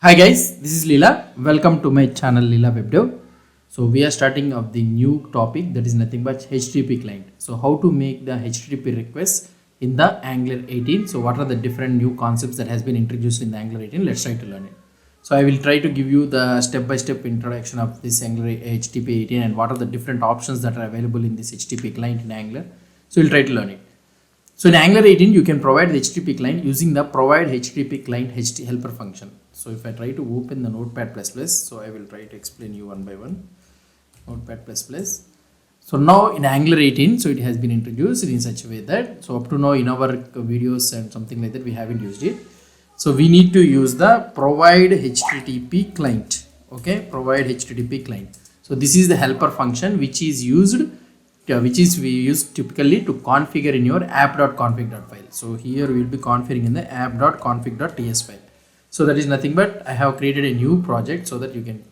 Hi guys, this is Leela. Welcome to my channel Leela WebDev. So we are starting up the new topic that is nothing but HTTP client. So how to make the HTTP request in the Angular 18. So what are the different new concepts that has been introduced in the Angular 18? Let's try to learn it. So I will try to give you the step-by-step introduction of this Angular HTTP 18 and what are the different options that are available in this HTTP client in Angular. So we'll try to learn it. So in Angular 18, you can provide the HTTP client using the provide HTTP client helper function. So if I try to open the Notepad++, so I will try to explain you one by one. Notepad++. So now in Angular 18, so it has been introduced in such a way that, so up to now in our videos and something like that, we haven't used it. So we need to use the provide HTTP client. Okay, provide HTTP client. So this is the helper function which is used we use typically to configure in your app.config.file. So here we will be configuring in the app.config.ts file. So that is nothing but I have created a new project so that you can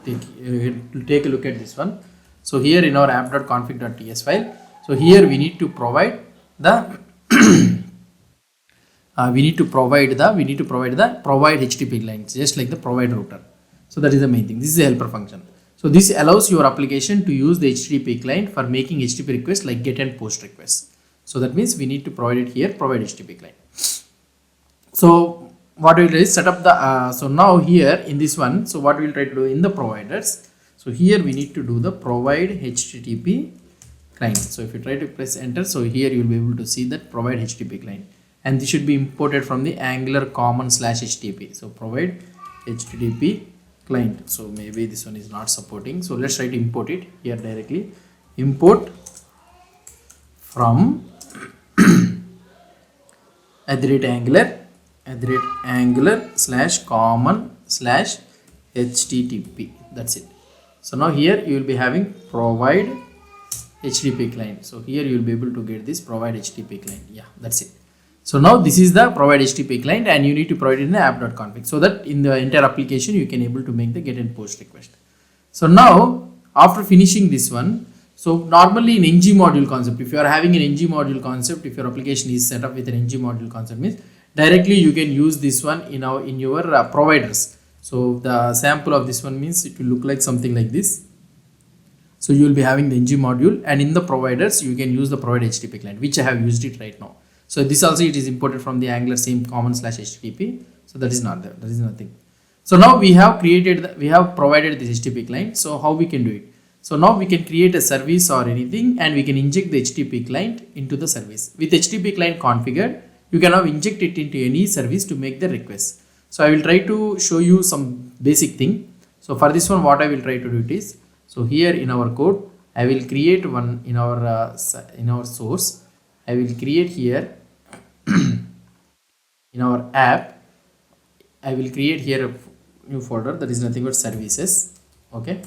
take a look at this one. So here in our app.config.ts file, so here we need to provide the provide HTTP client, just like the provide router. So that is the main thing. This is a helper function. So this allows your application to use the HTTP client for making HTTP requests like get and post requests. So that means we need to provide it here, provide HTTP client. So what we will do is set up the, so now here in this one, so what we will try to do in the providers. So here we need to do the provide HTTP client. So if you try to press enter, so here you will be able to see that provide HTTP client. And this should be imported from the Angular common/HTTP. So provide HTTP client. So maybe this one is not supporting. So let's try to import it here directly. Import from @angular/common/HTTP. That's it. So now here you will be having provide HTTP client. So here you will be able to get this provide HTTP client. Yeah, that's it. So now this is the provide HTTP client and you need to provide it in the app.config so that in the entire application you can able to make the get and post request. So now after finishing this one, so normally in ng module concept, if you are having an ng module concept, if your application is set up with an ng module concept, means directly you can use this one in your providers. So the sample of this one means it will look like something like this. So you will be having the ng module and in the providers you can use the provide HTTP client, which I have used it right now. So this also it is imported from the Angular same common/HTTP. So that is not there. That is nothing. So now we have provided this HTTP client. So how we can do it? So now we can create a service or anything and we can inject the HTTP client into the service. With HTTP client configured, you can now inject it into any service to make the request. So I will try to show you some basic thing. So for this one, what I will try to do it is, so here in our code, I will create one in our source. I will create here in our app. I will create here a new folder that is nothing but services. Okay,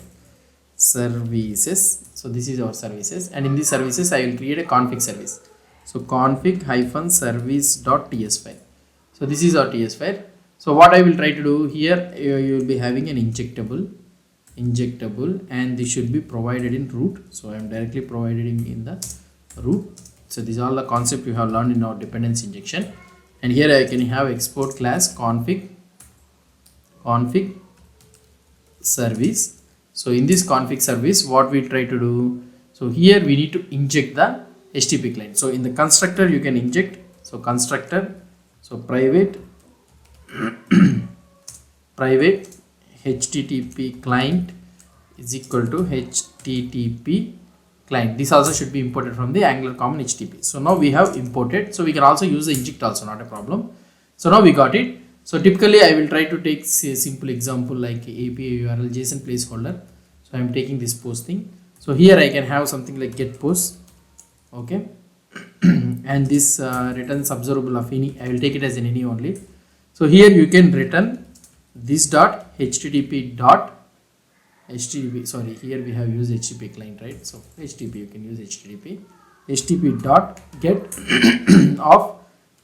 services. So this is our services, and in these services I will create a config service. So config-service.ts file. So this is our TS file. So what I will try to do here, you will be having an injectable, and this should be provided in root. So I am directly providing in the root. So these are all the concept you have learned in our dependency injection. And here I can have export class config service. So in this config service, what we try to do, so here we need to inject the HTTP client. So in the constructor you can inject, so constructor, so private HTTP client is equal to HTTP client. This also should be imported from the Angular common HTTP. So now we have imported, so we can also use the inject also, not a problem. So now we got it. So typically I will try to take a simple example like API URL JSON placeholder. So I am taking this post thing. So here I can have something like get post. Okay. And this returns observable of any, I will take it as an any only. So here you can return this dot HTTP, sorry, here we have used HTTP client, right? So HTTP, you can use HTTP dot get of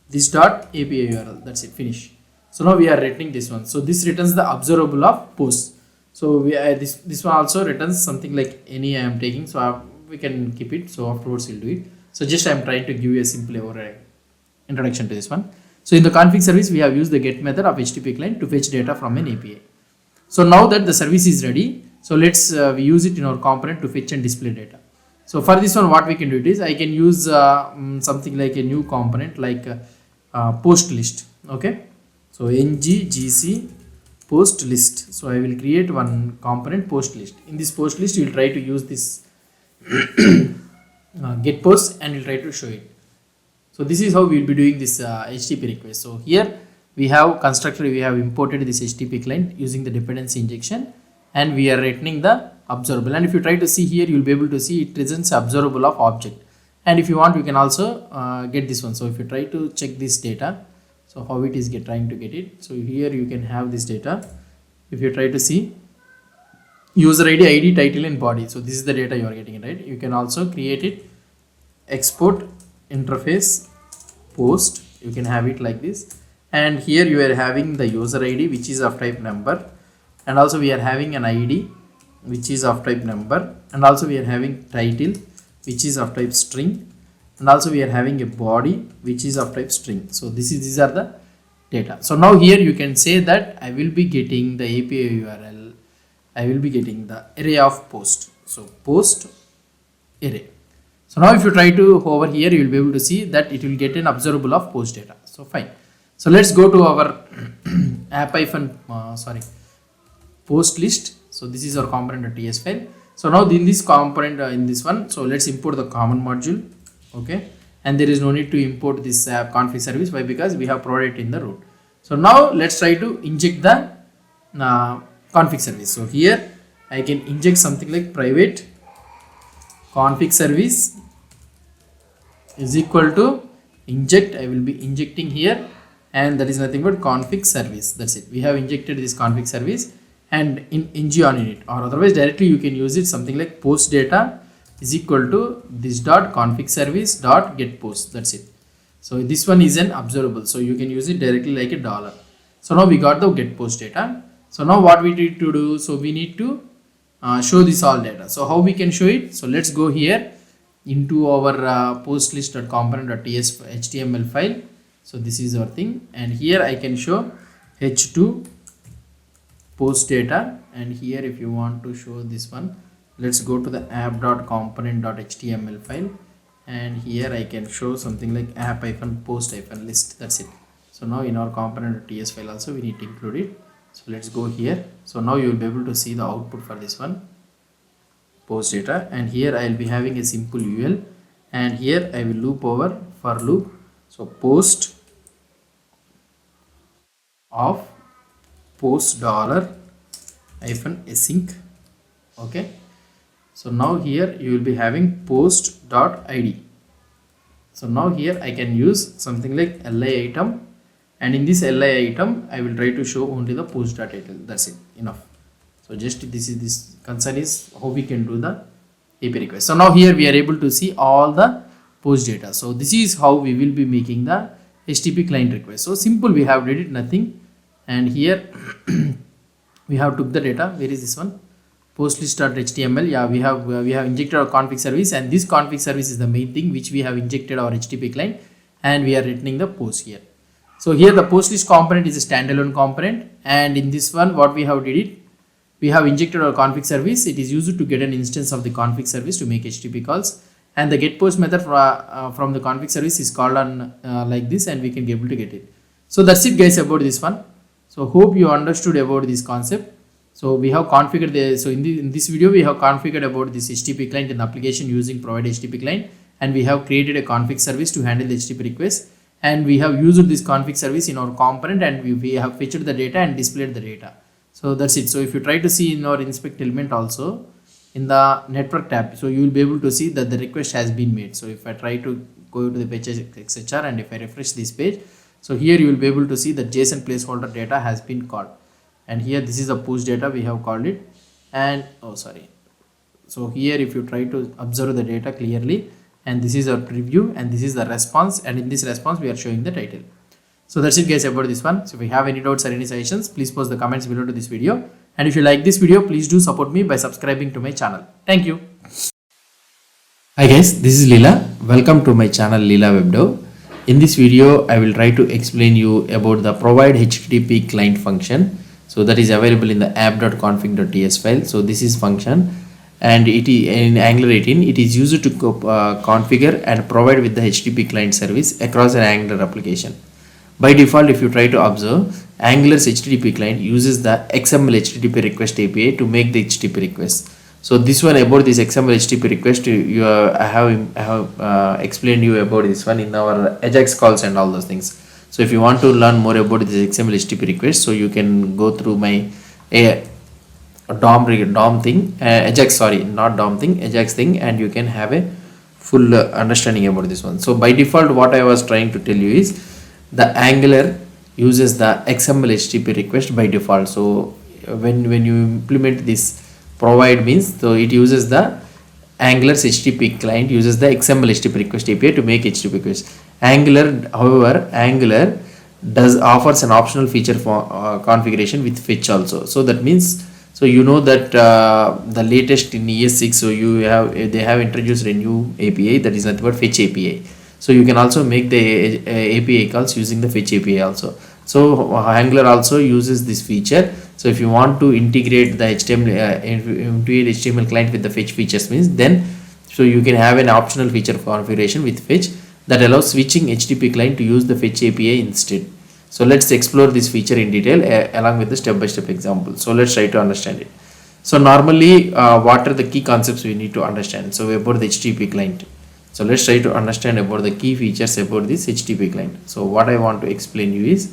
this dot API URL. That's it, finish. So now we are returning this one. So this returns the observable of post. So we this one also returns something like any I am taking. So we can keep it. So afterwards we'll do it. So just I am trying to give you a simple introduction to this one. So in the config service, we have used the get method of HTTP client to fetch data from an API. So now that the service is ready, so let's we use it in our component to fetch and display data. So for this one, what we can do is I can use something like a new component like post list. Okay, so ng-gc post list. So I will create one component post list. In this post list, you will try to use this get post and we'll try to show it. So this is how we will be doing this HTTP request. So here we have constructed, we have imported this HTTP client using the dependency injection, and we are returning the observable. And if you try to see here, you will be able to see it presents observable of object. And if you want, you can also get this one. So if you try to check this data, so how it is trying to get it. So here you can have this data. If you try to see user ID, title and body. So this is the data you are getting, right? You can also create it, export interface post. You can have it like this. And here you are having the user ID, which is of type number. And also we are having an ID, which is of type number. And also we are having title, which is of type string. And also we are having a body, which is of type string. So these are the data. So now here you can say that I will be getting the API URL. I will be getting the array of post. So post array. So now if you try to hover here, you will be able to see that it will get an observable of post data. So fine. So let's go to our post list. So this is our component.ts file. So now in this component in this one, so let's import the common module. Okay, and there is no need to import this config service. Why? Because we have provided it in the root. So now let's try to inject the config service. So here I can inject something like private config service is equal to inject. I will be injecting here, and that is nothing but config service. That's it. We have injected this config service and in ng on init, or otherwise directly you can use it something like post data is equal to this dot config service dot get post. That's it. So this one is an observable, so you can use it directly like a dollar. So now we got the get post data. So now what we need to do, so we need to show this all data. So how we can show it? So let's go here into our post list.component.ts HTML file. So this is our thing, and here I can show h2 post data. And here if you want to show this one, let's go to the app.component.html file, and here I can show something like app-post-list. That's it. So now in our component.ts file also we need to include it. So let's go here. So now you will be able to see the output for this one post data, and here I will be having a simple UL, and here I will loop over for loop. So post of post dollar hyphen async. Okay, so now here you will be having post dot id. So now here I can use something like li item, and in this li item I will try to show only the post dot title. That's it, enough. So just this concern is how we can do the API request. So now here we are able to see all the post data. So this is how we will be making the HTTP client request. So simple, we have did it nothing, and here we have took the data. Where is this one? Post list.html. Yeah, we have injected our config service, and this config service is the main thing which we have injected our HTTP client, and we are returning the post here. So here the post list component is a standalone component, and in this one what we have did it, we have injected our config service. It is used to get an instance of the config service to make HTTP calls, and the get post method from the config service is called on like this, and we can be able to get it. So that's it guys about this one. So hope you understood about this concept. So we have configured in this video we have configured about this HTTP client in the application using provide HTTP client, and we have created a config service to handle the HTTP request, and we have used this config service in our component, and we have fetched the data and displayed the data. So that's it. So if you try to see in our inspect element also in the network tab, so you will be able to see that the request has been made. So if I try to go to the page etc, and if I refresh this page, so here you will be able to see that JSON placeholder data has been called, and here this is a push data we have called it, and so here if you try to observe the data clearly, and this is our preview, and this is the response, and in this response we are showing the title. So that's it guys about this one. So if you have any doubts or any suggestions, please post the comments below to this video, and if you like this video, please do support me by subscribing to my channel. Thank you. Hi guys, this is Leela. Welcome to my channel Leela Web Dev. In this video, I will try to explain you about the provide HTTP client function. So that is available in the app.config.ts file. So this is function, and it is in Angular 18. It is used to configure and provide with the HTTP client service across an Angular application. By default, if you try to observe, Angular's HTTP client uses the XML HTTP request API to make the HTTP request. So this one about this XML HTTP request, I have explained you about this one in our Ajax calls and all those things. So if you want to learn more about this XML HTTP request, so you can go through my DOM thing, Ajax thing, and you can have a full understanding about this one. So by default, what I was trying to tell you is the Angular uses the XML HTTP request by default. So when you implement this provide means, so it uses the Angular's HTTP client uses the XML HTTP request API to make HTTP request. However, Angular offers an optional feature for configuration with fetch also. So that means, so you know that the latest in ES6, so they have introduced a new API that is nothing but fetch API. So you can also make the API calls using the fetch API also. So Angular also uses this feature. So if you want to integrate the HTML client with the fetch features means, then so you can have an optional feature configuration with fetch that allows switching HTTP client to use the fetch API instead. So let's explore this feature in detail along with the step-by-step example. So let's try to understand it. So normally, what are the key concepts we need to understand? So about the HTTP client. So let's try to understand about the key features about this HTTP client. So what I want to explain you is,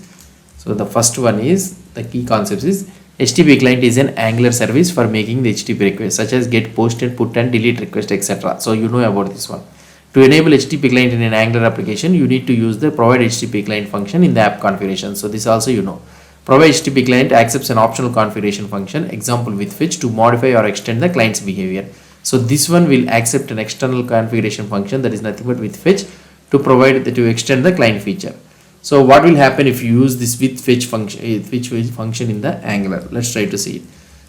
so the first one is the key concepts is HTTP client is an Angular service for making the HTTP requests such as get, post and put and delete request, etc. So you know about this one. To enable HTTP client in an Angular application, you need to use the provide HTTP client function in the app configuration. So this also you know. Provide HTTP client accepts an optional configuration function, example with fetch, to modify or extend the client's behavior. So this one will accept an external configuration function that is nothing but with fetch to extend the client feature. So what will happen if you use this with fetch function in the Angular? Let's try to see it.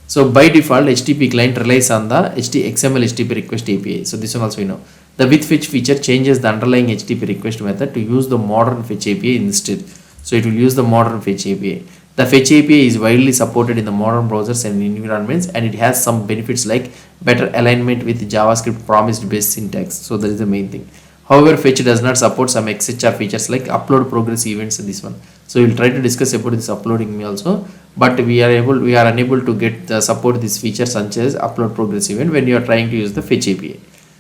So by default, HTTP client relies on the XML HTTP request API. So this one also you know. The with fetch feature changes the underlying HTTP request method to use the modern fetch API instead. So it will use the modern fetch API. The fetch API is widely supported in the modern browsers and environments, and it has some benefits like better alignment with JavaScript promised based syntax. So that is the main thing. However, fetch does not support some XHR features like upload progress events in this one. So we'll try to discuss about this uploading also, but we are unable to get the support this feature such as upload progress event when you are trying to use the fetch API.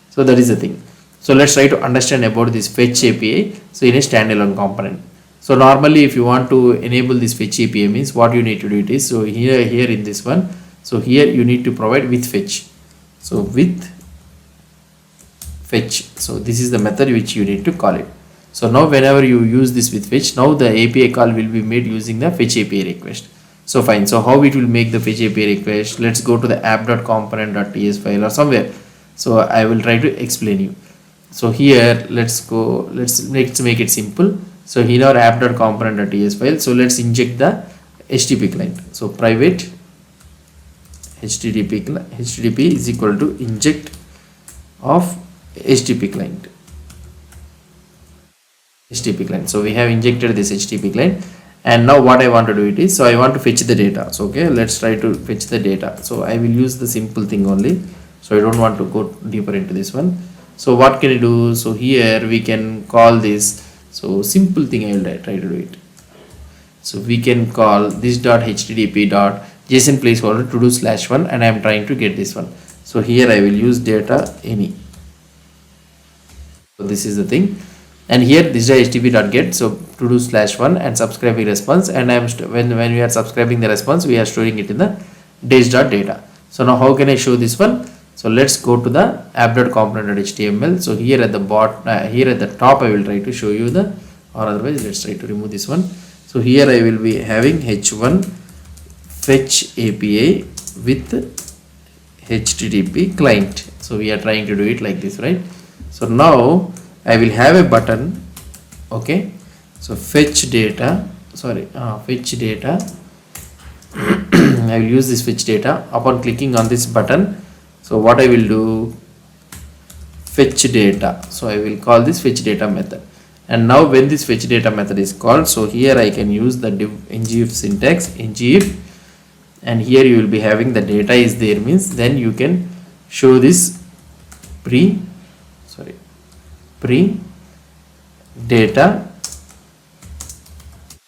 So that is the thing. So let's try to understand about this fetch API. So in a standalone component. So normally if you want to enable this fetch API means what you need to do it is, so here in this one, so here you need to provide with fetch. So with fetch. So this is the method which you need to call it. So now whenever you use this with fetch, now the API call will be made using the fetch API request. So fine. So how it will make the fetch API request? Let's go to the app.component.ts file or somewhere. So I will try to explain you. So here let's make it simple. So in our app.component.ts file, so let's inject the HTTP client. So private HTTP is equal to inject of HTTP client. So we have injected this HTTP client, and now what I want to do it is, so I want to fetch the data. So okay, let's try to fetch the data. So I will use the simple thing only. So I don't want to go deeper into this one. So what can I do? So here we can call this. So simple thing I will try to do it. So we can call this .http.json placeholder to do /1, and I am trying to get this one. So here I will use data any. So this is the thing, and here this is http.get, so to do /1 and subscribing response, and I am when we are subscribing the response, we are storing it in the days.data. So now how can I show this one? So let's go to the app.component.html. So here at the top I will try to show you the, or otherwise let's try to remove this one. So here I will be having h1 fetch API with HTTP client. So we are trying to do it like this, right? So now I will have a button. Okay, so fetch data. I will use this fetch data. Upon clicking on this button, so what I will do, fetch data. So I will call this fetch data method, And now when this fetch data method is called, so here I can use the div ngif syntax, ngif, and here you will be having the data is there, means then you can show this pre data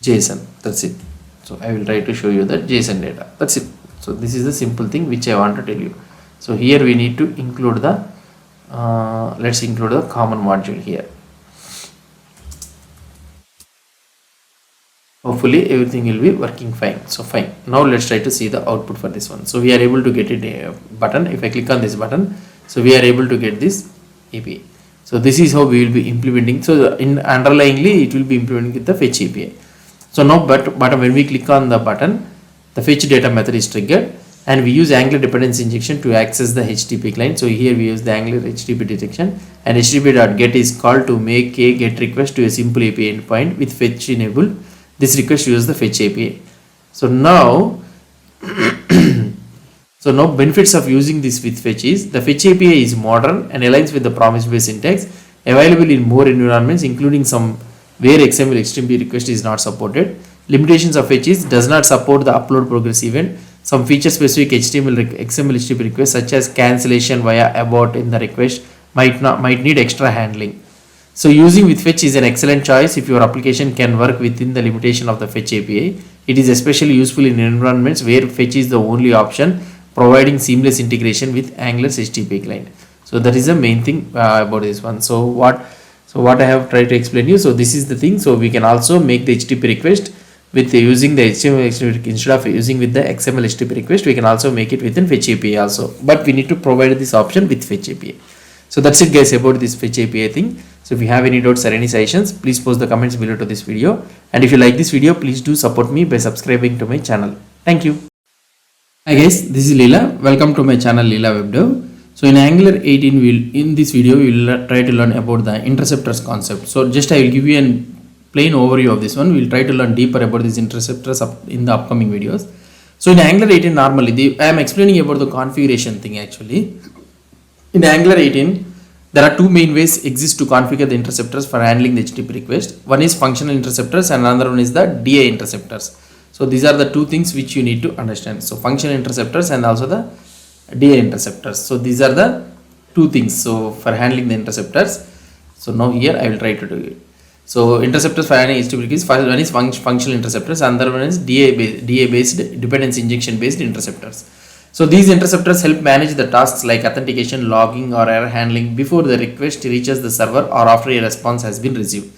JSON. That's it. So I will try to show you the JSON data. That's it. So this is the simple thing which I want to tell you. So here we need to include the let's include the common module here. Hopefully everything will be working fine. So fine. Now let's try to see the output for this one. So we are able to get it a button. If I click on this button, so we are able to get this API. So this is how we will be implementing. So in underlyingly it will be implementing with the fetch API. So now but when we click on the button, the fetch data method is triggered, and we use Angular dependency injection to access the HTTP client. So here we use the Angular HTTP detection, and HTTP.get is called to make a GET request to a simple API endpoint with fetch enabled. This request uses the fetch API. So now so now benefits of using this with fetch is the fetch API is modern and aligns with the promise based syntax, available in more environments including some where XML HTTP request is not supported. Limitations of fetch is does not support the upload progress event. Some feature specific XML HTTP requests such as cancellation via abort in the request might need extra handling. So using with fetch is an excellent choice if your application can work within the limitation of the fetch API. It is especially useful in environments where fetch is the only option, providing seamless integration with Angular's HTTP client. So that is the main thing about this one. So what I have tried to explain you. So this is the thing. So we can also make the HTTP request with using the HTML instead of using with the XML HTTP request. We can also make it within fetch API also, but we need to provide this option with fetch API. So that's it guys about this fetch API thing. So if you have any doubts or any suggestions, please post the comments below to this video, and if you like this video, please do support me by subscribing to my channel. Thank you. Hi guys, this is Leela. Welcome to my channel Leela WebDev. So in Angular 18, in this video we will try to learn about the interceptors concept. So just I will give you a plain overview of this one. We will try to learn deeper about these interceptors in the upcoming videos. So in Angular 18 normally I am explaining about the configuration thing actually. In Angular 18 there are two main ways exist to configure the interceptors for handling the HTTP request. One is functional interceptors and another one is the DI interceptors. So these are the two things which you need to understand. So functional interceptors and also the DI interceptors. So these are the two things so for handling the interceptors. So now here I will try to do it. So interceptors for handling HTTP requests, first one is functional interceptors, another one is DI based dependency injection based interceptors. So these interceptors help manage the tasks like authentication, logging or error handling before the request reaches the server or after a response has been received.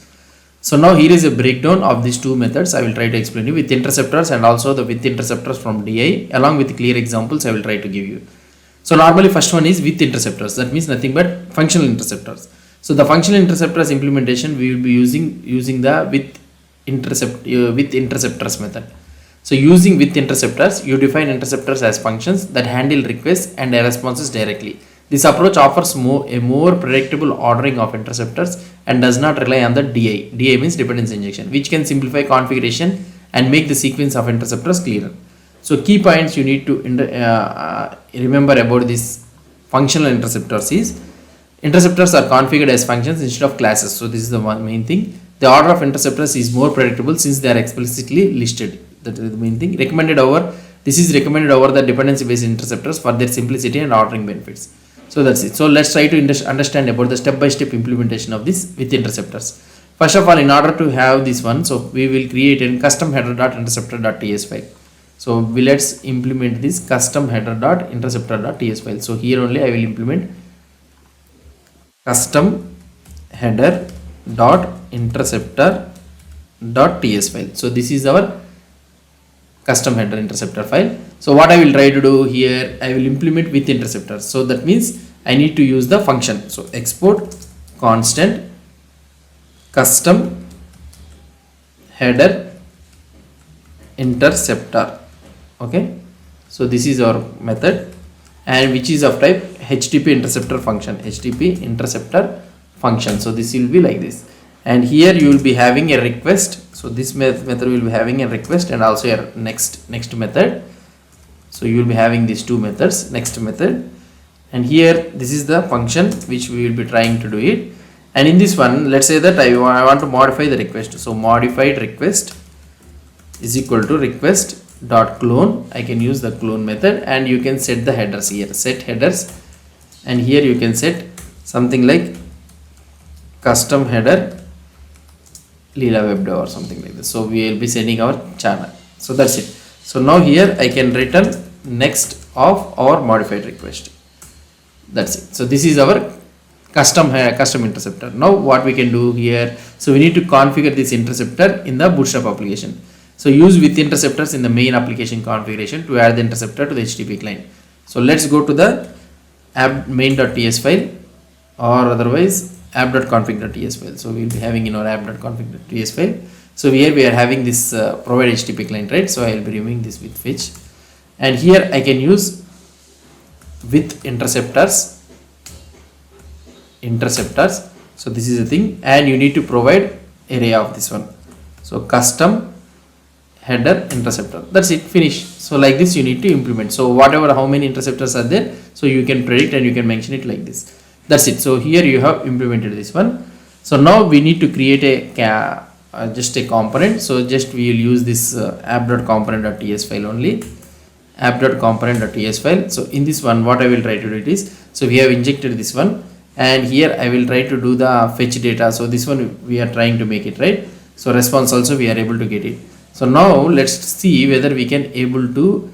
So now here is a breakdown of these two methods. I will try to explain you with interceptors and also the with interceptors from DI along with clear examples I will try to give you. So normally first one is with interceptors, that means nothing but functional interceptors. So the functional interceptors implementation we will be using the with interceptors method. So using with interceptors, you define interceptors as functions that handle requests and responses directly. This approach offers a more predictable ordering of interceptors and does not rely on the DI. DI means dependency injection, which can simplify configuration and make the sequence of interceptors clearer. So key points you need to remember about this functional interceptors is interceptors are configured as functions instead of classes. So this is the one main thing. The order of interceptors is more predictable since they are explicitly listed. That is the main thing. This is recommended over the dependency based interceptors for their simplicity and ordering benefits. So that's it. So let's try to understand about the step-by-step implementation of this with interceptors. First of all, in order to have this one, so we will create a custom header.interceptor.ts file. So let's implement this custom header.interceptor.ts file. So here only I will implement custom header.interceptor.ts file. So this is our custom header interceptor file. So what I will try to do here, I will implement with interceptors. So that means I need to use the function. So export constant custom header interceptor. Okay. So this is our method, and which is of type HTTP interceptor function. HTTP interceptor function. So this will be like this. And here you will be having a request. So this method will be having a request and also a next method. So you will be having these two methods, next method, and here this is the function which we will be trying to do it. And in this one, let's say that I want to modify the request. So modified request is equal to request dot clone. I can use the clone method, and you can set the headers here, set headers, and here you can set something like custom header Leela webdev or something like this. So we will be sending our channel. So that's it. So now here I can return next of our modified request. That's it. So this is our custom interceptor. Now what we can do here, so we need to configure this interceptor in the Bootstrap application. So use with interceptors in the main application configuration to add the interceptor to the HTTP client. So let's go to the app main.ts file, or otherwise app.config.ts file. So we will be having in our app.config.ts file. So here we are having this provide HTTP client, right? So I will be removing this with fetch, and here I can use with interceptors. So this is the thing, and you need to provide array of this one. So custom header interceptor. That's it, finish. So like this you need to implement. So whatever, how many interceptors are there, so you can predict and you can mention it like this. That's it. So here you have implemented this one. So now we need to create a just a component. So just we will use this app.component.ts file only, app.component.ts file. So in this one what I will try to do it is, so we have injected this one, and here I will try to do the fetch data. So this one we are trying to make it, right? So response also we are able to get it. So now let's see whether we can able to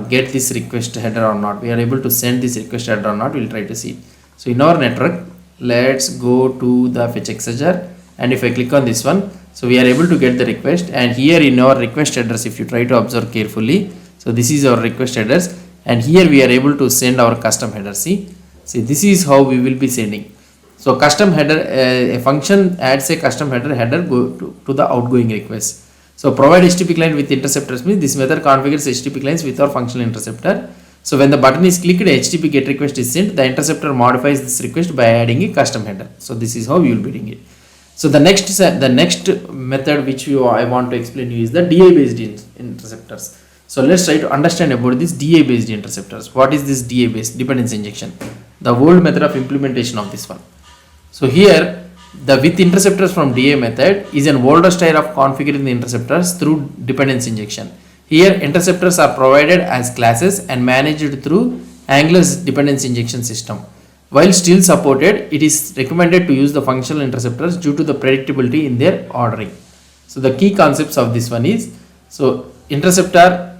get this request header or not. We are able to send this request header or not. We'll try to see. So in our network, let's go to the fetch exeger, and if I click on this one, so we are able to get the request. And here in our request headers, if you try to observe carefully, so this is our request headers, and here we are able to send our custom header. See this is how we will be sending. So custom header, a function adds a custom header go to the outgoing request. So provide HTTP client with interceptors means this method configures HTTP clients with our functional interceptor. So when the button is clicked, HTTP GET request is sent. The interceptor modifies this request by adding a custom header. So this is how you will be doing it. So the next method which I want to explain to you is the DA based interceptors. So let's try to understand about this DA based interceptors. What is this DA based dependency injection? The old method of implementation of this one. So here the with interceptors from DA method is an older style of configuring the interceptors through dependency injection. Here interceptors are provided as classes and managed through Angular's dependency injection system. While still supported, it is recommended to use the functional interceptors due to the predictability in their ordering. So the key concepts of this one is, so interceptor,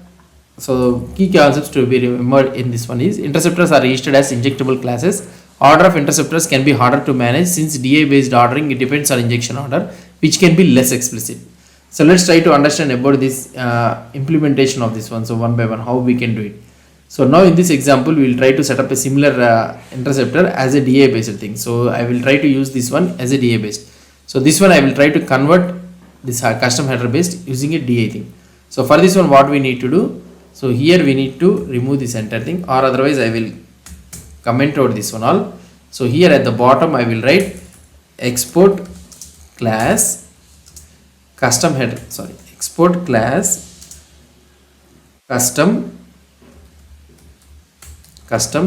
so key concepts to be remembered in this one is, interceptors are registered as injectable classes. Order of interceptors can be harder to manage since DA based ordering, it depends on injection order, which can be less explicit. So let's try to understand about this implementation of this one. So one by one, how we can do it. So now in this example, we will try to set up a similar interceptor as a DA based thing. So I will try to use this one as a DA based. So this one I will try to convert this custom header based using a DA thing. So for this one, what we need to do? So here we need to remove this entire thing, or otherwise I will comment out this one all. So here at the bottom I will write export class custom header, export class custom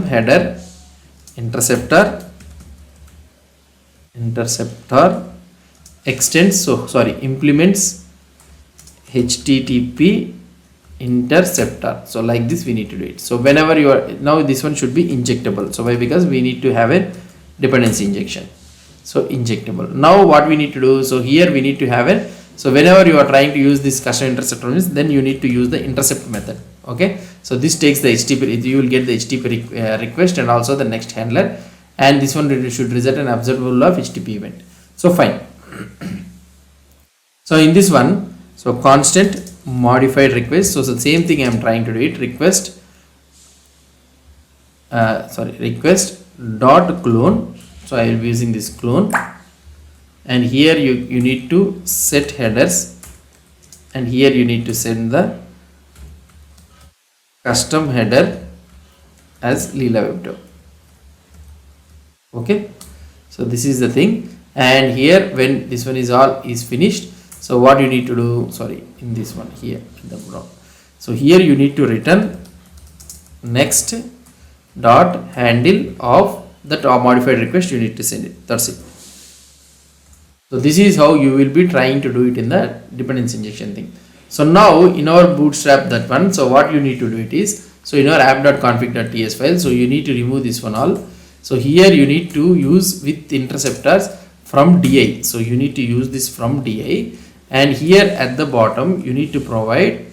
header interceptor extends, implements HTTP interceptor. So like this we need to do it. So whenever you are, now this one should be injectable. So why? Because we need to have a dependency injection. So injectable. Now what we need to do, so here we need to have a, so whenever you are trying to use this custom interceptor, then you need to use the intercept method. Okay, so this takes the HTTP, you will get the HTTP request and also the next handler, and this one should result an observable of HTTP event. So fine. So in this one, so constant modified request. So the same thing I am trying to do it, request dot clone. So I will be using this clone, and here you need to set headers, and here you need to send the custom header as Leela webdev. Okay, so this is the thing, and here when this one is all is finished, so what you need to do, in this one here in the bottom, so here you need to return next dot handle of that modified request, you need to send it. That's it. So this is how you will be trying to do it in the dependency injection thing. So now in our bootstrap that one, so what you need to do it is, so in our app.config.ts file, so you need to remove this one all. So here you need to use with interceptors from DI. So you need to use this from DI, and here at the bottom you need to provide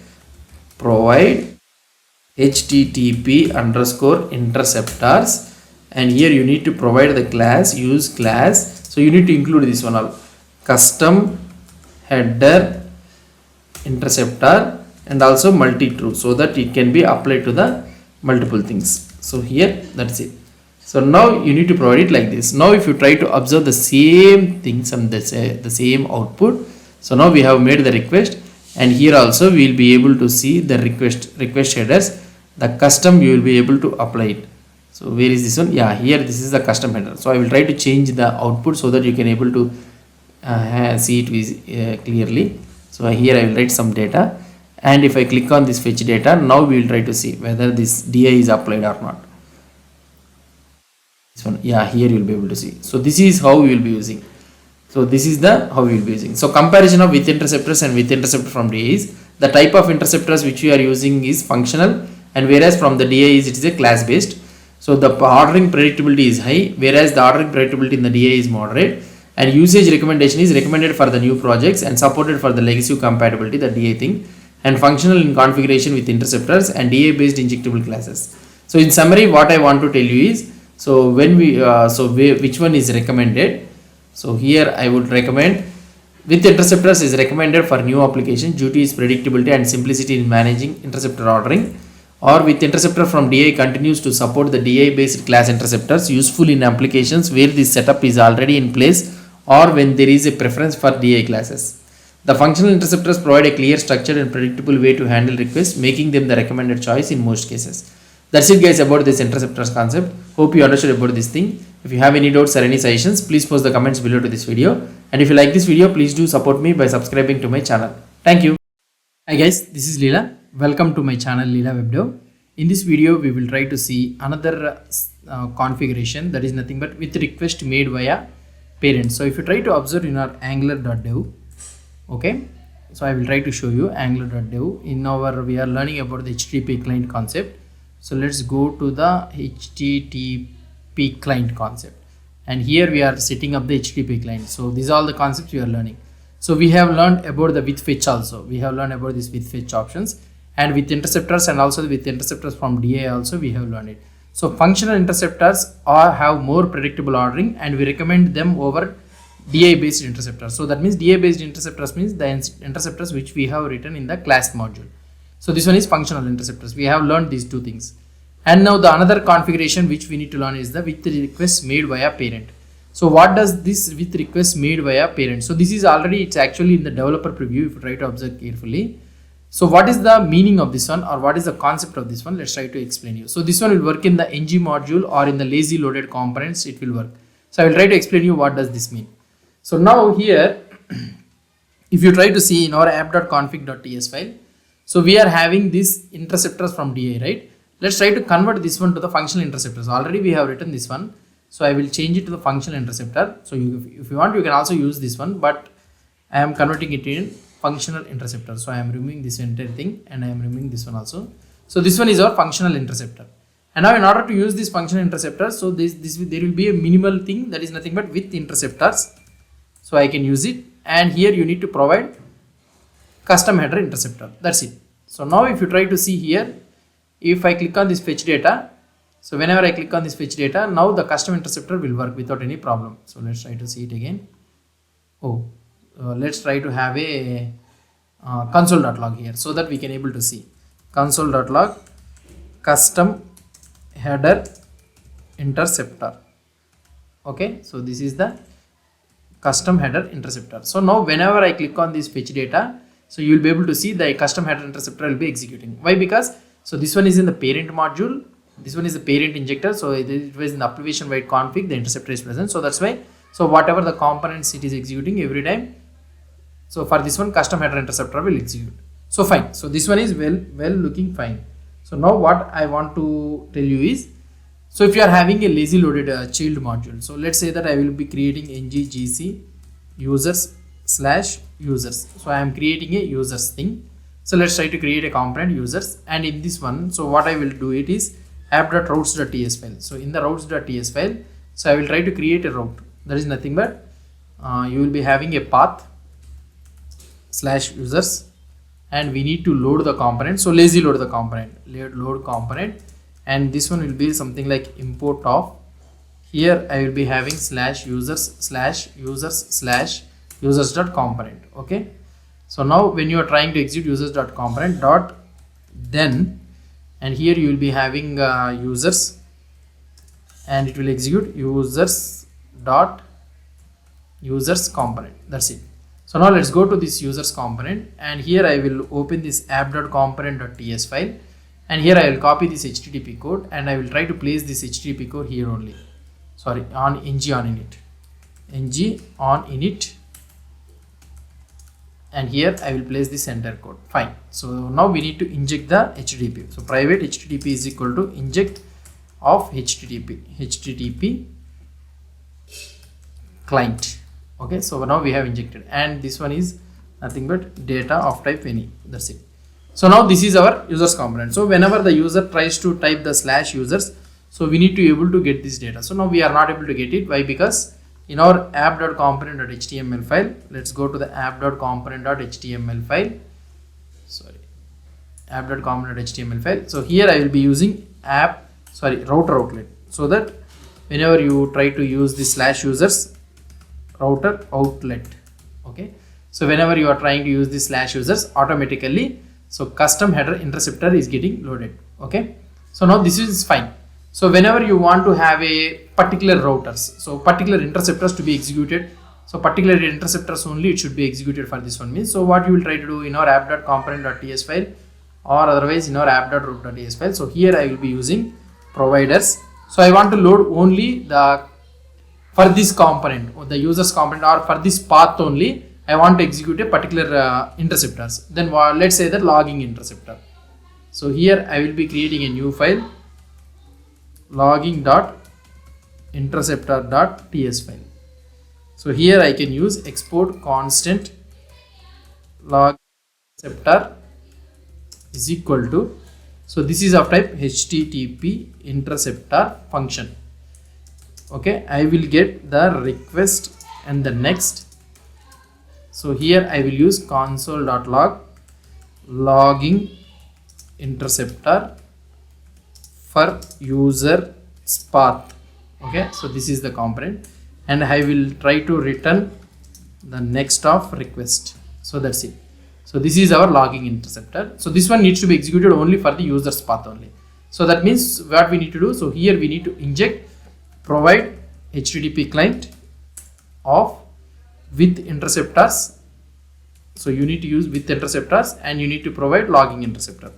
http underscore interceptors, and here you need to provide the class, use class. So you need to include this one all, custom header interceptor, and also multi-true, so that it can be applied to the multiple things. So here that's it. So now you need to provide it like this. Now if you try to observe the same things and the same output, so now we have made the request, and here also we will be able to see the request headers, the custom you will be able to apply it. So where is this one? Yeah, here this is the custom header. So I will try to change the output so that you can able to see it clearly. So here I will write some data, and if I click on this fetch data, now we will try to see whether this DI is applied or not. This one, yeah, here you will be able to see. So this is how we will be using. So this is the how we will be using. So comparison of with interceptors and with interceptor from DI is, the type of interceptors which we are using is functional, and whereas from the DI is, it is a class based. So the ordering predictability is high, whereas the ordering predictability in the DI is moderate, and usage recommendation is recommended for the new projects and supported for the legacy compatibility, the DI thing, and functional in configuration with interceptors and DI based injectable classes. So in summary, what I want to tell you is, so when we which one is recommended. So here I would recommend with interceptors is recommended for new application due to its predictability and simplicity in managing interceptor ordering, or with interceptor from DI continues to support the DI based class interceptors, useful in applications where this setup is already in place or when there is a preference for DI classes. The functional interceptors provide a clear, structured and predictable way to handle requests, making them the recommended choice in most cases. That's it guys about this interceptors concept. Hope you understood about this thing. If you have any doubts or any suggestions, please post the comments below to this video. And if you like this video, please do support me by subscribing to my channel. Thank you. Hi guys, this is Leela. Welcome to my channel Leela WebDev. In this video, we will try to see another configuration, that is nothing but with request made via parent. So if you try to observe in our angular.dev, okay, so I will try to show you angular.dev. In our, we are learning about the HTTP client concept. So let's go to the HTTP client concept, and here we are setting up the HTTP client. So these are all the concepts we are learning. So we have learned about the with fetch also. We have learned about this with fetch options, and with interceptors, and also with interceptors from DI also we have learned it. So functional interceptors have more predictable ordering, and we recommend them over DI based interceptors. So that means DI based interceptors means the interceptors which we have written in the class module. So this one is functional interceptors. We have learned these two things. And now the another configuration which we need to learn is the with request made via parent. So what does this with request made via parent? So this is already, it's actually in the developer preview if you try to observe carefully. So what is the meaning of this one, or what is the concept of this one? Let's try to explain you. So this one will work in the ng module or in the lazy loaded components, it will work. So I will try to explain you what does this mean. So now here, if you try to see in our app.config.ts file, so we are having these interceptors from DI, right? Let's try to convert this one to the functional interceptors. Already we have written this one. So I will change it to the functional interceptor. So if you want, you can also use this one, but I am converting it in functional interceptor. So I am removing this entire thing, and I am removing this one also. So this one is our functional interceptor. And now in order to use this functional interceptor, so there will be a minimal thing, that is nothing but with interceptors. So I can use it, and here you need to provide custom header interceptor. That's it. So now if you try to see here, if I click on this fetch data, so whenever I click on this fetch data, now the custom interceptor will work without any problem. So let's try to see it again. Let's try to have a console.log here, so that we can able to see console.log custom header interceptor. Okay, so this is the custom header interceptor. So now whenever I click on this fetch data, so you will be able to see the custom header interceptor will be executing. Why? Because so this one is in the parent module, this one is the parent injector. So it was in the application wide config, the interceptor is present. So that's why, so whatever the components it is executing every time, so for this one custom header interceptor will execute. So fine. So this one is well looking fine. So now what I want to tell you is, so if you are having a lazy loaded child module, so let's say that I will be creating ng gc users slash users. So I am creating a users thing. So let's try to create a component users, and in this one, so what I will do it is app.routes.ts file. So in the routes.ts file, so I will try to create a route. That is nothing but you will be having a path slash users, and we need to load the component. So lazy load the component, load component, and this one will be something like import of. Here I will be having slash users slash users slash users dot component. Okay, so now when you are trying to execute users dot component dot then, and here you will be having users, and it will execute users dot users component. That's it. So now let's go to this users component, and here I will open this app.component.ts file, and here I will copy this HTTP code, and I will try to place this HTTP code here only. Sorry, on ng on init, and here I will place this enter code. Fine. So now we need to inject the HTTP. So private HTTP is equal to inject of HTTP client. Okay, so now we have injected, and this one is nothing but data of type any. That's it. So now this is our users component. So whenever the user tries to type the slash users, so we need to be able to get this data. So now we are not able to get it. Why? Because in our app.component.html file, let's go to the app.component.html file. Sorry, app.component.html file. So here I will be using router outlet, so that whenever you try to use the slash users, router outlet. Okay, so whenever you are trying to use the slash users, automatically so custom header interceptor is getting loaded. Okay, so now this is fine. So whenever you want to have a particular routers, so particular interceptors to be executed, so particular interceptors only it should be executed for this one means. So what you will try to do in our app.component.ts file, or otherwise in our app.route.ts file. So here I will be using providers. So I want to load only the for this component or the users component, or for this path only I want to execute a particular interceptors. Then let's say the logging interceptor. So here I will be creating a new file, logging.interceptor.ts file. So here I can use export constant log interceptor is equal to, so this is of type HTTP interceptor function. Okay, I will get the request and the next. So here I will use console.log logging interceptor for user path. Okay, so this is the component, and I will try to return the next of request. So that's it. So this is our logging interceptor. So this one needs to be executed only for the user's path only. So that means what we need to do, so here we need to inject provide HTTP client of with interceptors. So you need to use with interceptors, and you need to provide logging interceptor.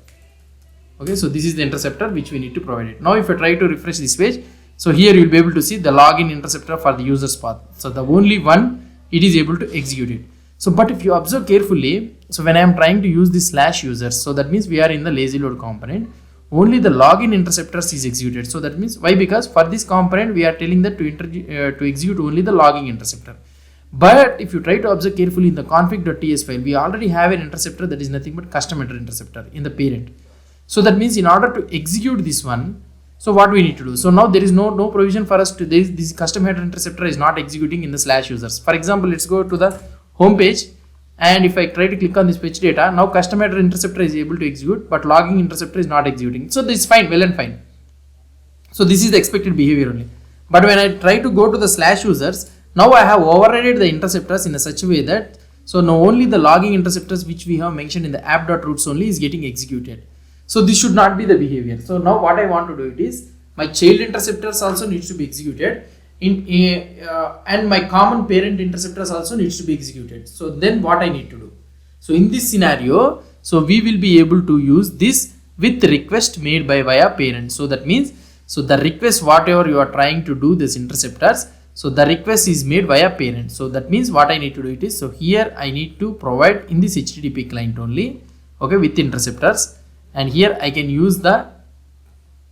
Okay, so this is the interceptor which we need to provide it. Now if I try to refresh this page, so here you will be able to see the login interceptor for the user's path. So the only one it is able to execute it. So but if you observe carefully, so when I am trying to use this slash users, so that means we are in the lazy load component, only the login interceptors is executed. So that means why? Because for this component we are telling that to execute only the logging interceptor. But if you try to observe carefully in the config.ts file, we already have an interceptor that is nothing but custom header interceptor in the parent. So that means in order to execute this one, so what we need to do? So now there is no provision for us to this custom header interceptor is not executing in the slash users. For example, let's go to the home page, and if I try to click on this page data, now custom header interceptor is able to execute, but logging interceptor is not executing. So this is fine, well and fine. So this is the expected behavior only. But when I try to go to the slash users, now I have overridden the interceptors in a such a way that so now only the logging interceptors which we have mentioned in the app.routes only is getting executed. So this should not be the behavior. So now what I want to do it is my child interceptors also needs to be executed and my common parent interceptors also needs to be executed. So then what I need to do? So in this scenario, so we will be able to use this with request made by via parent. So that means so the request whatever you are trying to do this interceptors, so the request is made via parent. So that means what I need to do it is, so here I need to provide in this HTTP client only, okay, with interceptors, and here I can use the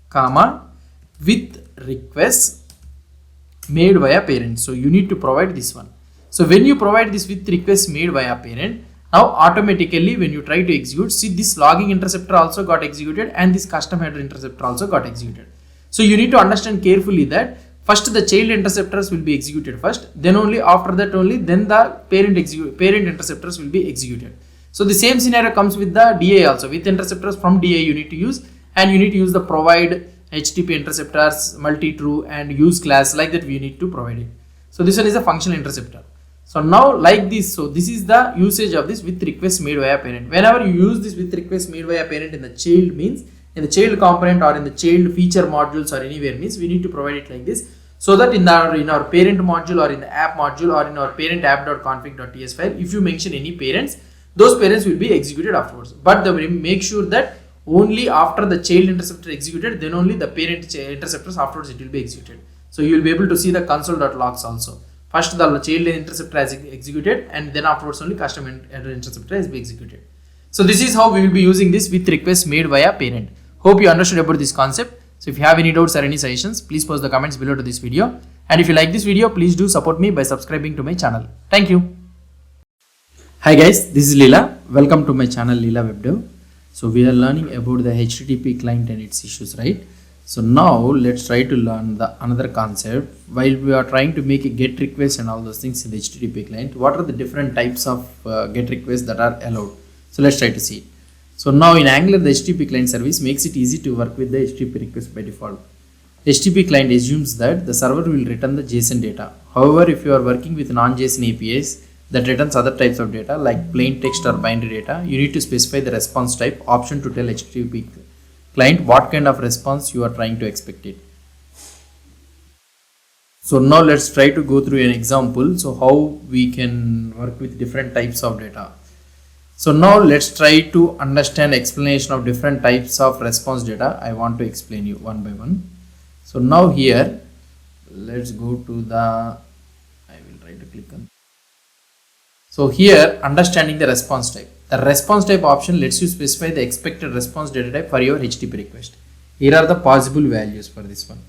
comma with request made via parent. So you need to provide this one. So when you provide this with request made via parent, now automatically when you try to execute, see this logging interceptor also got executed and this custom header interceptor also got executed. So you need to understand carefully that first the child interceptors will be executed first, then only after that only then the parent interceptors will be executed. So the same scenario comes with the DA also. With interceptors from DA you need to use, and you need to use the provide HTTP interceptors, multi-true and use class, like that we need to provide it. So this one is a functional interceptor. So now like this, so this is the usage of this with request made via parent. Whenever you use this with request made via parent in the child means, in the child component or in the child feature modules or anywhere means, we need to provide it like this, so that in our parent module or in the app module or in our parent app.config.ts file, if you mention any parents, those parents will be executed afterwards. But make sure that only after the child interceptor executed, then only the parent interceptors afterwards it will be executed. So you will be able to see the console.logs also. First the child interceptor has executed and then afterwards only custom interceptor has been executed. So this is how we will be using this with request made via parent. Hope you understood about this concept. So if you have any doubts or any suggestions, please post the comments below to this video. And if you like this video, please do support me by subscribing to my channel. Thank you. Hi guys, this is Leela. Welcome to my channel Leela WebDev. So we are learning about the HTTP client and its issues, right? So now let's try to learn the another concept. While we are trying to make a GET request and all those things in the HTTP client, what are the different types of GET requests that are allowed? So let's try to see it. So now in Angular, the HTTP client service makes it easy to work with the HTTP request by default. HTTP client assumes that the server will return the JSON data. However, if you are working with non-JSON APIs that returns other types of data like plain text or binary data, you need to specify the response type option to tell HTTP client what kind of response you are trying to expect it. So now let's try to go through an example. So how we can work with different types of data. So now let's try to understand explanation of different types of response data. I want to explain you one by one. So now here, let's go to the, I will try to click on. So here, understanding the response type. The response type option lets you specify the expected response data type for your HTTP request. Here are the possible values for this one.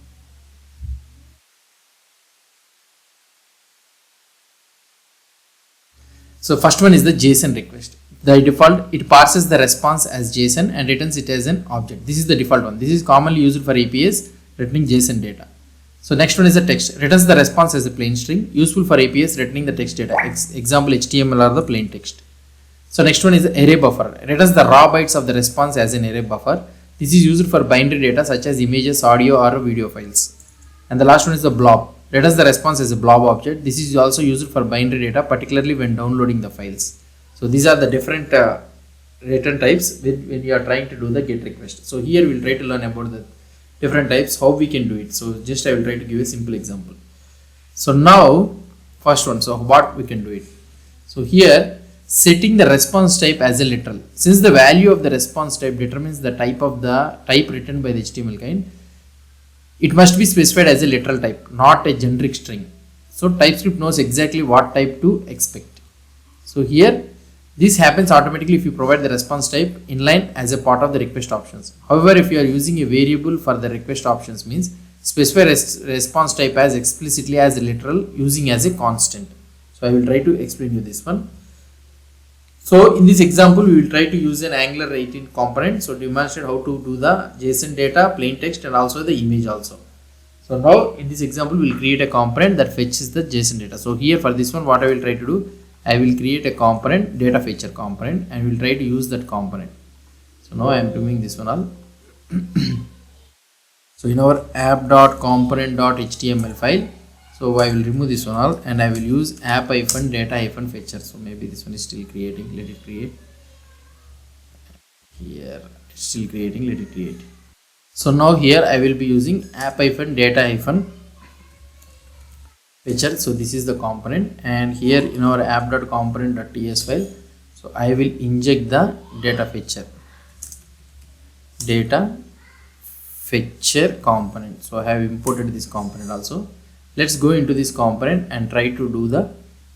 So first one is the JSON request. By default, it parses the response as JSON and returns it as an object. This is the default one. This is commonly used for APIs returning JSON data. So next one is the text. Returns the response as a plain string, useful for APIs returning the text data. Example HTML or the plain text. So next one is the array buffer. Returns the raw bytes of the response as an array buffer. This is used for binary data such as images, audio or video files. And the last one is the blob. Returns the response as a blob object. This is also used for binary data, particularly when downloading the files. So these are the different return types when you are trying to do the GET request. So here we will try to learn about the different types, how we can do it. So just I will try to give a simple example. So now first one, so what we can do it. So here setting the response type as a literal. Since the value of the response type determines the type of the type written by the HTML kind, it must be specified as a literal type, not a generic string. So TypeScript knows exactly what type to expect. So here this happens automatically if you provide the response type inline as a part of the request options. However, if you are using a variable for the request options means specify response type as explicitly as a literal using as a constant. So I will try to explain you this one. So in this example, we will try to use an Angular 18 component. So demonstrate how to do the JSON data, plain text and also the image also. So now in this example, we will create a component that fetches the JSON data. So here for this one, what I will try to do, I will create a component, data fetcher component, and we will try to use that component. So now I am doing this one all. So in our app.component.html file, so I will remove this one all and I will use app-data-fetcher. So maybe this one is still creating, let it create. Here it's still creating, let it create. So now here I will be using app-data-fetcher. So this is the component, and here in our app.component.ts file, so I will inject the data fetcher component. So I have imported this component also. Let's go into this component and try to do the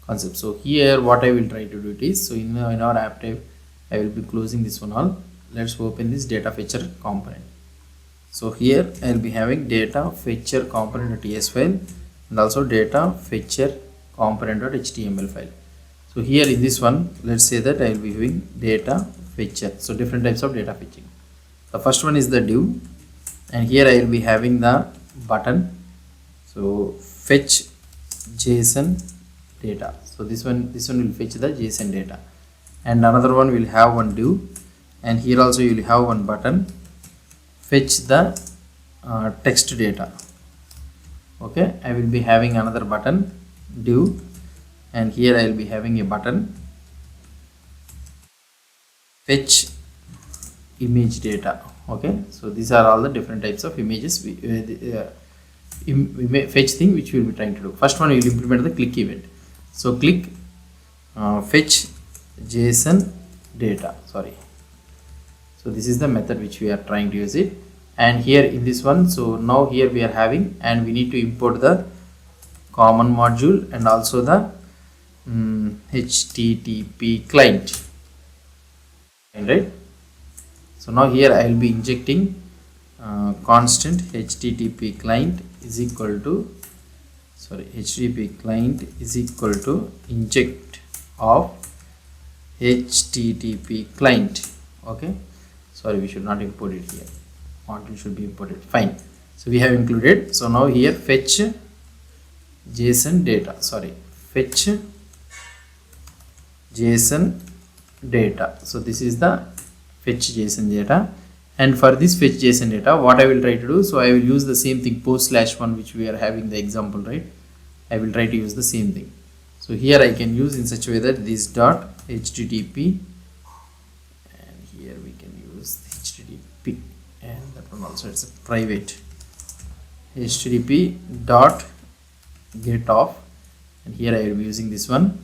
concept. So here what I will try to do it is, so in our app type I will be closing this one all. Let's open this data fetcher component. So here I will be having data fetcher component.ts file and also data fetcher component.html file. So here in this one, let's say that I will be doing data fetcher. So different types of data fetching. The first one is the div, and here I will be having the button. So fetch JSON data. So this one will fetch the JSON data, and another one will have one div, and here also you will have one button, fetch the text data. Okay, I will be having another button div, and here I will be having a button, fetch image data. Okay, so these are all the different types of images fetch thing which we will be trying to do. First one, we will implement the click event. So click fetch JSON data. Sorry. So this is the method which we are trying to use it. And here in this one, so now here we are having, and we need to import the common module and also the HTTP client, right? So now here I will be injecting constant HTTP client is equal to, sorry, HTTP client is equal to inject of HTTP client. Okay, sorry, we should not import it here. Module should be imported. Fine. So we have included. So now here fetch JSON data. Sorry, fetch JSON data. So this is the fetch JSON data, and for this fetch JSON data, what I will try to do, so I will use the same thing post/1 which we are having the example, right? I will try to use the same thing. So here I can use in such a way that this dot HTTP, and here we can use HTTP, and that one also it's a private HTTP dot get off, and here I will be using this one,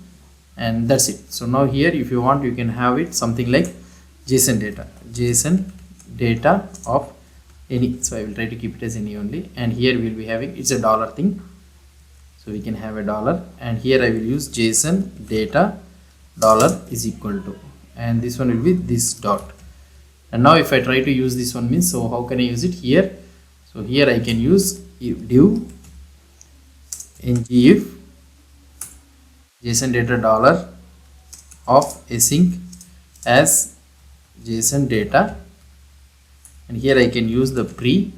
and that's it. So now here if you want, you can have it something like JSON data of any. So I will try to keep it as any only, and here we will be having, it's a dollar thing, so we can have a dollar, and here I will use JSON data dollar is equal to, and this one will be this dot. And now if I try to use this one, means, so how can I use it here? So here I can use div ngIf JSON data dollar of async as JSON data, and here I can use the pre.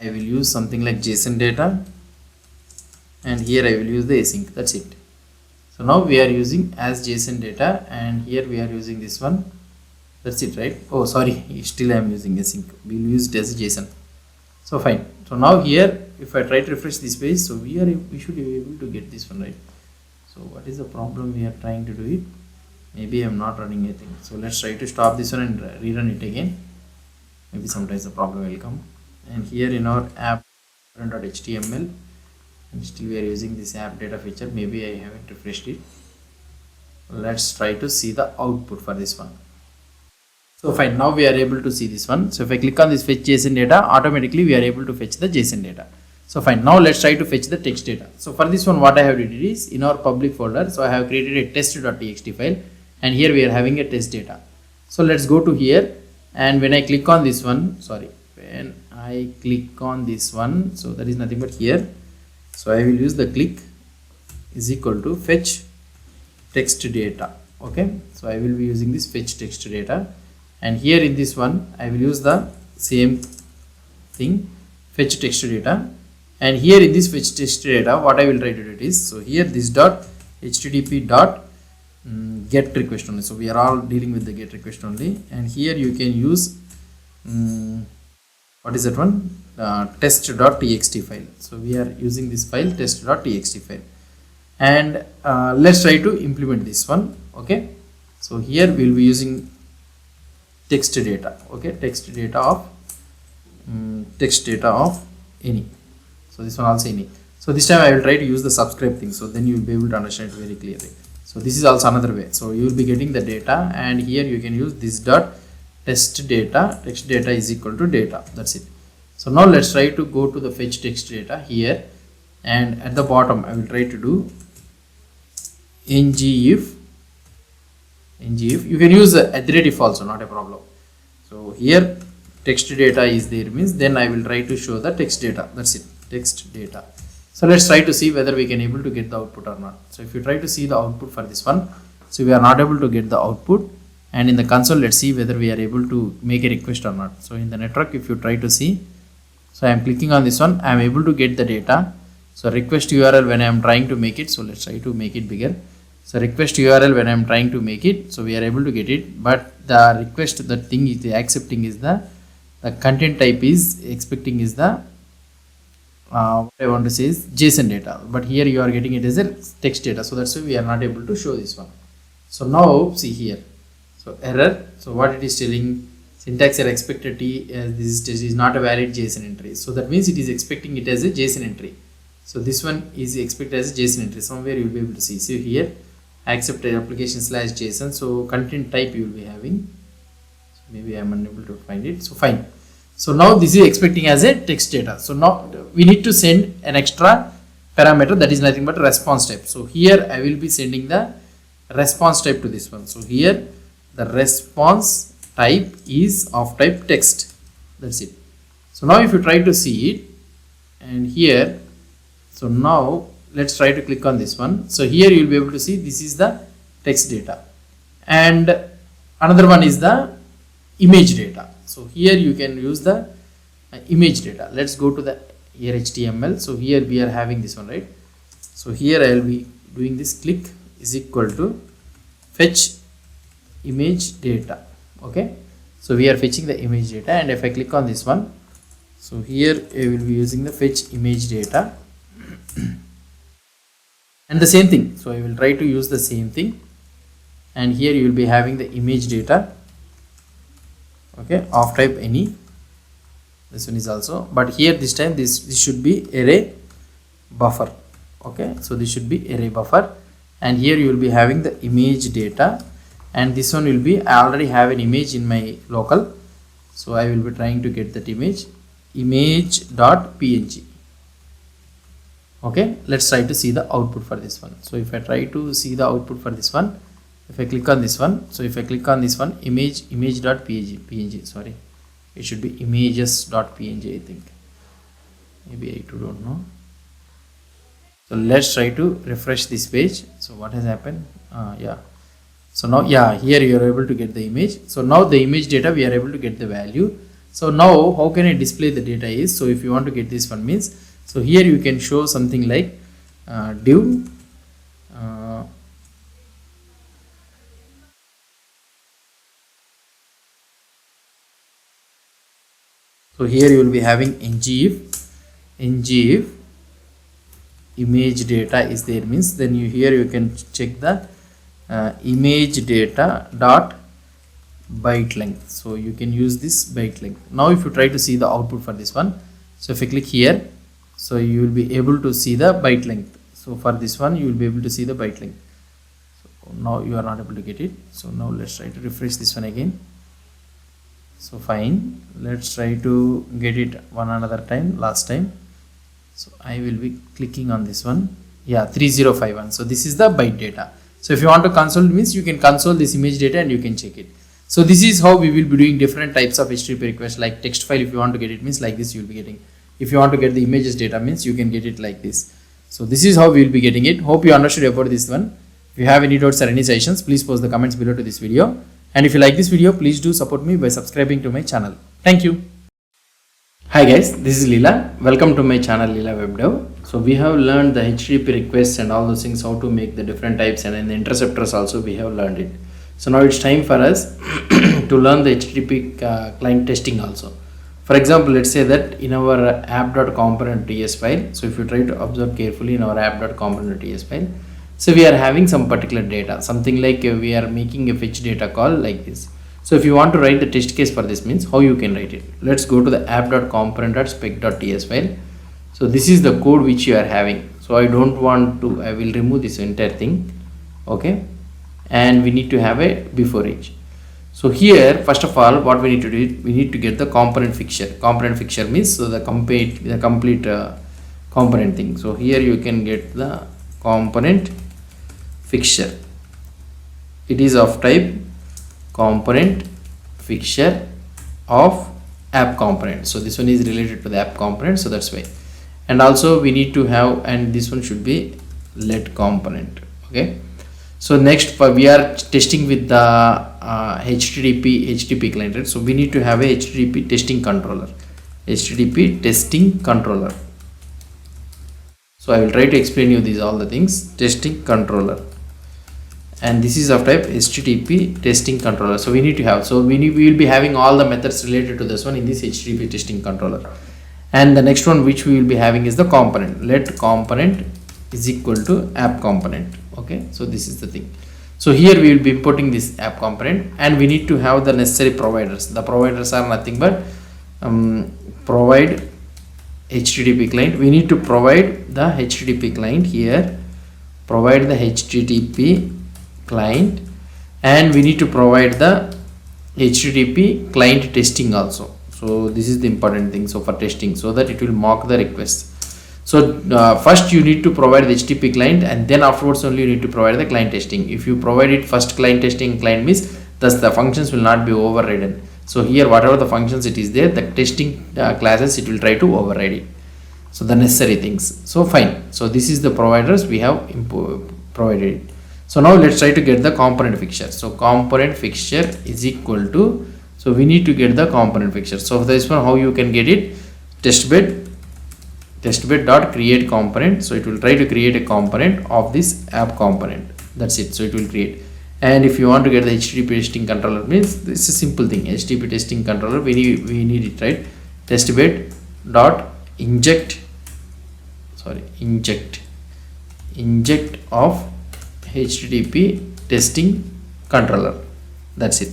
I will use something like JSON data, and here I will use the async. That's it. So now we are using as JSON data, and here we are using this one. That's it, right? Oh, sorry, still I am using async. We will use it as JSON. So fine. So now here, if I try to refresh this page, so we should be able to get this one, right? So what is the problem we are trying to do it? Maybe I am not running anything. So let's try to stop this one and rerun it again. Maybe sometimes the problem will come. And here in our app.html, and still we are using this app data feature. Maybe I haven't refreshed it. Let's try to see the output for this one. So fine, now we are able to see this one. So if I click on this fetch JSON data, automatically we are able to fetch the JSON data. So fine, now let's try to fetch the text data. So for this one, what I have did is in our public folder, so I have created a test.txt file, and here we are having a test data. So let's go to here, and when I click on this one, sorry, when I click on this one, so that is nothing but here. So I will use the click is equal to fetch text data. Okay, so I will be using this fetch text data, and here in this one I will use the same thing, fetch text data, and here in this fetch text data, what I will try to do it is, so here this dot http dot get request only. So we are all dealing with the get request only, and here you can use what is that one, test.txt file. So we are using this file test.txt file, and let's try to implement this one. Okay, so here we will be using text data. Okay, text data of any. So this one also any. So this time I will try to use the subscribe thing, so then you will be able to understand it very clearly. So this is also another way. So you will be getting the data, and here you can use this dot text data is equal to data. That's it. So now let's try to go to the fetch text data here, and at the bottom I will try to do ngIf. You can use @if also, not a problem. So here text data is there, means then I will try to show the text data. That's it, text data. So let's try to see whether we can able to get the output or not. So if you try to see the output for this one, so we are not able to get the output, and in the console let's see whether we are able to make a request or not. So in the network, if you try to see, so I am clicking on this one, I am able to get the data. So request URL when I am trying to make it, so let's try to make it bigger. So request URL when I am trying to make it, so we are able to get it, but the request, the thing is the accepting is the content type is expecting is the what I want to say is JSON data, but here you are getting it as a text data, so that's why we are not able to show this one. So now see here, so error, so what it is telling, syntax error, expected T as this is not a valid JSON entry, so that means it is expecting it as a JSON entry. So this one is expected as a JSON entry, somewhere you will be able to see. So here accept application slash JSON, so content type you will be having, so maybe I am unable to find it, so fine. So now this is expecting as a text data. So now we need to send an extra parameter that is nothing but response type. So here I will be sending the response type to this one. So here the response type is of type text. That's it. So now if you try to see it, and here, so now let's try to click on this one. So here you will be able to see this is the text data, and another one is the image data. So here you can use the image data. Let's go to the here HTML. So here we are having this one, right? So here I will be doing this click is equal to fetch image data. Okay, so we are fetching the image data, and if I click on this one, so here I will be using the fetch image data and the same thing. So I will try to use the same thing, and here you will be having the image data, okay, of type any. This one is also, but here this time this should be array buffer. Okay, so this should be array buffer, and here you will be having the image data, and this one will be, I already have an image in my local, so I will be trying to get that image.png. Okay, let's try to see the output for this one. So if I try to see the output for this one, if I click on this one, so if I click on this one, image.png, sorry, it should be images.png, I think, maybe I too don't know. So let's try to refresh this page. So what has happened? Yeah, so now, yeah, here you are able to get the image. So now the image data we are able to get the value. So now how can I display the data is, so if you want to get this one means, so here you can show something like div so here you will be having ngif image data is there means, then you here you can check the image data dot byte length. So you can use this byte length. Now if you try to see the output for this one, so if I click here, so you will be able to see the byte length. So for this one you will be able to see the byte length. So now you are not able to get it. So now let's try to refresh this one again. So fine, let's try to get it one another time, last time. So I will be clicking on this one, yeah, 3051. So this is the byte data. So if you want to console, means you can console this image data and you can check it. So this is how we will be doing different types of HTTP requests, like text file. If you want to get it means like this you will be getting. If you want to get the images data means you can get it like this. So this is how we will be getting it. Hope you understood about this one. If you have any doubts or any suggestions, please post the comments below to this video. And if you like this video, please do support me by subscribing to my channel. Thank you. Hi guys, this is Leela. Welcome to my channel Leela Web Dev. So we have learned the HTTP requests and all those things, how to make the different types, and in the interceptors also we have learned it. So now it's time for us to learn the HTTP client testing also. For example, let's say that in our app.component.ts file, so if you try to observe carefully in our app.component.ts file, so we are having some particular data, something like we are making a fetch data call like this. So if you want to write the test case for this means, how you can write it? Let's go to the app.component.spec.ts file. So this is the code which you are having. So I don't want to, I will remove this entire thing. Okay. And we need to have a before each. So here, first of all, what we need to do, we need to get the component fixture. Component fixture means so the complete component thing. So here you can get the component fixture. It is of type component fixture of app component. So this one is related to the app component, so that's why. and also we need to have, and this one should be let component. Okay, so next we are testing with the HTTP client, right? So we need to have a HTTP testing controller. So I will try to explain you these all the things. Testing controller, and this is of type HTTP testing controller. So we need to have, so we will be having all the methods related to this one in this HTTP testing controller. And the next one which we will be having is the component. Let component is equal to app component. Okay, so this is the thing. So here we will be importing this app component, and we need to have the necessary providers. The providers are nothing but provide HTTP client. We need to provide the HTTP client here, provide the HTTP client, and we need to provide the HTTP client testing also. So this is the important thing, so for testing, so that it will mock the request. So first you need to provide the HTTP client, and then afterwards only you need to provide the client testing. If you provide it first client testing, client miss, thus the functions will not be overridden. So here whatever the functions it is there, the testing classes, it will try to override it. So the necessary things. So fine. So this is the providers we have provided it. So now let's try to get the component fixture. So component fixture is equal to, so we need to get the component fixture. So for this one, how you can get it? Testbed dot create component. So it will try to create a component of this app component. That's it. So it will create. And if you want to get the HTTP testing controller, means this is a simple thing. HTTP testing controller, we need it, right? Testbed dot inject of HTTP testing controller. That's it.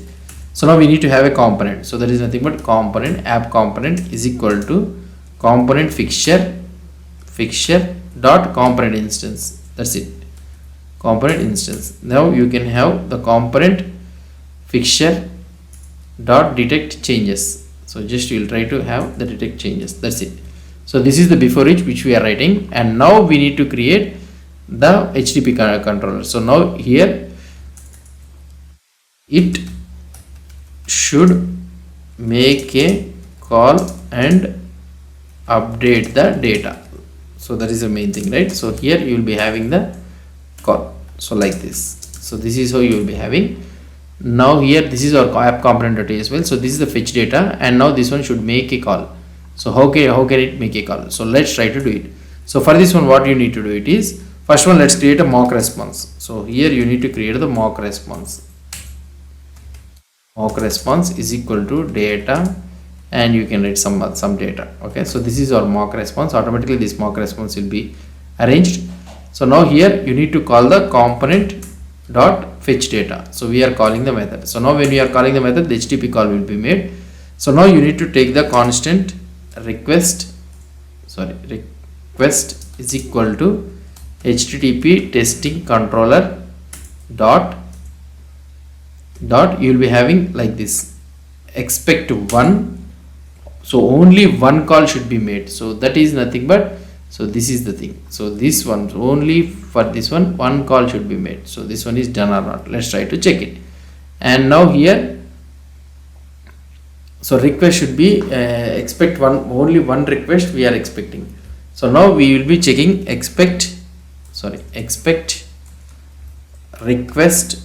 So now we need to have a component. So that is nothing but component, app component is equal to component fixture dot component instance. That's it. Component instance. Now you can have the component fixture dot detect changes. So just you will try to have the detect changes. That's it. So this is the before each which we are writing, and now we need to create the HTTP controller. So now here it should make a call and update the data. So that is the main thing, right? So here you will be having the call. So like this. So this is how you will be having. Now here this is our app component.asl. So this is the fetch data, and now this one should make a call. So how can it make a call? So let's try to do it. So for this one, what you need to do it is, first one, let's create a mock response. So here you need to create the mock response. Mock response is equal to data, and you can write some data. Okay, so this is our mock response. Automatically this mock response will be arranged. So now here you need to call the component dot fetch data. So we are calling the method. So now when we are calling the method, the HTTP call will be made. So now you need to take the constant request is equal to HTTP testing controller dot you will be having like this, expect one. So only one call should be made. So that is nothing but, so this is the thing. So this one, only for this one call should be made. So this one is done or not. Let's try to check it. And now here, so request should be expect only one request we are expecting. So now we will be checking expect request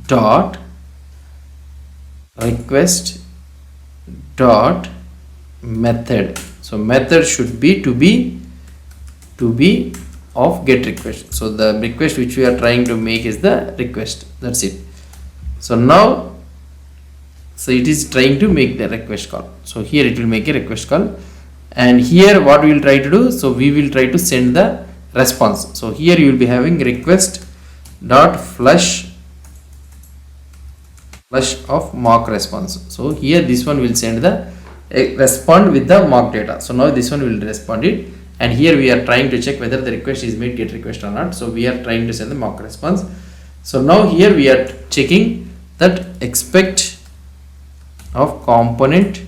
dot method. So method should be to be of get request. So the request which we are trying to make is the request. That's it. So now, so it is trying to make the request call. So here it will make a request call, and here what we will try to do, so we will try to send the response. So here you will be having request dot flush of mock response. So here this one will send the respond with the mock data. So now this one will respond it, and here we are trying to check whether the request is made get request or not. So we are trying to send the mock response. So now here we are checking that expect of component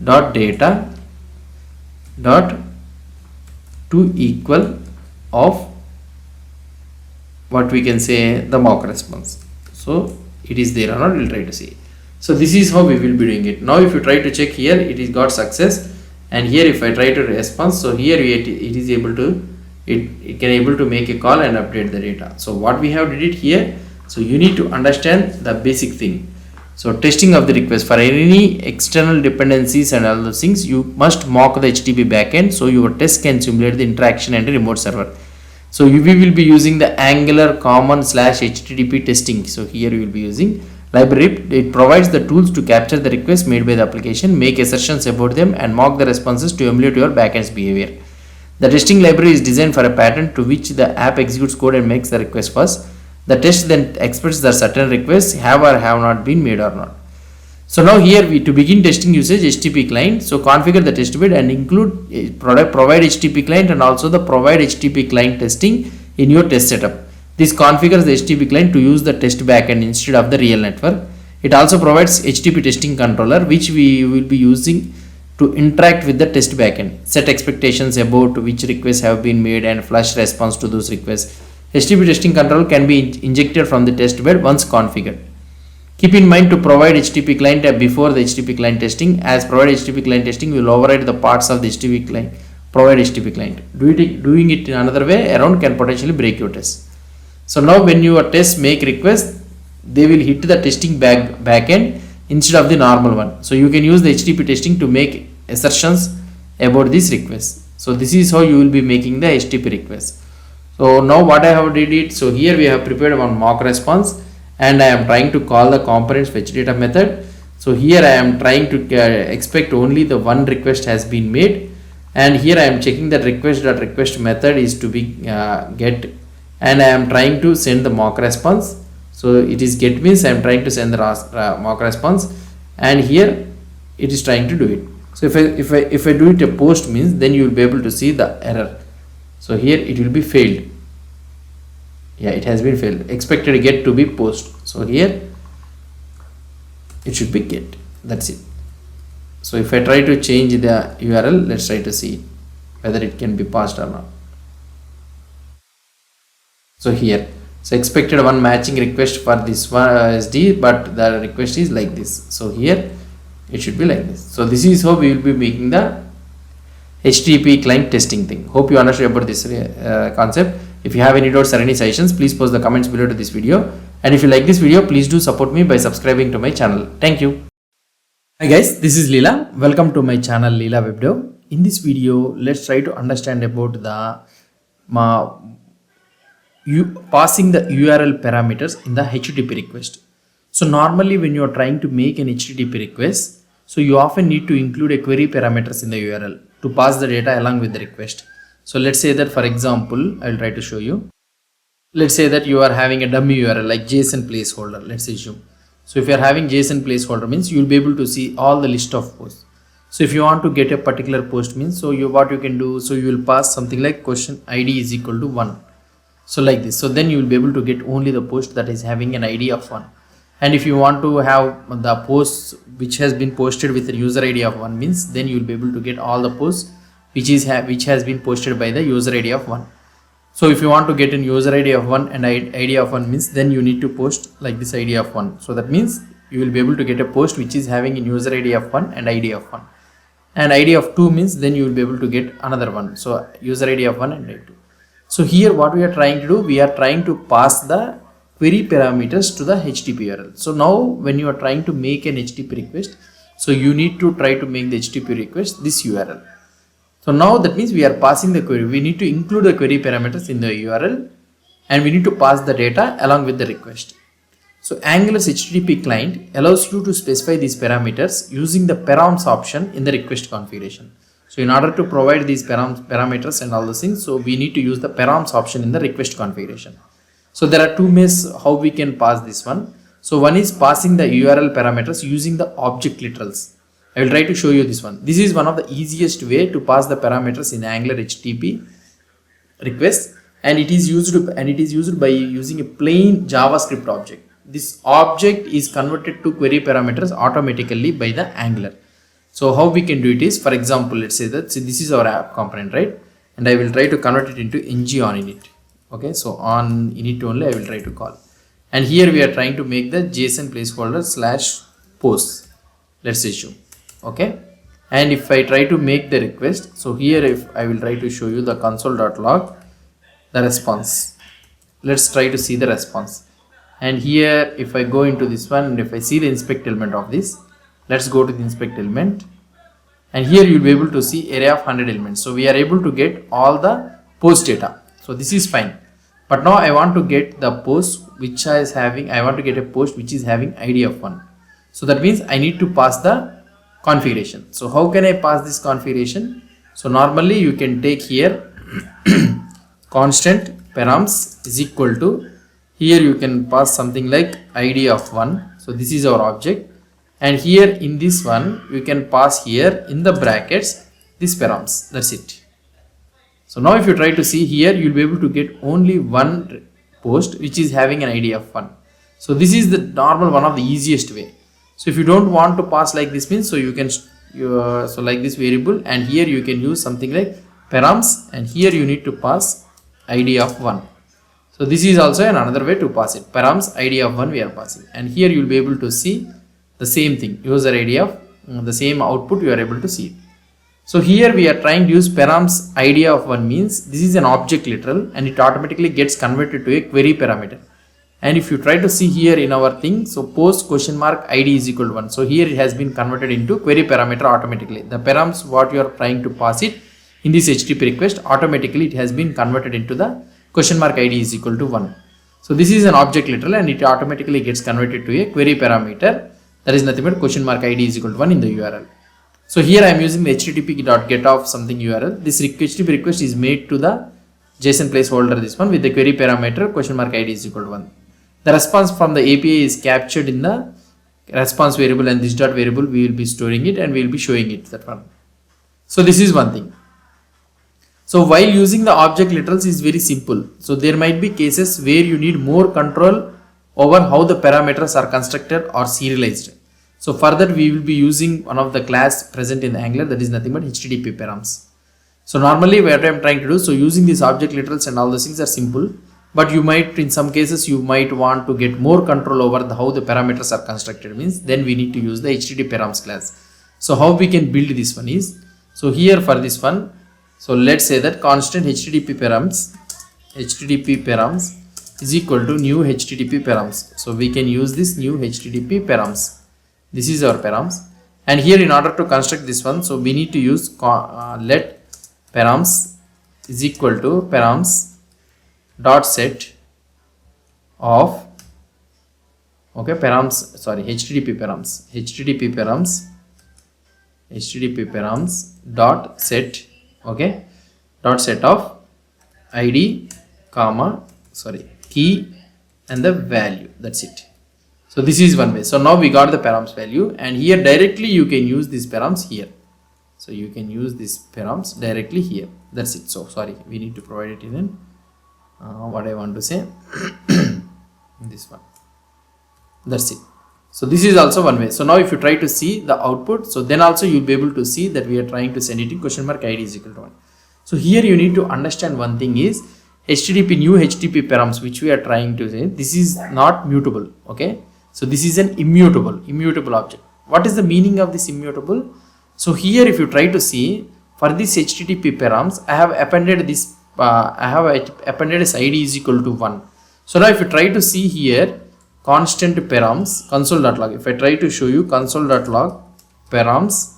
dot data dot to equal of what we can say the mock response. So it is there or not, we'll try to see. So this is how we will be doing it. Now if you try to check here, it is got success, and here if I try to respond, so here it is able to it can able to make a call and update the data. So what we have did it here, so you need to understand the basic thing. So testing of the request for any external dependencies and all those things, you must mock the HTTP backend so your test can simulate the interaction and the remote server. So we will be using the Angular common / HTTP testing. So here you will be using library. It provides the tools to capture the requests made by the application, make assertions about them, and mock the responses to emulate your backend's behavior. The testing library is designed for a pattern to which the app executes code and makes the request first. The test then expects that certain requests have or have not been made or not. So now here to begin testing usage HTTP client. So configure the test bed and include provide HTTP client and also the provide HTTP client testing in your test setup. This configures the HTTP client to use the test backend instead of the real network. It also provides HTTP testing controller, which we will be using to interact with the test backend, set expectations about which requests have been made and flush response to those requests. HTTP testing control can be injected from the test bed once configured. Keep in mind to provide HTTP client before the HTTP client testing, as provide HTTP client testing will override the parts of the HTTP client. Provide HTTP client. Doing it in another way around can potentially break your test. So now when your tests make requests, they will hit the testing backend instead of the normal one. So you can use the HTTP testing to make assertions about this request. So this is how you will be making the HTTP request. So now what I have did it, so here we have prepared one mock response and I am trying to call the components fetch data method. So here I am trying to expect only the one request has been made, and here I am checking that request method is to be get, and I am trying to send the mock response. So it is get means I am trying to send the mock response, and here it is trying to do it. So if I do it a post means, then you will be able to see the error. So here it will be failed. Yeah, it has been failed. Expected get to be post. So here it should be get. That's it. So if I try to change the URL, let's try to see whether it can be passed or not. So here, so expected one matching request for this one SD, but the request is like this. So here it should be like this. So this is how we will be making the HTTP client testing thing. Hope you understood about this concept. If you have any doubts or any suggestions, please post the comments below to this video. And if you like this video, please do support me by subscribing to my channel. Thank you. Hi guys, this is Leela. Welcome to my channel Leela WebDev. In this video, let's try to understand about the passing the URL parameters in the HTTP request. So normally when you are trying to make an HTTP request, so you often need to include a query parameters in the URL to pass the data along with the request. So let's say that, for example, I will try to show you. Let's say that you are having a dummy URL like JSON placeholder. Let's assume. So if you are having JSON placeholder means you will be able to see all the list of posts. So if you want to get a particular post means, so what you can do, so you will pass something like question ID is equal to 1. So like this. So then you will be able to get only the post that is having an ID of 1. And if you want to have the posts which has been posted with a user ID of 1 means, then you will be able to get all the posts which has been posted by the user ID of 1. So if you want to get an user ID of 1 and ID of 1 means, then you need to post like this ID of 1. So that means you will be able to get a post which is having a user ID of 1 and ID of 1. And ID of 2 means then you will be able to get another one. So user ID of 1 and ID 2. So here what we are trying to do, we are trying to pass the query parameters to the HTTP URL. So now when you are trying to make an HTTP request, so you need to try to make the HTTP request this URL. So now that means we are passing the query. We need to include the query parameters in the URL and we need to pass the data along with the request. So Angular's HTTP client allows you to specify these parameters using the params option in the request configuration. So in order to provide these parameters and all those things, so we need to use the params option in the request configuration. So there are two ways how we can pass this one. So one is passing the URL parameters using the object literals. I will try to show you this one. This is one of the easiest way to pass the parameters in Angular HTTP request, and it is used by using a plain JavaScript object. This object is converted to query parameters automatically by the Angular. So how we can do it is, for example, let's say that this is our app component, right? And I will try to convert it into ng on init. Okay, so on init only I will try to call. And here we are trying to make the JSON placeholder /posts. Let's assume. Okay, and if I try to make the request, so here if I will try to show you the console.log, the response. Let's try to see the response. And here if I go into this one and if I see the inspect element of this, let's go to the inspect element, and here you will be able to see array of 100 elements. So we are able to get all the post data. So this is fine. But now I want to get the post which is having, I want to get a post which is having ID of 1. So that means I need to pass the configuration. So how can I pass this configuration? So normally you can take here constant params is equal to, here you can pass something like ID of 1. So this is our object. And here in this one, you can pass here in the brackets this params. That's it. So now if you try to see here, you will be able to get only one post which is having an ID of 1. So this is the normal one of the easiest way. So if you don't want to pass like this means, so you can so like this variable, and here you can use something like params, and here you need to pass ID of 1. So this is also another way to pass it. Params ID of 1 we are passing, and here you will be able to see the same thing, user ID of the same output you are able to see it. So here we are trying to use params idea of 1 means this is an object literal and it automatically gets converted to a query parameter. And if you try to see here in our thing, so post question mark ID is equal to 1. So here it has been converted into query parameter automatically. The params what you are trying to pass it in this HTTP request, automatically it has been converted into the question mark ID is equal to 1. So this is an object literal and it automatically gets converted to a query parameter. That is nothing but question mark ID is equal to 1 in the URL. So here I am using the http.get of something URL. This HTTP request is made to the JSON placeholder, this one, with the query parameter question mark ID is equal to 1. The response from the API is captured in the response variable, and this dot variable we will be storing it and we will be showing it, that one. So this is one thing. So while using the object literals is very simple. So there might be cases where you need more control over how the parameters are constructed or serialized. So for that we will be using one of the class present in Angular, that is nothing but HTTP params. So normally what I am trying to do, so using these object literals and all those things are simple, but you might, in some cases you might want to get more control over how the parameters are constructed, means then we need to use the HTTP params class. So how we can build this one is, so here for this one, so let's say that constant HTTP params is equal to new HTTP params. So we can use this new HTTP params. This is our params, and here in order to construct this one, so we need to use let params is equal to params dot set of HTTP params dot set dot set of ID key and the value. That's it. So this is one way. So now we got the params value, and here directly you can use these params here. So you can use these params directly here. That's it. So sorry, we need to provide it in what I want to say this one. That's it. So this is also one way. So now if you try to see the output, so then also you'll be able to see that we are trying to send it in question mark ID is equal to 1. So here you need to understand one thing is new HTTP params which we are trying to say, this is not mutable. Okay. So this is an immutable object. What is the meaning of this immutable? So here if you try to see for this HTTP params, I have appended this this ID is equal to 1. So now if you try to see here constant params console.log, if I try to show you console.log params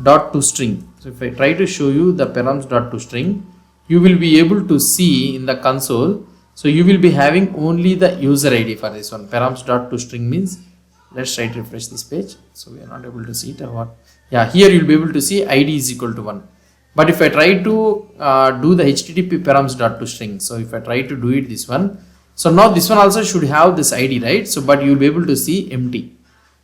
dot to string. So if I try to show you the params dot to string, you will be able to see in the console. So you will be having only the user ID for this one. Params dot to string means, let's try to refresh this page. So we are not able to see it or what? Yeah, here you will be able to see ID is equal to 1. But if I try to do the HTTP params dot to string, so if I try to do it this one, so now this one also should have this ID, right? So but you will be able to see empty.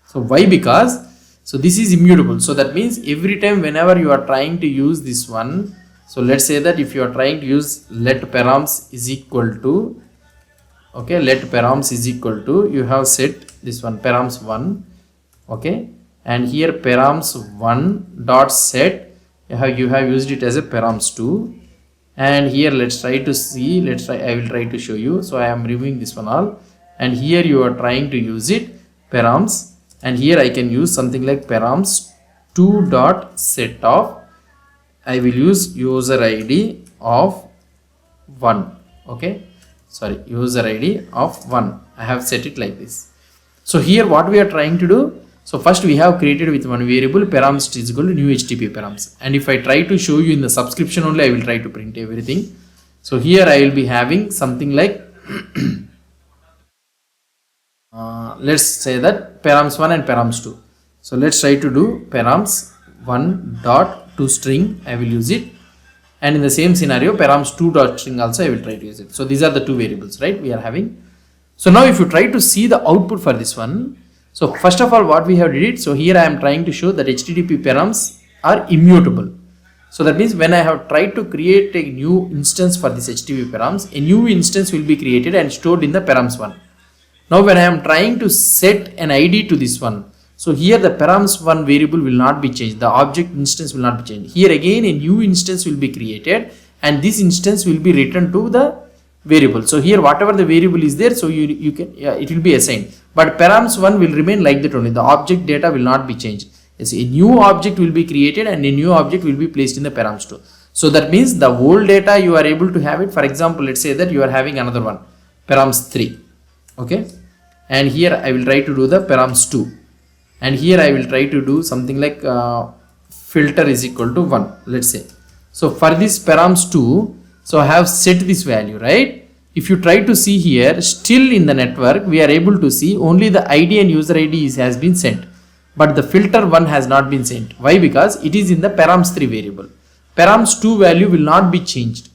So why? Because so this is immutable. So that means every time whenever you are trying to use this one, so let's say that if you are trying to use let params is equal to, let params is equal to, you have set this one params 1, and here params 1 dot set, you have used it as a params 2, and here let's try to see, I will try to show you. So I am removing this one all, and here you are trying to use it params, and here I can use something like params 2 dot set of, I will use user ID of 1. Okay, sorry, user ID of 1. I have set it like this. So here what we are trying to do, so first we have created with one variable params is equal to new HTTP params, and if I try to show you in the subscription only, I will try to print everything. So here I will be having something like let's say that params 1 and params 2. So let's try to do params 1 dot to string, I will use it, and in the same scenario params 2 dot string also I will try to use it. So these are the two variables, right, we are having. So now if you try to see the output for this one, so first of all what we have did it, so here I am trying to show that HTTP params are immutable. So that means when I have tried to create a new instance for this HTTP params, a new instance will be created and stored in the params 1. Now when I am trying to set an ID to this one, so here the params 1 variable will not be changed, the object instance will not be changed. Here again a new instance will be created and this instance will be returned to the variable. So here whatever the variable is there, so you can, it will be assigned, but params 1 will remain like that only, the object data will not be changed. Yes, a new object will be created and a new object will be placed in the params 2. So that means the old data you are able to have it. For example, let's say that you are having another one, params 3. Okay, and here I will try to do the params 2, and here I will try to do something like filter is equal to 1, let's say. So for this params 2, so I have set this value, right? If you try to see here, still in the network we are able to see only the ID and user ID has been sent, but the filter 1 has not been sent. Why? Because it is in the params 3 variable. Params 2 value will not be changed.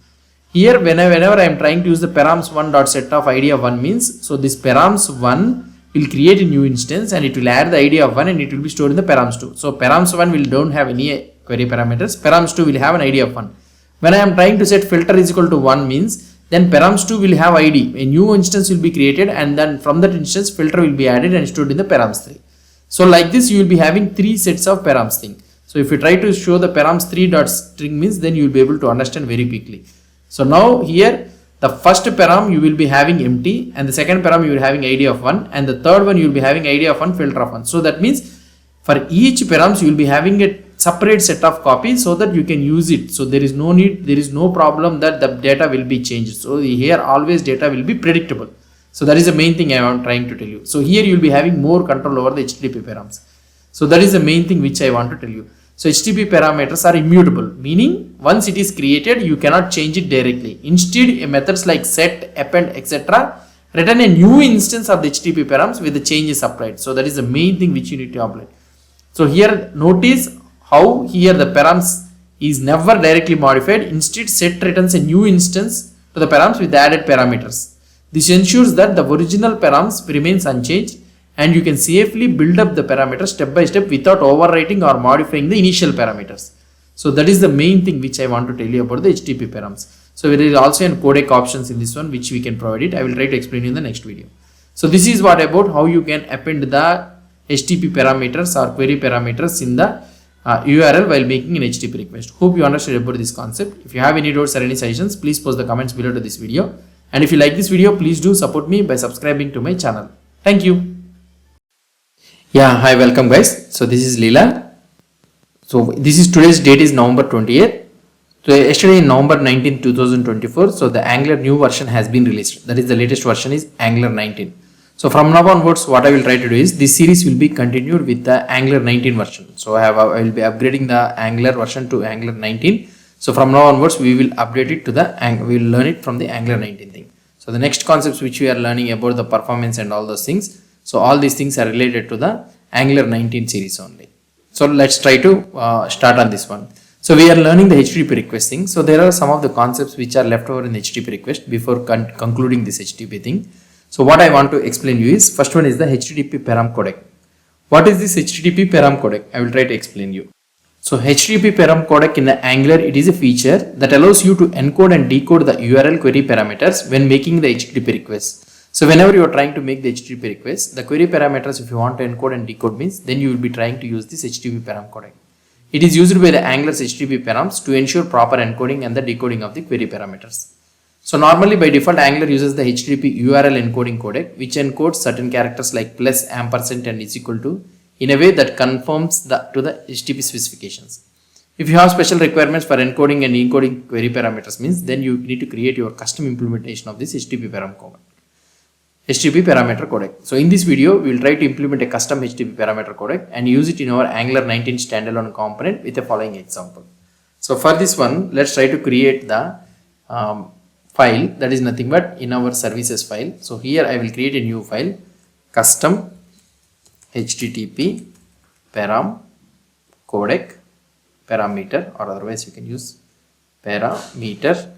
Here whenever I am trying to use the params 1 dot set of ID of 1 means, so this params 1 will create a new instance and it will add the ID of 1 and it will be stored in the params 2. So params 1 will don't have any query parameters, params 2 will have an ID of 1. When I am trying to set filter is equal to 1 means, then params 2 will have ID, a new instance will be created and then from that instance filter will be added and stored in the params 3. So like this you will be having 3 sets of params thing. So if you try to show the params 3 dot string means, then you will be able to understand very quickly. So now here the first param you will be having empty and the second param you will be having ID of 1 and the third one you will be having ID of 1, filter of 1. So that means for each params you will be having a separate set of copies so that you can use it. So there is no need, there is no problem that the data will be changed. So here always data will be predictable. So that is the main thing I am trying to tell you. So here you will be having more control over the HTTP params. So that is the main thing which I want to tell you. So HTTP parameters are immutable, meaning once it is created you cannot change it directly. Instead methods like set, append, etc. return a new instance of the HTTP params with the changes applied. So that is the main thing which you need to apply. So here notice how here the params is never directly modified. Instead set returns a new instance to the params with the added parameters. This ensures that the original params remains unchanged and you can safely build up the parameters step by step without overwriting or modifying the initial parameters. So that is the main thing which I want to tell you about the HTTP params. So there is also a codec options in this one which we can provide it. I will try to explain in the next video. So this is what about how you can append the HTTP parameters or query parameters in the URL while making an HTTP request. Hope you understood about this concept. If you have any doubts or any suggestions, please post the comments below to this video. And if you like this video, please do support me by subscribing to my channel. Thank you. Yeah, hi, welcome guys. So this is Leela. So this is today's date is November 28th. So yesterday in November 19, 2024, so the Angular new version has been released. That is the latest version is Angular 19. So from now onwards, what I will try to do is this series will be continued with the Angular 19 version. So I will be upgrading the Angular version to Angular 19. So from now onwards, we will update it to the, we will learn it from the Angular 19 thing. So the next concepts which we are learning about the performance and all those things. So all these things are related to the Angular 19 series only. So let's try to start on this one. So we are learning the HTTP request thing. So there are some of the concepts which are left over in the HTTP request before concluding this HTTP thing. So what I want to explain you is, first one is the HTTP param codec. What is this HTTP param codec? I will try to explain you. So HTTP param codec in the Angular, it is a feature that allows you to encode and decode the URL query parameters when making the HTTP request. So whenever you are trying to make the HTTP request, the query parameters if you want to encode and decode means, then you will be trying to use this HTTP param codec. It is used by the Angular's HTTP params to ensure proper encoding and the decoding of the query parameters. So normally by default Angular uses the HTTP URL encoding codec which encodes certain characters like plus, ampersand and is equal to in a way that conforms to the HTTP specifications. If you have special requirements for encoding and encoding query parameters means, then you need to create your custom implementation of this HTTP parameter codec. So in this video, we will try to implement a custom HTTP parameter codec and use it in our Angular 19 standalone component with the following example. So for this one, let's try to create the file that is nothing but in our services file. So here I will create a new file, custom HTTP param codec parameter, or otherwise you can use parameter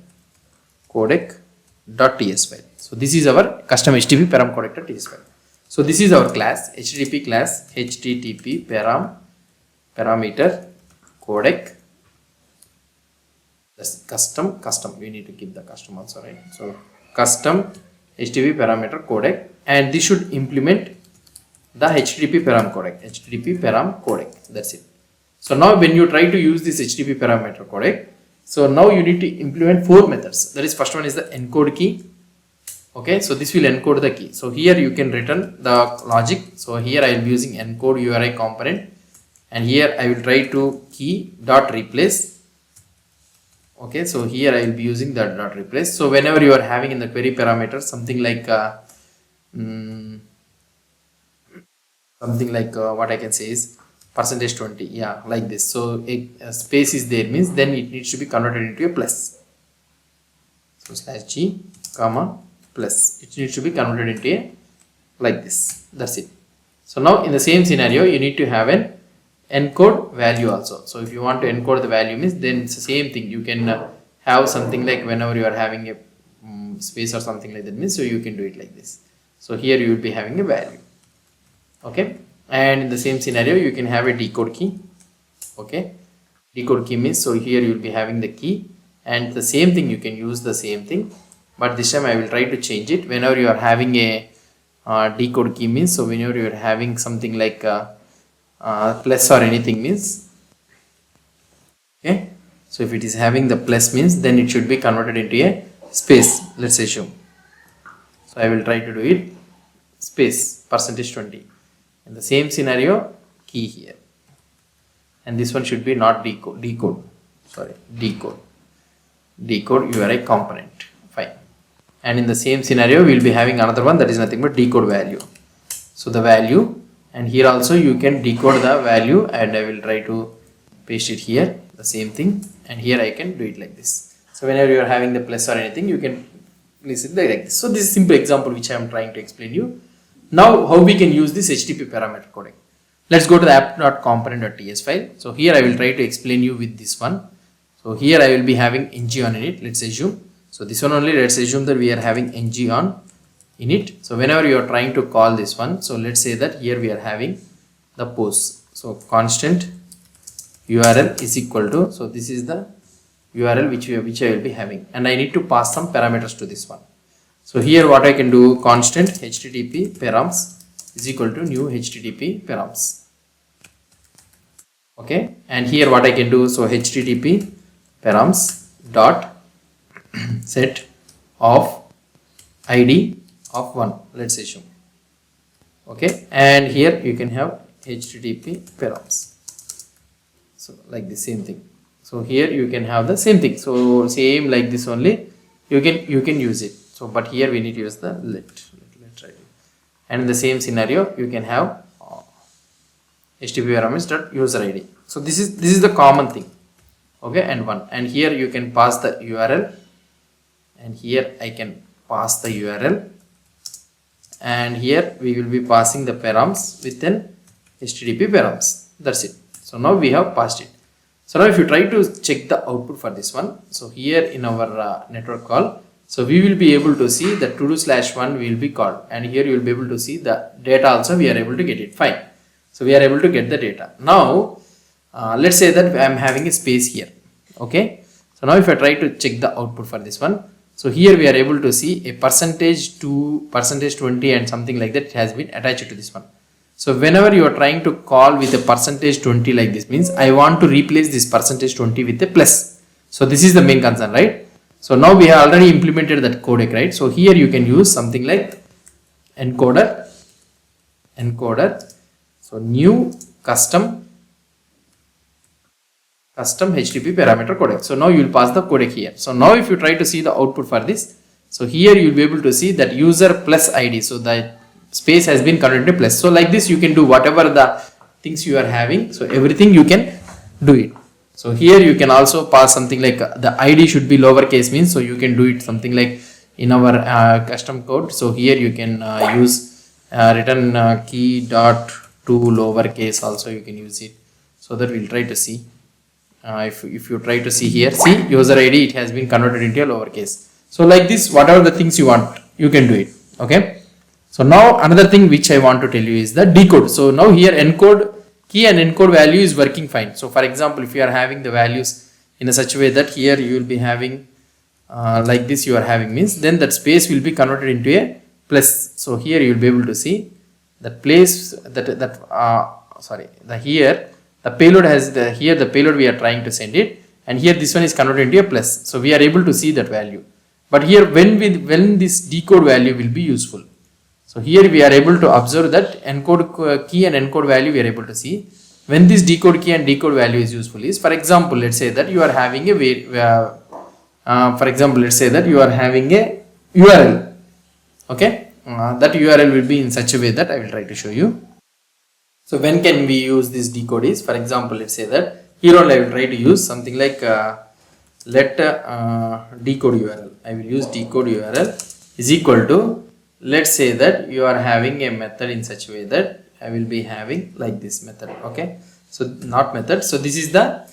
codec.ts file. So this is our custom HTTP param codec.ts file. So this is our class, HTTP class HTTP parameter codec. That's custom, we need to keep the custom also, right? So custom HTTP parameter codec, and this should implement the HTTP param codec, that's it. So now when you try to use this HTTP parameter codec, so now you need to implement 4 methods. That is, first one is the encode key. Okay, so this will encode the key. So here you can return the logic. So here I will be using encode URI component, and here I will try to key dot replace. Okay, so here I will be using that dot replace. So whenever you are having in the query parameter something like what I can say is %20, yeah, like this. So a space is there means then it needs to be converted into a plus. So /g comma plus, it needs to be converted into a like this. That's it. So now in the same scenario, you need to have an encode value also. So if you want to encode the value means, then it's the same thing. You can have something like whenever you are having a space or something like that means, so you can do it like this. So here you will be having a value. Okay, and in the same scenario you can have a decode key. Okay, decode key means, so here you will be having the key, and the same thing you can use the same thing, but this time I will try to change it. Whenever you are having a decode key means, so whenever you are having something like plus or anything means, okay, so if it is having the plus means, then it should be converted into a space, let's assume. So I will try to do it space %20. In the same scenario, key here, and this one should be not decode URI component, fine. And in the same scenario we will be having another one, that is nothing but decode value. So the value, and here also you can decode the value, and I will try to paste it here, the same thing, and here I can do it like this. So whenever you are having the plus or anything, you can place it like this. So this is a simple example which I am trying to explain you. Now how we can use this HTTP parameter codec. Let's go to the app.component.ts file. So here I will try to explain you with this one. So here I will be having ng on init, let's assume. So this one only, let's assume that we are having ng on init. So whenever you are trying to call this one, so let's say that here we are having the post. So constant URL is equal to, so this is the URL which I will be having, and I need to pass some parameters to this one. So here what I can do, constant HTTP params is equal to new HTTP params. Okay, and here what I can do, so HTTP params dot set of ID of 1, let's assume. Okay, and here you can have HTTP params. So like the same thing. So here you can have the same thing. So same like this only, you can use it. So but here we need to use the let right. And in the same scenario you can have HTTP parameters dot user ID. So this is the common thing. Okay, and 1, and here you can pass the URL, and here I can pass the URL, and here we will be passing the params within HTTP params. That's it. So now we have passed it. So now if you try to check the output for this one, so here in our network call, so we will be able to see the to_1 will be called, and here you will be able to see the data also, we are able to get it, fine. So we are able to get the data. Now let's say that I am having a space here. Okay, so now if I try to check the output for this one, so here we are able to see a %2, %20 and something like that has been attached to this one. So whenever you are trying to call with a %20 like this means, I want to replace this %20 with a plus. So this is the main concern, right? So now we have already implemented that codec, right? So here you can use something like encoder. So new custom HTTP parameter codec. So now you will pass the codec here. So now if you try to see the output for this, so here you will be able to see that user plus ID. So the space has been converted to plus. So like this you can do whatever the things you are having. So everything you can do it. So here you can also pass something like the ID should be lowercase means. So you can do it something like in our custom code. So here you can use return key dot to lowercase also you can use it. So that we'll try to see. If you try to see here, see user ID, it has been converted into a lowercase. So like this, whatever the things you want, you can do it. Okay. So now another thing which I want to tell you is the decode. So now here encode key and encode value is working fine. So for example, if you are having the values in a such a way that here you will be having like this you are having means, then that space will be converted into a plus. So here you will be able to see that place that here the payload has here the payload we are trying to send it, and here this one is converted into a plus. So we are able to see that value. But here when this decode value will be useful. So here we are able to observe that encode key and encode value we are able to see. When this decode key and decode value is useful is, for example, let's say that you are having a URL. Okay, that URL will be in such a way that I will try to show you. So when can we use this decode is, for example, let's say that here only I will try to use something like let decode URL. I will use decode URL is equal to, let's say that you are having a method in such a way that I will be having like this method. Okay, so not method. So this is the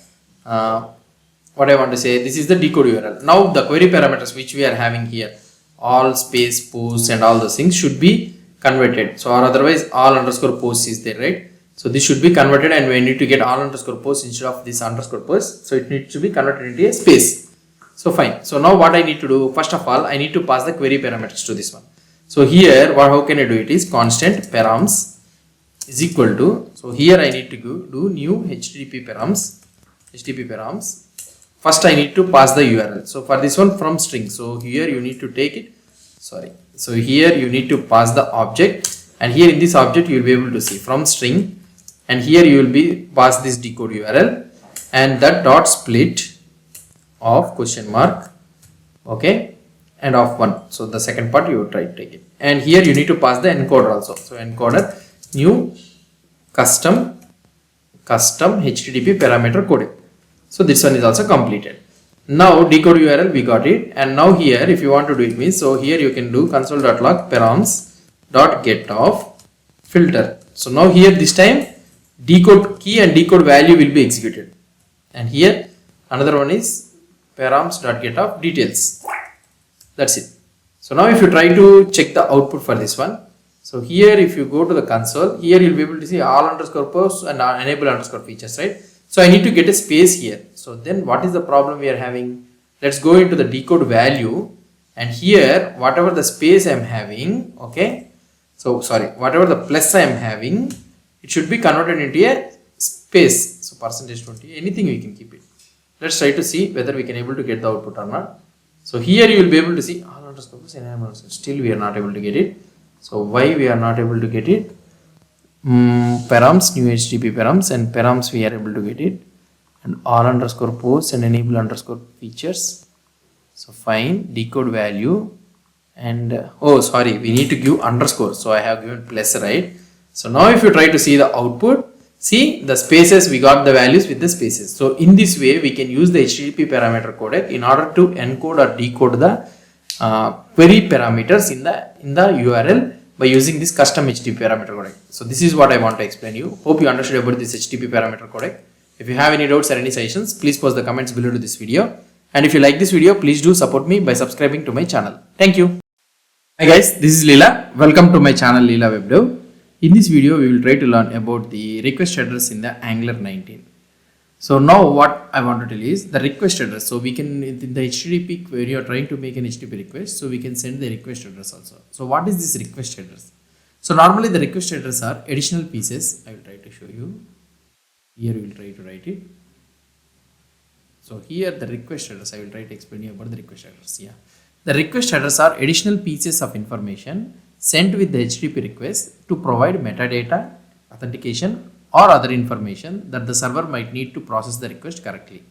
what I want to say, this is the decode URL. Now the query parameters which we are having here, all space posts and all those things should be converted. So or otherwise all underscore posts is there, right? So this should be converted, and we need to get all underscore posts instead of this underscore posts. So it needs to be converted into a space. So fine. So now what I need to do, first of all, I need to pass the query parameters to this one. So here how can I do it is constant params is equal to, so here I need to do new HTTP params. First I need to pass the URL. So for this one from string. So here you need to take it. So here you need to pass the object, and here in this object you will be able to see from string, and here you will be pass this decode URL and that dot split of question mark, okay, and of 1. So the second part you will try to take it, and here you need to pass the encoder also. So encoder new custom HTTP parameter codec. So this one is also completed. Now decode URL we got it, and now here if you want to do it means, so here you can do console.log params dot get of filter. So now here this time decode key and decode value will be executed, and here another one is params dot get of details. That's it. So now if you try to check the output for this one, so here if you go to the console, here you'll be able to see all underscore posts and enable underscore features, right? So I need to get a space here. So then what is the problem we are having? Let's go into the decode value, and here whatever the space I am having, okay, so sorry, whatever the plus I am having, it should be converted into a space. So %20, anything we can keep it. Let's try to see whether we can able to get the output or not. So here you will be able to see all underscore, still we are not able to get it. So why we are not able to get it? Params, new HTTP params, and params we are able to get it, and all underscore posts and enable underscore features. So fine, decode value, and oh sorry, we need to give underscore, so I have given plus, right? So now if you try to see the output, see the spaces, we got the values with the spaces. So in this way we can use the HTTP parameter codec in order to encode or decode the query parameters in the URL by using this custom HTTP parameter codec. So this is what I want to explain you. Hope you understood about this HTTP parameter codec. If you have any doubts or any suggestions, please post the comments below to this video. And if you like this video, please do support me by subscribing to my channel. Thank you. Hi guys, this is Leela. Welcome to my channel Leela WebDev. In this video, we will try to learn about the request address in the Angular 19. So now what I want to tell you is the request address. So we can, in the HTTP, when you are trying to make an HTTP request, so we can send the request address also. So what is this request address? So normally the request address are additional pieces. I will try to show you. Here we will try to write it. So here the request address, I will try to explain you about the request address. Yeah, the request address are additional pieces of information sent with the HTTP request to provide metadata authentication or other information that the server might need to process the request correctly.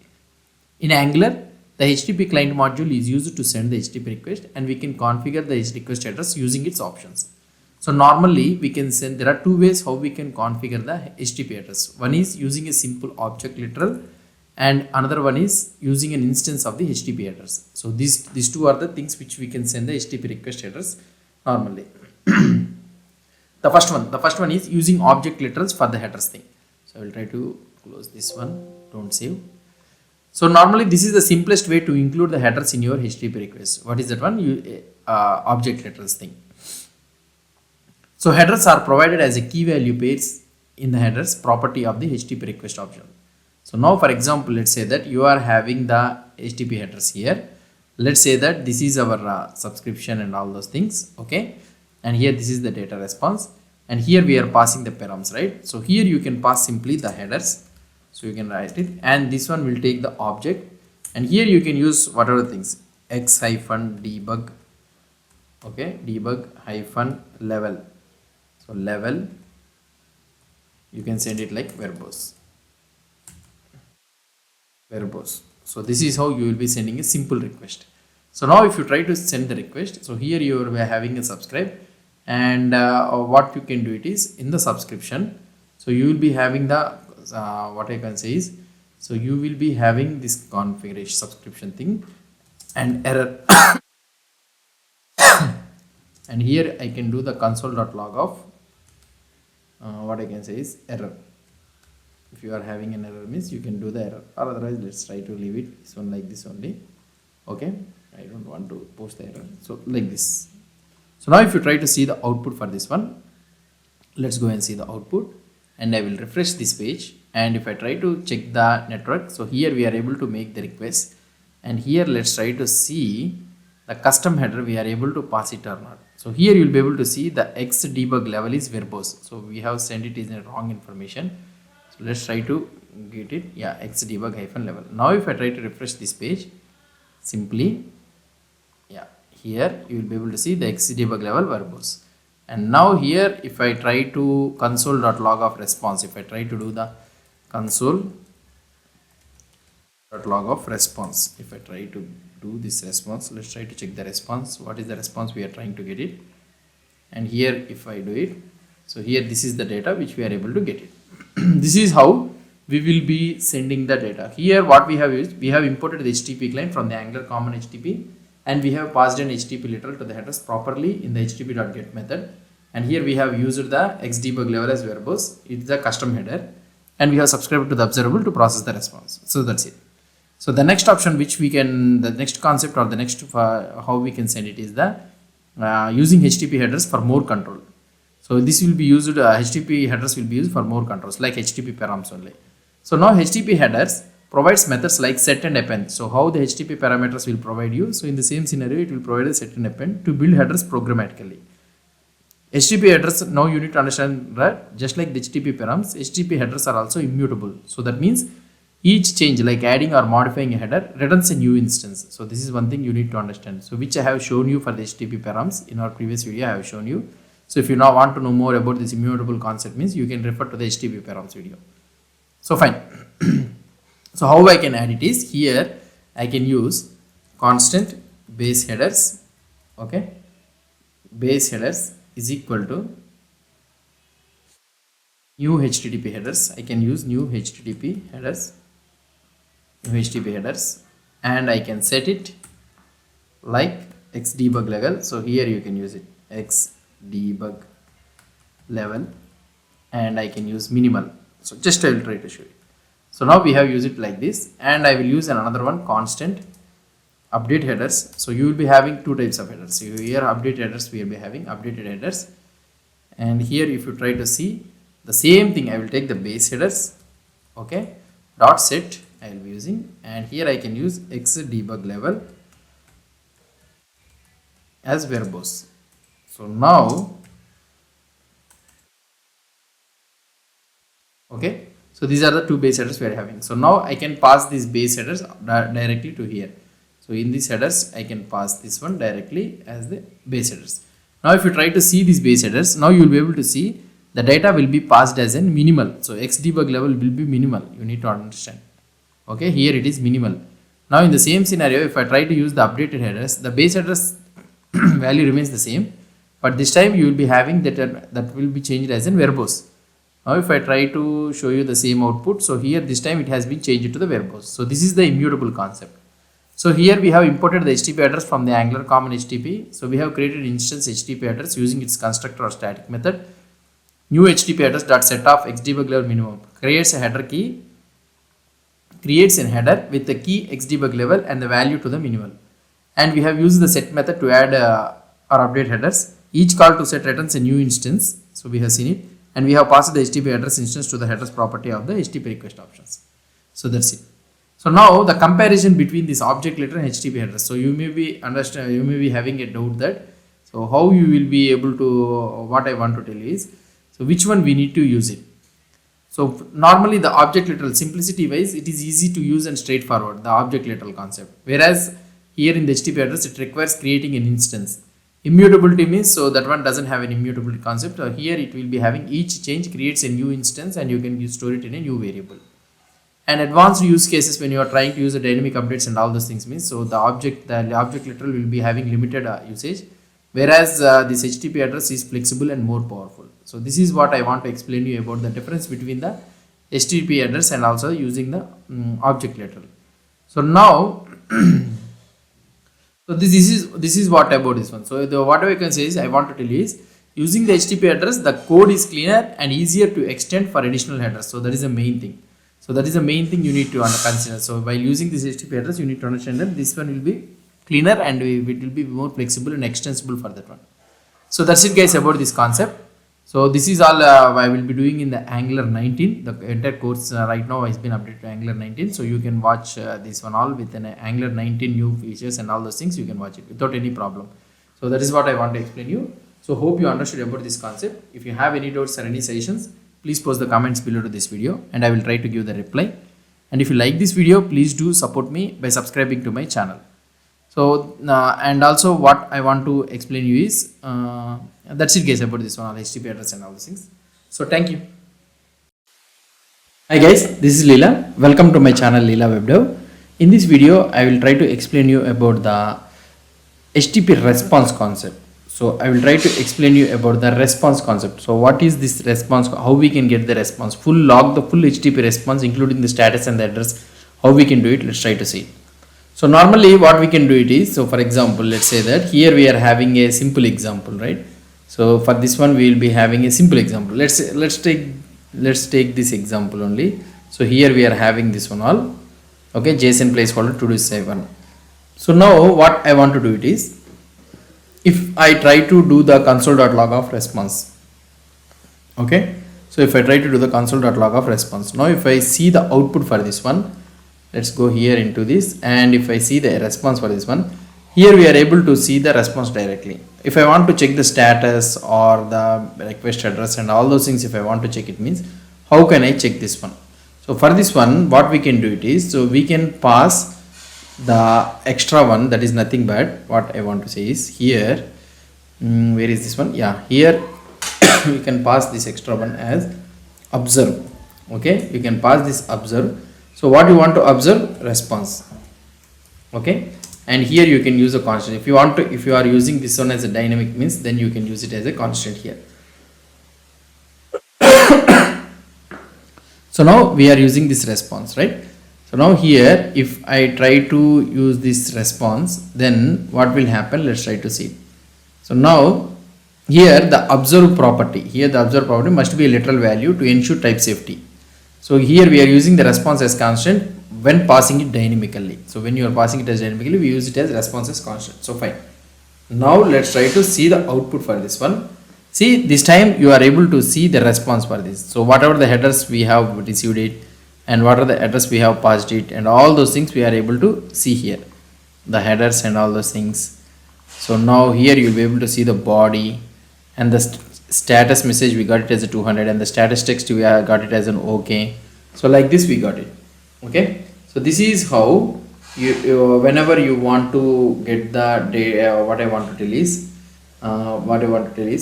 In Angular, the HTTP client module is used to send the HTTP request, and we can configure the request address using its options. So normally we can send, there are two ways how we can configure the HTTP address. One is using a simple object literal, and another one is using an instance of the HTTP address. So these two are the things which we can send the HTTP request address normally. The first one is using object literals for the headers thing. So I will try to close this one, don't save. So normally this is the simplest way to include the headers in your HTTP request. What is that one? Object literals thing. So headers are provided as a key value pairs in the headers property of the HTTP request option. So now for example, let's say that you are having the HTTP headers here. Let's say that this is our subscription and all those things. Okay. And here this is the data response. And here we are passing the params, right? So here you can pass simply the headers. So you can write it, and this one will take the object, and here you can use whatever things, x-debug, okay, debug hyphen level. So level, you can send it like verbose. So this is how you will be sending a simple request. So now if you try to send the request, so here you are having a subscribe, and what you can do it is in the subscription. So you will be having the what I can say is, so you will be having this configuration subscription thing and error. And here I can do the console.log of what I can say is error. If you are having an error means you can do the error, or otherwise let's try to leave it this one like this only. Okay, I don't want to post the error, so like this. So now if you try to see the output for this one, let's go and see the output, and I will refresh this page. And if I try to check the network, so here we are able to make the request, and here let's try to see the custom header, we are able to pass it or not. So here you will be able to see the x debug level is verbose, so we have sent it in a wrong information. So let's try to get it, yeah, x debug hyphen level. Now if I try to refresh this page, simply, yeah, here you will be able to see the x debug level verbose. And now here if I try to console.log of response, if I try to do the console.log of response, if I try to do this response, let's try to check the response, what is the response we are trying to get it. And here if I do it, so here this is the data which we are able to get it. This is how we will be sending the data. Here what we have is, we have imported the HTTP client from the Angular common HTTP, and we have passed an HTTP literal to the headers properly in the http.get method. And here we have used the xdebug level as verbose, it's the custom header, and we have subscribed to the observable to process the response. So that's it. So the next option which we can, the next concept or the next how we can send it is the using HTTP headers for more control. So this will be used, HTTP headers will be used for more controls like HTTP params only. So now HTTP headers provides methods like set and append. So how the HTTP parameters will provide you. So in the same scenario, it will provide a set and append to build headers programmatically. HTTP headers, now you need to understand that just like the HTTP params, HTTP headers are also immutable. So that means each change like adding or modifying a header returns a new instance. So this is one thing you need to understand. So which I have shown you for the HTTP params in our previous video, I have shown you. So if you now want to know more about this immutable concept means you can refer to the HTTP params video. So fine. So how I can add it is, here I can use constant base headers. Okay. Base headers is equal to new HTTP headers. I can use new HTTP headers, and I can set it like xdebug level. So here you can use it xdebug level, and I can use minimal. So just I will try to show you. So now we have used it like this, and I will use another one, constant update headers. So you will be having two types of headers. So here update headers, we will be having updated headers, and here if you try to see the same thing, I will take the base headers, okay, dot set I will be using, and here I can use xdebug level as verbose. So now, okay, so these are the two base headers we are having. So now I can pass these base headers directly to here. So in these headers, I can pass this one directly as the base headers. Now if you try to see these base headers, now you will be able to see the data will be passed as in minimal. So xdebug level will be minimal. You need to understand. Okay, here it is minimal. Now in the same scenario, if I try to use the updated headers, the base address value remains the same, but this time you will be having that will be changed as in verbose. Now if I try to show you the same output, so here this time it has been changed to the verbose. So this is the immutable concept. So here we have imported the HTTP address from the Angular common HTTP. So we have created instance HTTP address using its constructor or static method. New HTTP address dot set of xdebug level minimum creates a header key, creates a header with the key xdebug level and the value to the minimal. And we have used the set method to add or update headers. Each call to set returns a new instance. So we have seen it, and we have passed the HTTP address instance to the headers property of the HTTP request options. So that's it. So now the comparison between this object letter and HTTP address. So you may be having a doubt that, so how you will be able to, what I want to tell you is, so which one we need to use it. So normally the object literal, simplicity wise, it is easy to use and straightforward, the object literal concept. Whereas here in the HTTP address, it requires creating an instance. Immutability means, so that one doesn't have an immutability concept. Here it will be having each change creates a new instance and you can store it in a new variable. And advanced use cases when you are trying to use the dynamic updates and all those things means, so the object literal will be having limited usage, whereas this HTTP address is flexible and more powerful. So this is what I want to explain you about the difference between the HTTP address and also using the object literal. So now so this is what about this one. So whatever I can say is, I want to tell you is, using the HTTP address, the code is cleaner and easier to extend for additional headers. So that is the main thing. So that is the main thing you need to consider. So while using this HTTP address, you need to understand that this one will be cleaner and it will be more flexible and extensible for that one. So that's it guys about this concept. So this is all I will be doing in the Angular 19. The entire course right now has been updated to Angular 19. So you can watch this one all with an Angular 19 new features and all those things. You can watch it without any problem. So that is what I want to explain you. So hope you understood about this concept. If you have any doubts or any suggestions, please post the comments below to this video and I will try to give the reply. And if you like this video, please do support me by subscribing to my channel. So and also what I want to explain you is, that's it guys about this one, HTTP address and all those things. So thank you. Hi guys, this is Leela. Welcome to my channel Leela WebDev. In this video, I will try to explain you about the HTTP response concept. So I will try to explain you about the response concept. So what is this response? How we can get the response? Full log, the full HTTP response, including the status and the address. How we can do it? Let's try to see. So normally what we can do it is, so for example, let's say that here we are having a simple example, right? So for this one we will be having a simple example. Let's take this example only. So here we are having this one all. Okay, JSON placeholder to do 7. So now what I want to do it is, if I try to do the console.log of response, okay, so if I try to do the console.log of response, now if I see the output for this one, let's go here into this, and if I see the response for this one, here we are able to see the response directly. If I want to check the status or the request address and all those things, if I want to check it, means how can I check this one? So for this one, what we can do it is, so we can pass the extra one, that is nothing but what I want to say is here, where is this one? Yeah, here we can pass this extra one as observe. Okay, you can pass this observe. So what you want to observe? Response. Okay, and here you can use a constant. If you want to, if you are using this one as a dynamic means, then you can use it as a constant here. So now we are using this response, right? So now here, if I try to use this response, then what will happen? Let's try to see. So now here the observe property, must be a literal value to ensure type safety. So here we are using the response as constant when passing it dynamically. So when you are passing it as dynamically, we use it as response as constant. So fine. Now let's try to see the output for this one. See, this time you are able to see the response for this. So whatever the headers we have received it, and what are the address we have passed it, and all those things we are able to see here, the headers and all those things. So now here you will be able to see the body and the status message, we got it as a 200, and the status text we got it as an OK. So like this we got it. Okay, so this is how you whenever you want to get the data, what I want to tell is,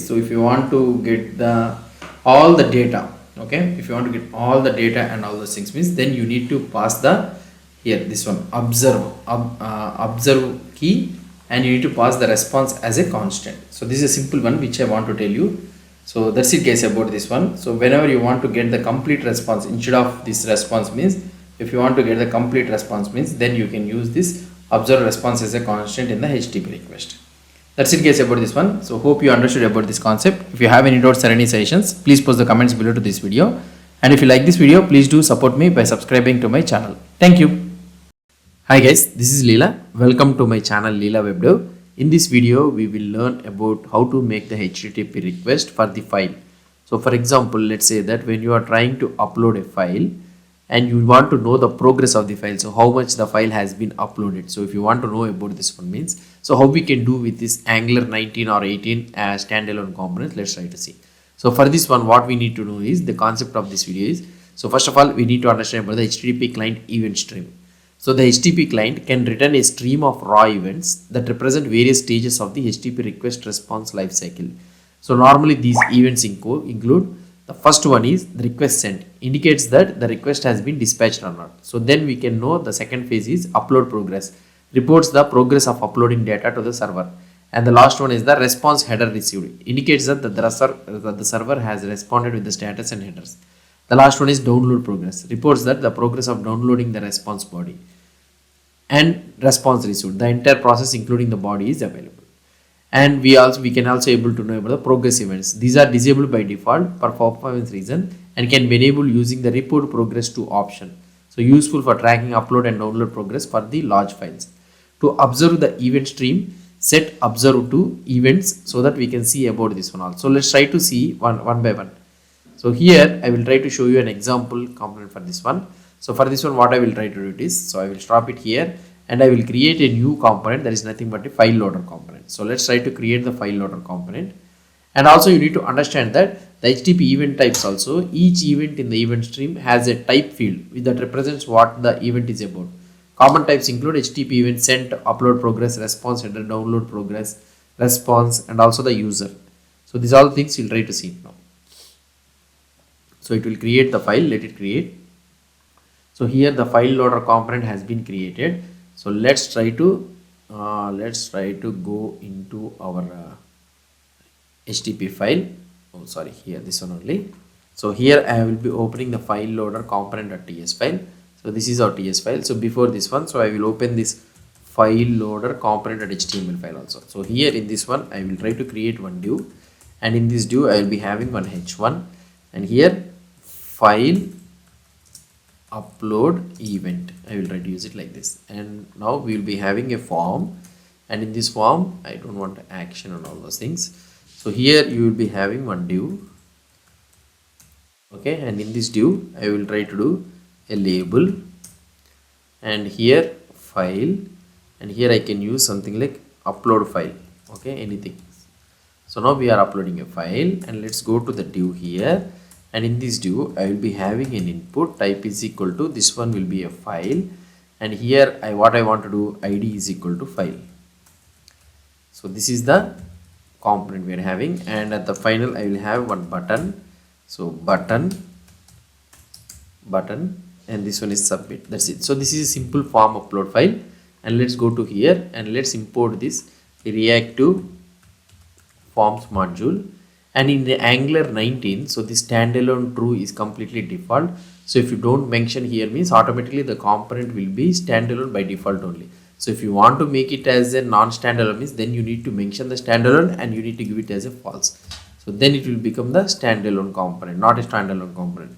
so if you want to get the all the data. Okay, if you want to get all the data and all those things means, then you need to pass the here this one observe key, and you need to pass the response as a constant. So this is a simple one which I want to tell you. So that's it guys about this one. So whenever you want to get the complete response instead of this response means, if you want to get the complete response means, then you can use this observe response as a constant in the HTTP request. That's it guys about this one. So hope you understood about this concept. If you have any doubts or any suggestions, please post the comments below to this video. And if you like this video, please do support me by subscribing to my channel. Thank you. Hi guys, this is Leela. Welcome to my channel Leela WebDev. In this video, we will learn about how to make the HTTP request for the file. So for example, let's say that when you are trying to upload a file and you want to know the progress of the file, so how much the file has been uploaded. So if you want to know about this one means, so how we can do with this Angular 19 or 18 as standalone components, let's try to see. So for this one, what we need to know is the concept of this video is, so first of all, we need to understand about the HTTP client event stream. So the HTTP client can return a stream of raw events that represent various stages of the HTTP request response lifecycle. So normally these events include, the first one is the request sent, indicates that the request has been dispatched or not. So then we can know the second phase is upload progress, reports the progress of uploading data to the server. And the last one is the response header received, indicates that the server has responded with the status and headers. The last one is download progress, reports that the progress of downloading the response body. And response received, the entire process including the body is available. And we can also able to know about the progress events. These are disabled by default for performance reason and can be enabled using the report progress to option. So useful for tracking upload and download progress for the large files. To observe the event stream, set observe to events so that we can see about this one also. So let's try to see one by one. So here I will try to show you an example component for this one. So for this one, what I will try to do it is, so I will stop it here and I will create a new component that is nothing but a file loader component. So let's try to create the file loader component. And also you need to understand that the HTTP event types also, each event in the event stream has a type field that represents what the event is about. Common types include HTTP event sent, upload progress, response header, download progress, response, and also the user. So these all things you'll try to see now. So it will create the file, let it create. So here the file loader component has been created. So let's try to go into our HTTP file. Oh sorry, here this one only. So here I will be opening the file loader component.ts file. So this is our TS file. So before this one, so I will open this file loader component.html file also. So here in this one, I will try to create one div, and in this div I will be having one h1, and here file upload event. I will try to use it like this. And now we will be having a form, and in this form I don't want action and all those things. So here you will be having one div. Okay, and in this div I will try to do a label, and here file, and here I can use something like upload file. Okay, anything. So now we are uploading a file, and let's go to the div here. And in this div I will be having an input type is equal to, this one will be a file, and here what I want to do, id is equal to file. So this is the component we are having, and at the final I will have one button. So button, and this one is submit. That's it. So this is a simple form upload file, and let's go to here and let's import this reactive forms module. And in the Angular 19, so the standalone true is completely default. So if you don't mention here means automatically the component will be standalone by default only. So if you want to make it as a non-standalone means, then you need to mention the standalone and you need to give it as a false. So then it will become the standalone component, not a standalone component.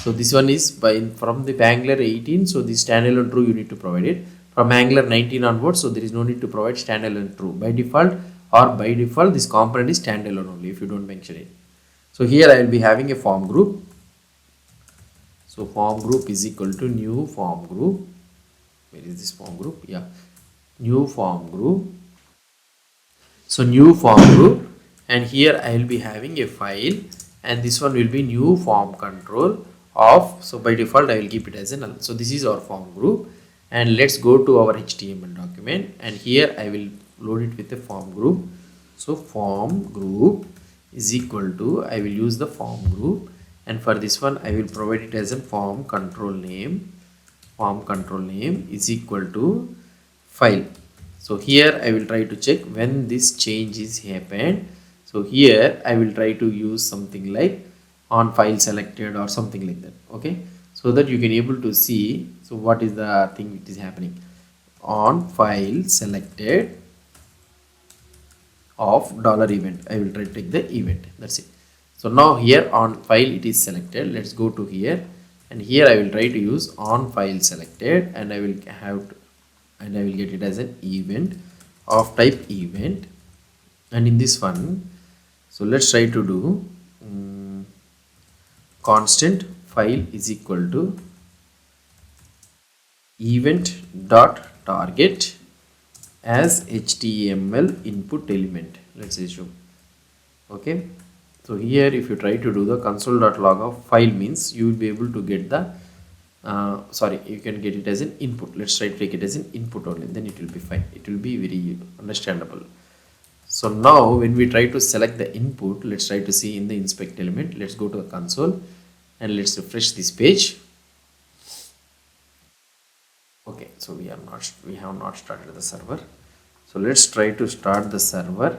So this one is from the Angular 18. So the standalone true you need to provide it. From Angular 19 onwards, so there is no need to provide standalone true. By default, this component is standalone only if you don't mention it. So here I will be having a form group. So form group is equal to new form group. Where is this form group? Yeah, new form group. So new form group, and here I will be having a file, and this one will be new form control of. So by default I will keep it as a null. So this is our form group, and let's go to our HTML document, and here I will load it with a form group. So form group, is equal to, I will use the form group, and for this one I will provide it as a form control name. Form control name is equal to file. So here I will try to check when this change is happened. So here I will try to use something like on file selected or something like that. Okay, so that you can able to see, so what is the thing which is happening on file selected of dollar event. I will try to take the event, that's it. So now here on file it is selected. Let's go to here, and here I will try to use on file selected, and I will have to, and I will get it as an event of type event. And in this one, so let's try to do constant file is equal to event dot target as HTML input element, let's assume. Okay, so here if you try to do the console.log of file means you will be able to get the sorry, you can get it as an input. Let's try to take it as an input only, then it will be fine, it will be very understandable. So now when we try to select the input, let's try to see in the inspect element. Let's go to the console and let's refresh this page. Okay, so we have not started the server. So let's try to start the server.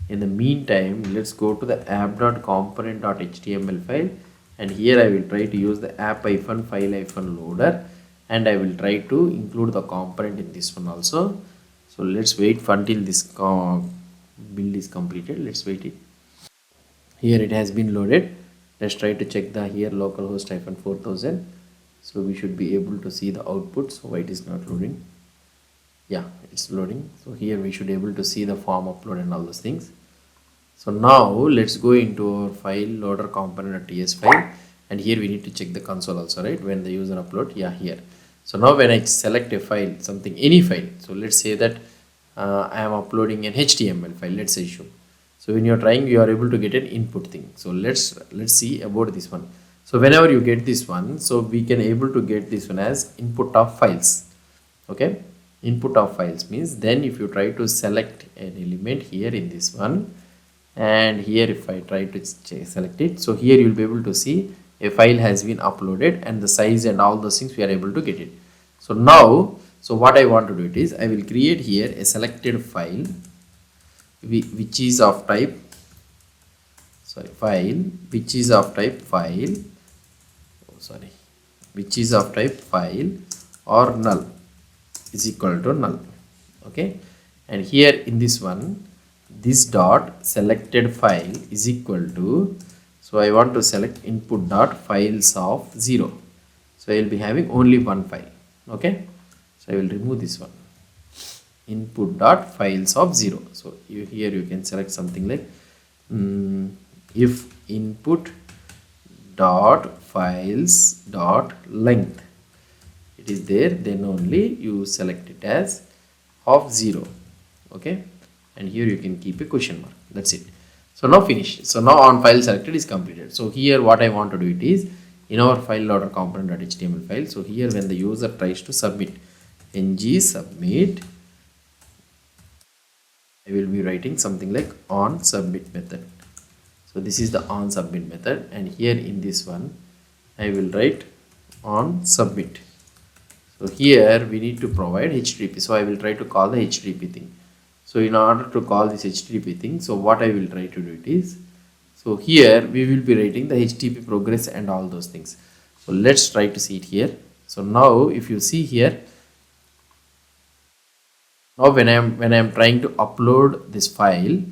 In the meantime, let's go to the app.component.html file, and here I will try to use the app-file-loader, and I will try to include the component in this one also. So let's wait until this build is completed. Let's wait it. Here it has been loaded. Let's try to check the here localhost -4000. So we should be able to see the output. So why it is not loading? Yeah, it's loading. So here we should be able to see the form upload and all those things. So now let's go into our file loader component.ts file, and here we need to check the console also, right? When the user upload, yeah, here. So now when I select a file, something, any file, so let's say that I am uploading an HTML file, let's assume. So when you're trying, you are able to get an input thing. So let's see about this one. So whenever you get this one, so we can able to get this one as input of files. Okay, input of files means then if you try to select an element here in this one, and here if I try to select it, so here you will be able to see a file has been uploaded and the size and all those things we are able to get it. So now, so what I want to do it is I will create here a selected file which is of type file which is of type file which is of type file or null is equal to null. Okay, and here in this one, this dot selected file is equal to, so I want to select input dot files of 0. So I will be having only one file. Okay, so I will remove this one, input dot files of 0. So here you can select something like if input dot files dot length it is there, then only you select it as of 0. Okay, and here you can keep a question mark, that's it. So now finish. So now on file selected is completed. So here what I want to do it is in our file loader component.html file. So here when the user tries to submit ng submit, I will be writing something like on submit method. So this is the on submit method, and here in this one I will write on submit. So here we need to provide HTTP. So I will try to call the HTTP thing. So in order to call this HTTP thing, so what I will try to do it is, so here we will be writing the HTTP progress and all those things. So let's try to see it here. So now if you see here, now when I am trying to upload this file,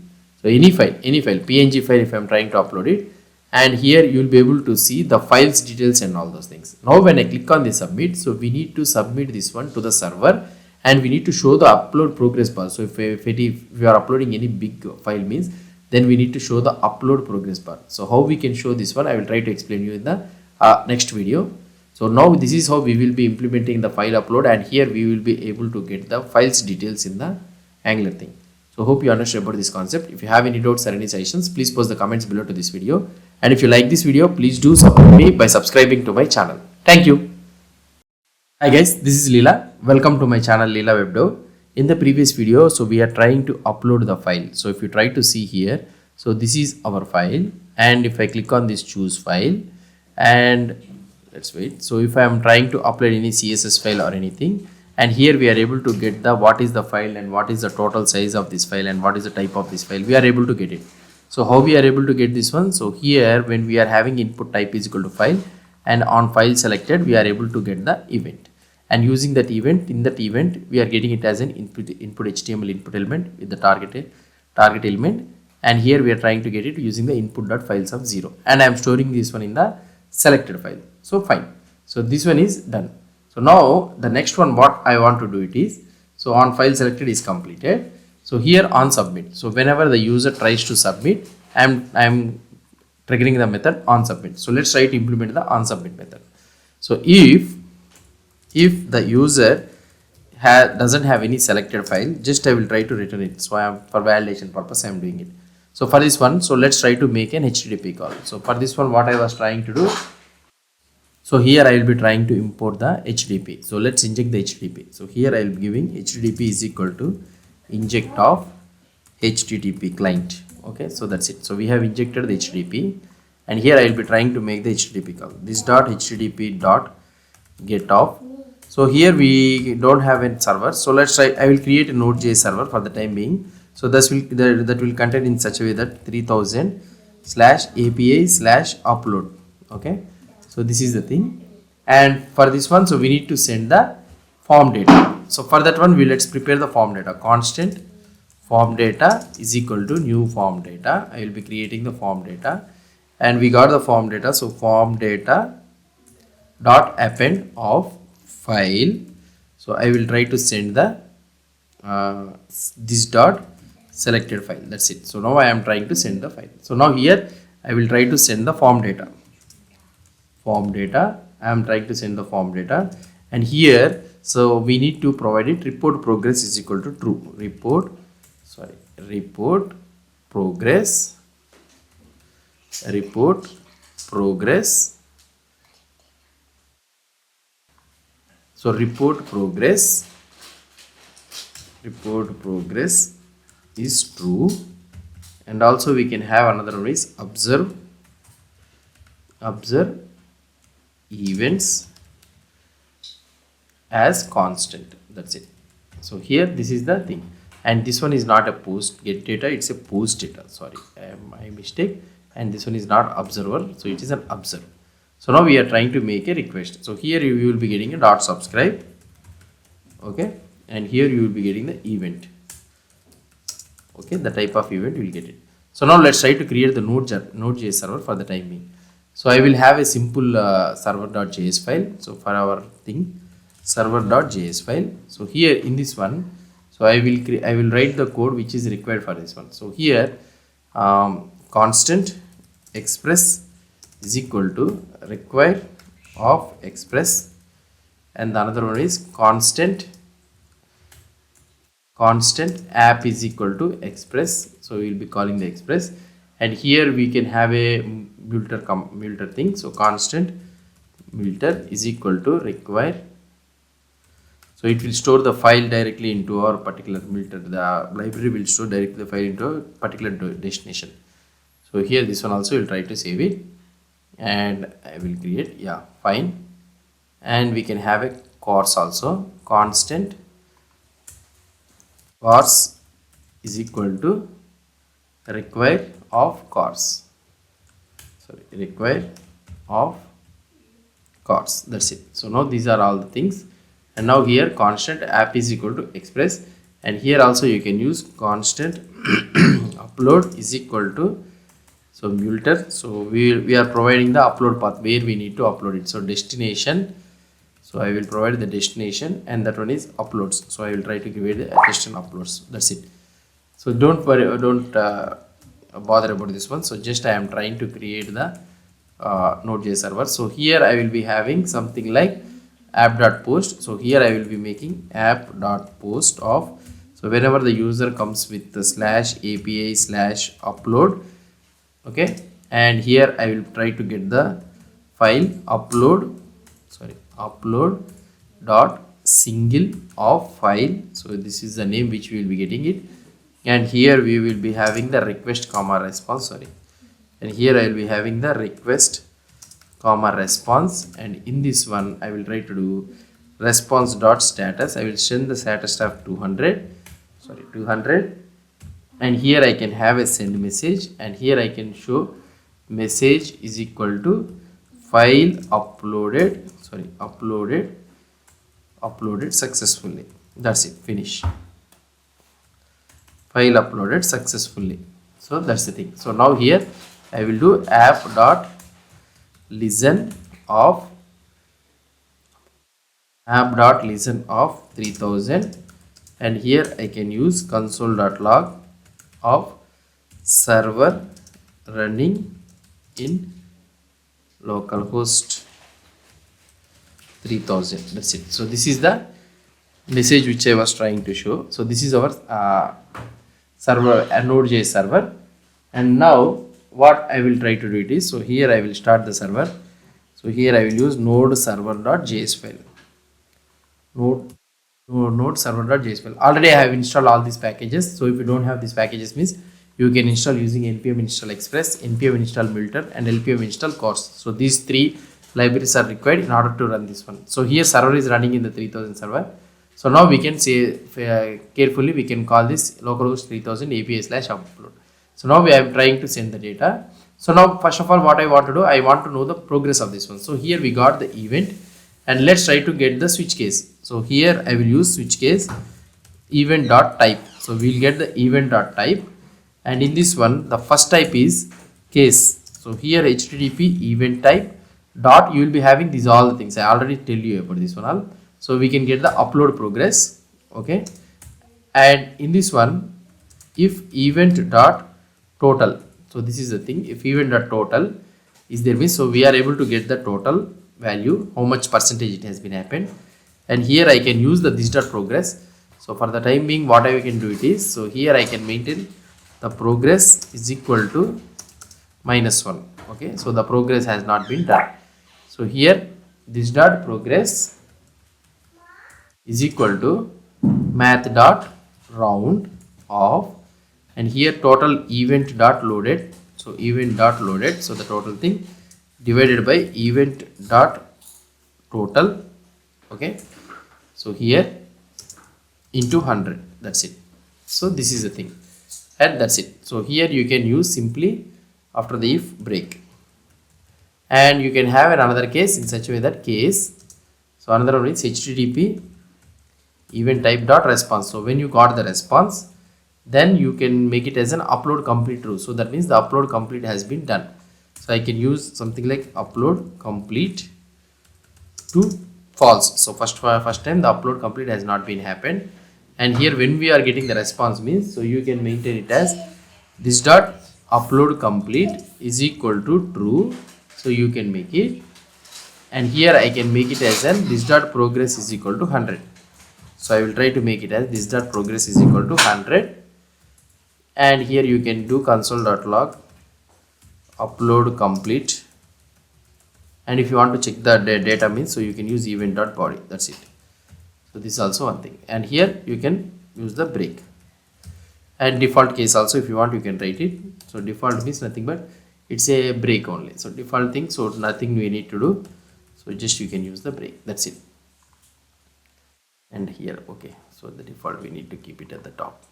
so any file, PNG file, if I am trying to upload it, and here you will be able to see the files details and all those things. Now when I click on the submit, so we need to submit this one to the server, and we need to show the upload progress bar. So if we are uploading any big file means, then we need to show the upload progress bar. So how we can show this one, I will try to explain you in the next video. So now this is how we will be implementing the file upload, and here we will be able to get the files details in the Angular thing. So hope you understand about this concept. If you have any doubts or any suggestions, please post the comments below to this video. And if you like this video, please do support me by subscribing to my channel. Thank you. Hi guys, this is Leela. Welcome to my channel Leela WebDev. In the previous video, so we are trying to upload the file. So if you try to see here, So this is our file, and if I click on this choose file, and let's wait. So if I am trying to upload any CSS file or anything, and here we are able to get the what is the file and what is the total size of this file and what is the type of this file, we are able to get it. So how we are able to get this one? So here when we are having input type is equal to file, and on file selected we are able to get the event, and using that event, in that event we are getting it as an input HTML input element with the target element, and here we are trying to get it using the input.files of 0, and I am storing this one in the selected file. So fine, so this one is done. So now the next one what I want to do it is, so on file selected is completed. So here on submit, so whenever the user tries to submit, I'm triggering the method on submit. So let's try to implement the on submit method. So if the user doesn't have any selected file, just I will try to return it. So I am, for validation purpose I am doing it. So for this one, so let's try to make an HTTP call. So for this one what I was trying to do, so here I will be trying to import the HTTP. So let's inject the HTTP. So here I will be giving HTTP is equal to inject of HTTP client. Okay, so that's it. So we have injected the HTTP, and here I will be trying to make the HTTP call. This dot HTTP dot get off. So here we don't have a server. So let's try. I will create a Node.js server for the time being. So that will contain in such a way that 3000 / API / upload. Okay. So this is the thing, and for this one, so we need to send the form data. So for that one, let's prepare the form data. Constant form data is equal to new form data. I will be creating the form data, and we got the form data. So form data dot append of file. So I will try to send the this dot selected file. That's it. So now I am trying to send the file. So now here I will try to send the form data. I am trying to send the form data, and here so we need to provide it report progress is equal to true. Report progress so report progress is true, and also we can have another one is observe events as constant. That's it. So here this is the thing, and this one is not a post get data, it's a post data. Sorry, my mistake. And this one is not observer, so it is an observe. So now we are trying to make a request. So here you will be getting a dot subscribe. Okay, and here you will be getting the event. Okay, the type of event you will get it. So now let's try to create the Node.js server for the time being. So I will have a simple server.js file. So for our thing, server.js file. So here in this one, so I will write the code which is required for this one. So here constant express is equal to require of express, and the another one is constant app is equal to express. So we will be calling the express, and here we can have a multer thing. So constant multer is equal to require. So it will store the file directly into our particular multer. The library will store directly the file into a particular destination. So here this one also will try to save it, and I will create, yeah, fine. And we can have a course also. Constant course is equal to require of course. Require of course. That's it. So now these are all the things, and now here constant app is equal to express, and here also you can use constant upload is equal to so multer. So we are providing the upload path where we need to upload it. So destination, so I will provide the destination, and that one is uploads. So I will try to give it the destination uploads. That's it. So don't worry, don't bother about this one. So just I am trying to create the Node.js server. So here I will be having something like app.post. So here I will be making app.post of, so whenever the user comes with the /API/upload, okay, and here I will try to get the file upload dot single of file. So this is the name which we will be getting it, and here we will be having the request comma response, sorry, and here I will be having the request comma response, and in this one I will try to do response dot status. I will send the status of 200, and here I can have a send message, and here I can show message is equal to file uploaded, uploaded successfully. That's it, finish. File uploaded successfully. So that's the thing. So now here I will do app dot listen of 3000, and here I can use console.log of server running in localhost 3000. That's it. So this is the message which I was trying to show. So this is our server, Node.js server, and now what I will try to do it is, so here I will start the server. So here I will use node server.js file. Node server.js file. Already I have installed all these packages. So if you don't have these packages, means you can install using npm install express, npm install milter, and lpm install course. So these three libraries are required in order to run this one. So here server is running in the 3000 server. So now we can say carefully, we can call this localhost 3000 API/upload. So now I am trying to send the data. So now first of all, what I want to do, I want to know the progress of this one. So here we got the event, and let's try to get the switch case. So here I will use switch case event dot type. So we'll get the event dot type, and in this one the first type is case. So here HTTP event type dot, you will be having these all the things I already tell you about this one all. So we can get the upload progress, okay, and in this one if event dot total, so this is the thing, if event dot total is there, means so we are able to get the total value, how much percentage it has been happened, and here I can use the this dot progress. So for the time being what I can do it is, so here I can maintain the progress is equal to -1, okay, so the progress has not been done. So here this dot progress is equal to math dot round of, and here total event dot loaded, so event dot loaded, so the total thing divided by event dot total, okay, so here into 100, that's it. So this is the thing, and that's it. So here you can use simply after the if break, and you can have another case in such a way that case, so another one is HTTP event type dot response. So when you got the response, then you can make it as an upload complete true. So that means the upload complete has been done. So I can use something like upload complete to false. So first time the upload complete has not been happened, and here when we are getting the response means, so you can maintain it as this dot upload complete is equal to true. So you can make it, and here I can make it as an this dot progress is equal to 100. So I will try to make it as this dot progress is equal to 100, and here you can do console.log upload complete, and if you want to check the data means, so you can use event dot body, that's it. So this is also one thing, and here you can use the break, and default case also if you want you can write it. So default means nothing but it's a break only, so default thing, so nothing we need to do, so just you can use the break, that's it. And here, okay, so the default we need to keep it at the top.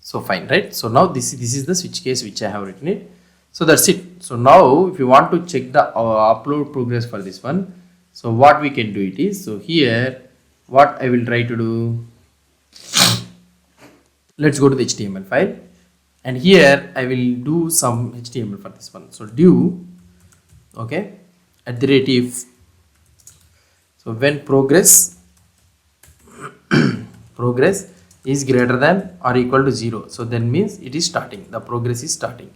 So fine, right? So now this is the switch case which I have written it. So that's it. So now if you want to check the upload progress for this one, so what we can do it is, so here what I will try to do, let's go to the HTML file, and here I will do some HTML for this one. So do, okay, at the rate if, so when progress is greater than or equal to 0, so then means it is starting, the progress is starting.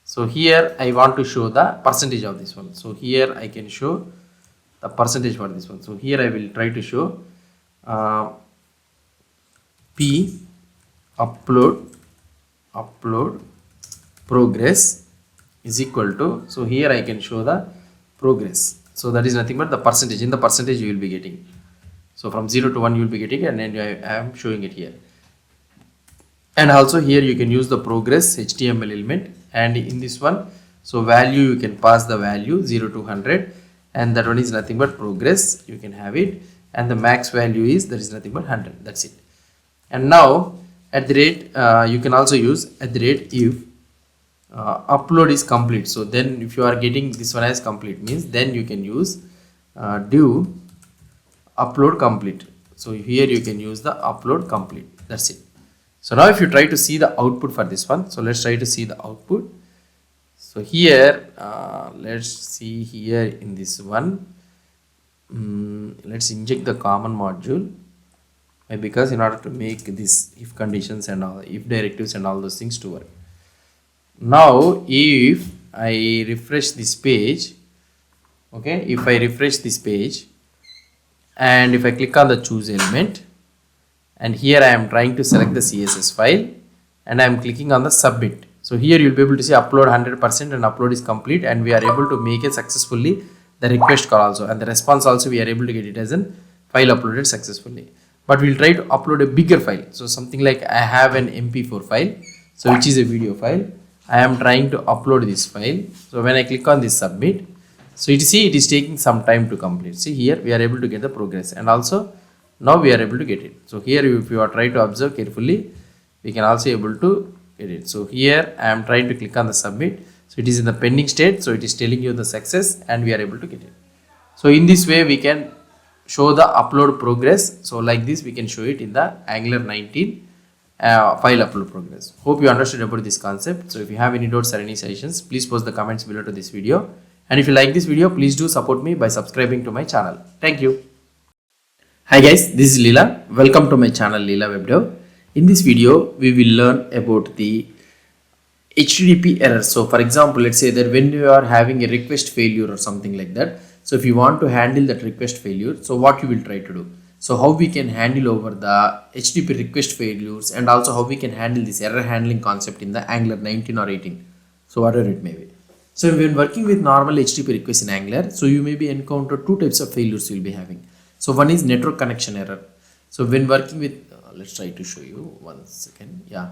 So here I want to show the percentage of this one, so here I can show the percentage for this one. So here I will try to show p upload progress is equal to, so here I can show the progress, so that is nothing but the percentage, in the percentage you will be getting, so from 0 to 1 you will be getting, and then I am showing it here. And also here you can use the progress HTML element, and in this one, so value you can pass the value 0 to 100, and that one is nothing but progress, you can have it, and the max value is, that is nothing but 100. That's it. And now at the rate you can also use at the rate if upload is complete. So then if you are getting this one as complete, means then you can use do upload complete. So here you can use the upload complete. That's it. So now if you try to see the output for this one, so let's try to see the output. So here let's see here in this one, let's inject the common module, because in order to make this if conditions and all, if directives and all those things to work. Now if I refresh this page, okay, if I refresh this page and if I click on the choose element, and here I am trying to select the CSS file and I am clicking on the submit. So here you will be able to see upload 100% and upload is complete, and we are able to make it successfully the request call also, and the response also we are able to get it as a file uploaded successfully. But we'll try to upload a bigger file. So something like I have an MP4 file, so which is a video file. I am trying to upload this file. So when I click on this submit, so you see it is taking some time to complete. See here we are able to get the progress, and also now we are able to get it. So here if you are trying to observe carefully, we can also able to get it. So here I am trying to click on the submit. So it is in the pending state. So it is telling you the success, and we are able to get it. So in this way we can show the upload progress. So like this we can show it in the Angular 19 file upload progress. Hope you understood about this concept. So if you have any doubts or any suggestions, please post the comments below to this video. And if you like this video, please do support me by subscribing to my channel. Thank you. Hi guys, this is Leela. Welcome to my channel Leela WebDev. In this video, we will learn about the HTTP errors. So for example, let's say that when you are having a request failure or something like that. So if you want to handle that request failure, so what you will try to do? So how we can handle over the HTTP request failures, and also how we can handle this error handling concept in the Angular 19 or 18. So whatever it may be. So when working with normal HTTP requests in Angular, so you may be encounter two types of failures you will be having. So one is network connection error. So when working with, let's try to show you 1 second. Yeah.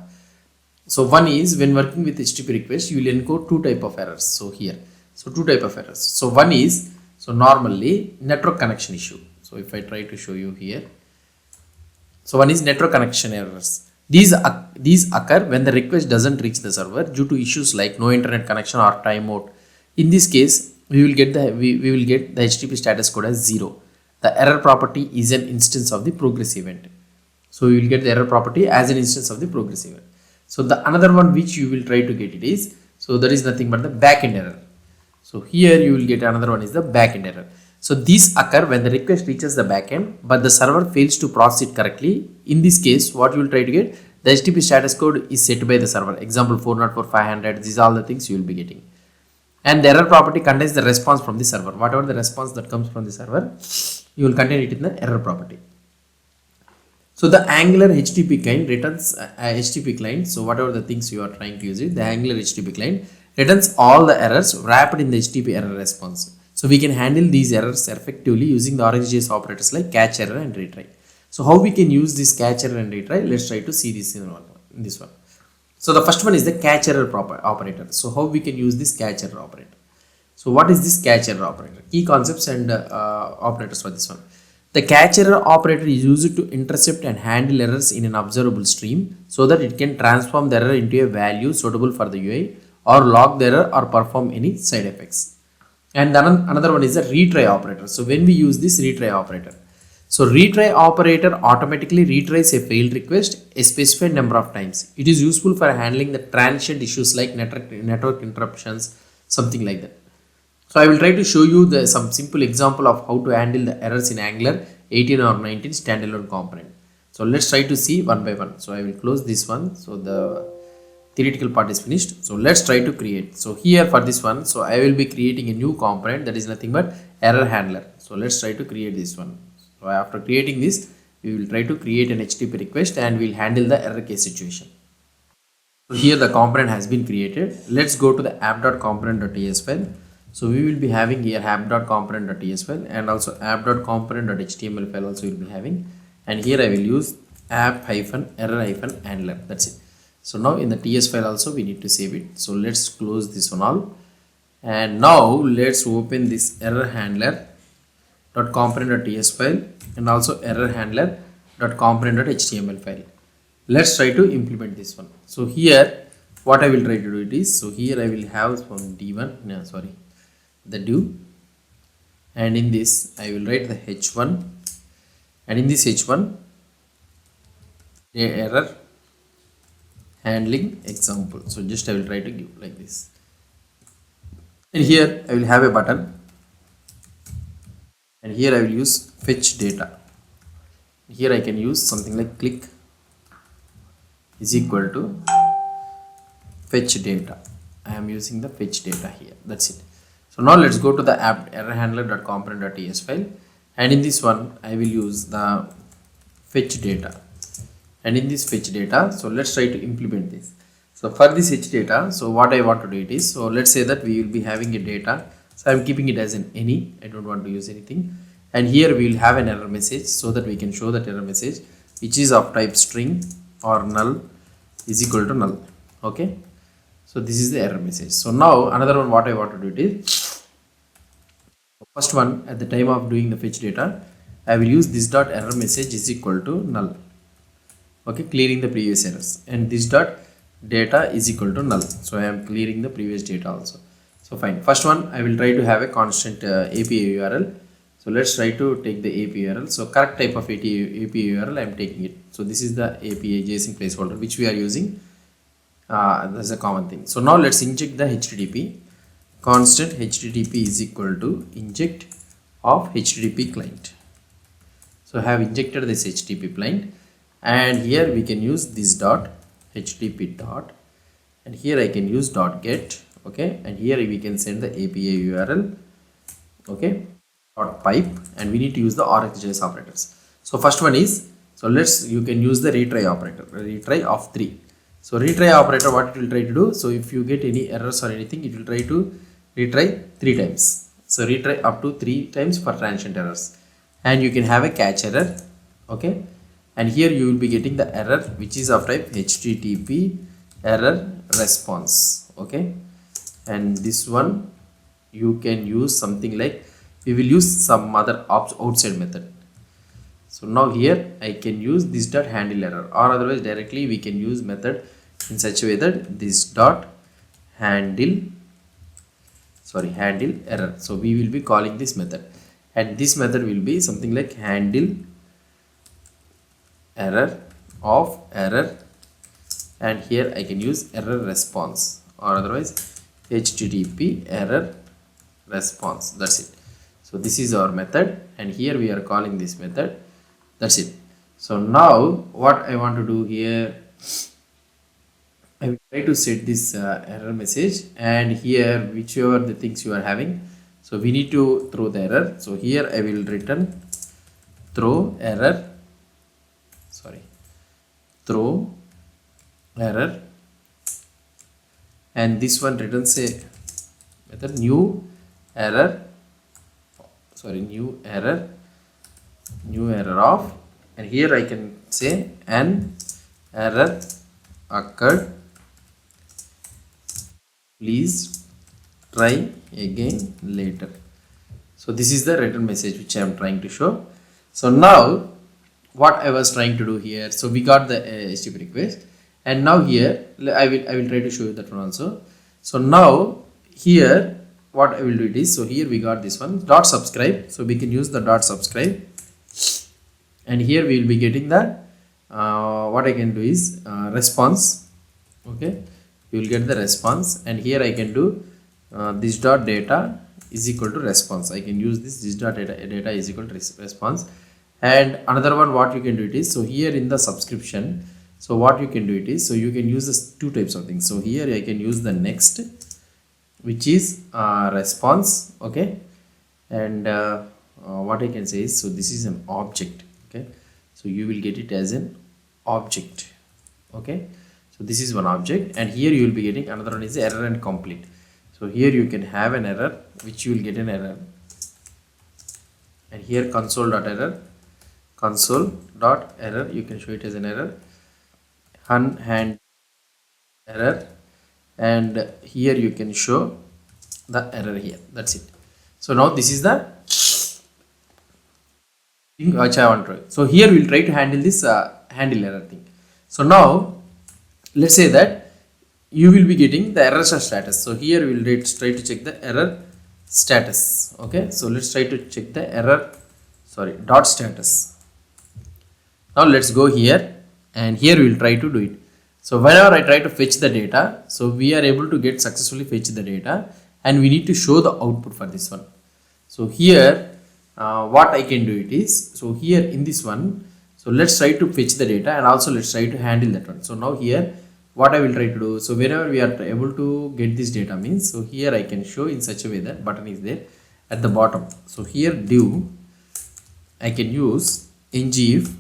So one is when working with HTTP request, you will encounter two type of errors. So here, so two type of errors. So one is, so normally network connection issue. So if I try to show you here, so one is network connection errors. These occur when the request doesn't reach the server due to issues like no internet connection or timeout. In this case, we will get the HTTP status code as 0. The error property is an instance of the progress event. So you will get the error property as an instance of the progress event. So the another one which you will try to get it is, so that is nothing but the backend error. So here you will get another one is the backend error. So these occur when the request reaches the backend, but the server fails to process it correctly. In this case, what you will try to get, the HTTP status code is set by the server. Example 404.500. These are all the things you will be getting. And the error property contains the response from the server. Whatever the response that comes from the server, you will contain it in the error property. So the Angular HTTP client returns HTTP client. So whatever the things you are trying to use it, the Angular HTTP client returns all the errors wrapped in the HTTP error response. So we can handle these errors effectively using the RxJS operators like catch error and retry. So how we can use this catch error and retry? Let's try to see this in this one. So the first one is the catch error operator. So how we can use this catch error operator? So what is this catch error operator? Key concepts and operators for this one. The catch error operator is used to intercept and handle errors in an observable stream so that it can transform the error into a value suitable for the UI, or log the error, or perform any side effects. And then another one is the retry operator. So when we use this retry operator, so retry operator automatically retries a failed request a specified number of times. It is useful for handling the transient issues like network interruptions, something like that. So I will try to show you some simple example of how to handle the errors in Angular 18 or 19 standalone component. So let's try to see one by one. So I will close this one. So the theoretical part is finished. So let's try to create. So here for this one, so I will be creating a new component that is nothing but error handler. So let's try to create this one. So after creating this, we will try to create an HTTP request and we'll handle the error case situation. So here the component has been created. Let's go to the app.component.ts file. So we will be having here app.component.ts file and also app.component.html file also will be having. And here I will use app-error-handler. That's it. So now in the TS file also we need to save it. So let's close this one all. And now let's open this error handler .component.ts file and also error handler .component.html file. Let's try to implement this one. So here what I will try to do it is, so here I will have from d1, no, sorry, the do, and in this I will write the h1, and in this h1 the error handling example. So just I will try to give like this, and here I will have a button, and here I will use fetch data. Here I can use something like click is equal to fetch data. I am using the fetch data here. That's it. So now let's go to the app error handler.component.ts file, and in this one I will use the fetch data, and in this fetch data, so let's try to implement this. So for this fetch data, so what I want to do it is, so let's say that we will be having a data, so I'm keeping it as an any, I don't want to use anything, and here we will have an error message, so that we can show that error message which is of type string or null is equal to null. Okay, so this is the error message. So now another one what I want to do it is, first one at the time of doing the fetch data, I will use this dot error message is equal to null. Okay, clearing the previous errors, and this dot data is equal to null. So I am clearing the previous data also. So fine. First one I will try to have a constant API URL. So let's try to take the API URL. So correct type of API URL I am taking it. So this is the API JSON placeholder which we are using. That's a common thing. So now let's inject the HTTP. Constant HTTP is equal to inject of HTTP client. So I have injected this HTTP client, and here we can use this dot HTTP dot, and here I can use dot get. Okay, and here we can send the API URL. Okay, dot pipe, and we need to use the RxJS operators. So first one is, so you can use the retry operator, retry of 3. So retry operator, what it will try to do, so if you get any errors or anything, it will try to retry 3 times. So retry up to 3 times for transient errors, and you can have a catch error. Okay, and here you will be getting the error which is of type HTTP error response. Okay, and this one you can use something like, we will use some other outside method. So now here I can use this dot handle error, or otherwise directly we can use method in such a way that this dot handle error. So we will be calling this method, and this method will be something like handle error of error, and here I can use error response, or otherwise HTTP error response. That's it. So this is our method, and here we are calling this method. That's it. So now what I want to do here, I will try to set this error message, and here whichever the things you are having, so we need to throw the error. So here I will return throw error, and this one returns a method new error of, and here I can say an error occurred, please try again later. So this is the return message which I am trying to show. So now what I was trying to do here, so we got the HTTP request, and now here I will try to show you that one also. So now here what I will do it is, so here we got this one dot subscribe, so we can use the dot subscribe, and here we will be getting the what I can do is response. Okay, you will get the response, and here I can do this dot data is equal to response. I can use this dot data is equal to response. And another one what you can do it is, so here in the subscription, so what you can do it is, so you can use this 2 types of things. So here I can use the next, which is response. Okay, and what I can say is, so this is an object. Okay, so you will get it as an object. Okay, so this is one object, and here you will be getting another one is error and complete. So here you can have an error which you will get an error, and here console.error you can show it as an error, unhandled error, and here you can show the error here. That's it. So now this is the thing which I want to try. So here we'll try to handle this handle error thing. So now let's say that you will be getting the error status. So here we'll try to check the error status. Okay, so let's try to check the error, sorry, dot status. Now let's go here, and here we will try to do it. So whenever I try to fetch the data, so we are able to get successfully fetch the data, and we need to show the output for this one. So here what I can do it is, so here in this one, so let's try to fetch the data, and also let's try to handle that one. So now here what I will try to do, so whenever we are able to get this data means, so here I can show in such a way that button is there at the bottom. So here div, I can use ngif,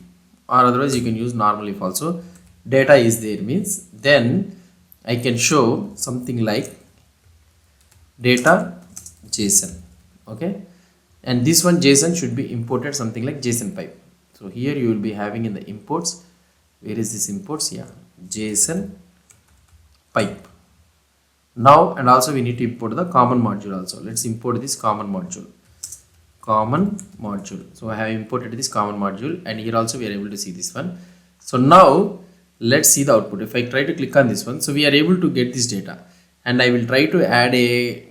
or otherwise you can use normal if also. Data is there means, then I can show something like data JSON. Okay, and this one JSON should be imported something like JSON pipe. So here you will be having in the imports, where is this imports? Yeah, JSON pipe. Now, and also we need to import the common module also. Let's import this common module. So I have imported this common module, and here also we are able to see this one. So now let's see the output. If I try to click on this one, so we are able to get this data, and I will try to add a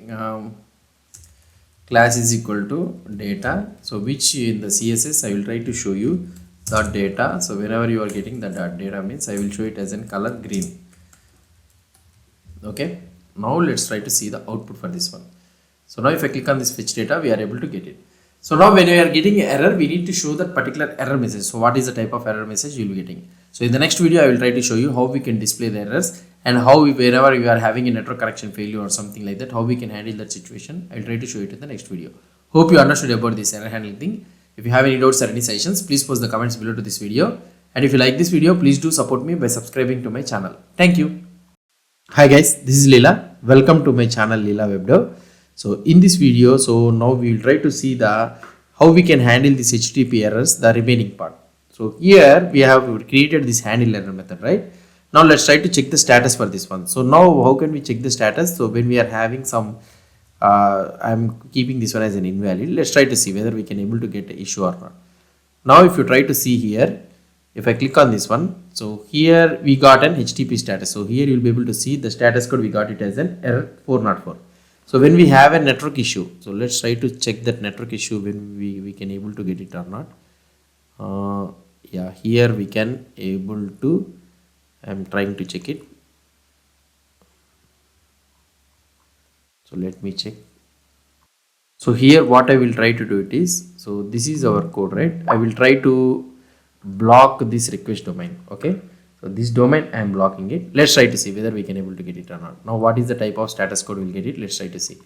class is equal to data, so which in the CSS I will try to show you dot data. So whenever you are getting the dot data means, I will show it as in color green. Okay, now let's try to see the output for this one. So now if I click on this fetch data, we are able to get it. So now when we are getting error, we need to show that particular error message. So what is the type of error message you will be getting? So in the next video, I will try to show you how we can display the errors, and how whenever we are having a network connection failure or something like that, how we can handle that situation. I will try to show it in the next video. Hope you understood about this error handling thing. If you have any doubts or any suggestions, please post the comments below to this video. And if you like this video, please do support me by subscribing to my channel. Thank you. Hi guys, this is Leela. Welcome to my channel Leela WebDev. So in this video, so now we will try to see the how we can handle this HTTP errors, the remaining part. So here we have created this handle error method, right? Now let's try to check the status for this one. So now how can we check the status? So when we are having some, I'm keeping this one as an invalid. Let's try to see whether we can able to get an issue or not. Now if you try to see here, if I click on this one, so here we got an HTTP status. So here you will be able to see the status code, we got it as an error 404. So when we have a network issue, so let's try to check that network issue when we can able to get it or not. Yeah, here we can able to, I'm trying to check it. So let me check. So here what I will try to do it is, so this is our code, right? I will try to block this request domain. Okay, so this domain I am blocking it. Let's try to see whether we can able to get it or not. Now what is the type of status code we'll get it? Let's try to see.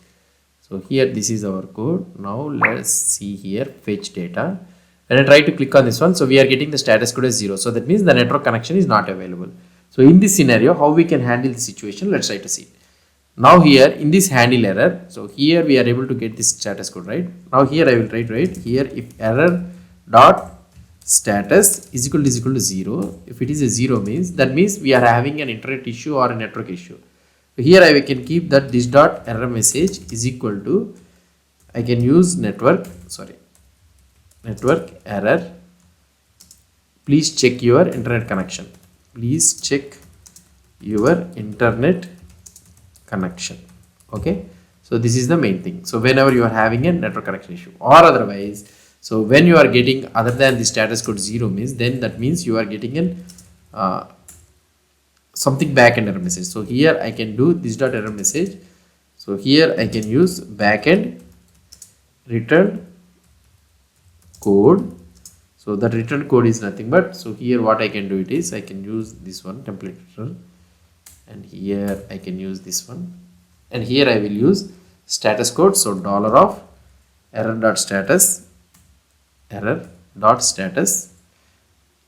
So here this is our code. Now let's see here, fetch data. When I try to click on this one, so we are getting the status code as 0. So that means the network connection is not available. So in this scenario, how we can handle the situation? Let's try to see. Now here in this handle error, so here we are able to get this status code, right? Now here I will try to write here, if error dot status is equal to 0. If it is a 0 means, that means we are having an internet issue or a network issue. So here I can keep that this dot error message is equal to, I can use network error, please check your internet connection. Please check your internet connection. Okay, so this is the main thing. So whenever you are having a network connection issue, or otherwise, so when you are getting other than the status code 0 means, then that means you are getting an something backend error message. So here I can do this dot error message. So here I can use backend return code. So the return code is nothing but, so here what I can do it is, I can use this one template return, and here I can use this one, and here I will use status code. So dollar of error dot status,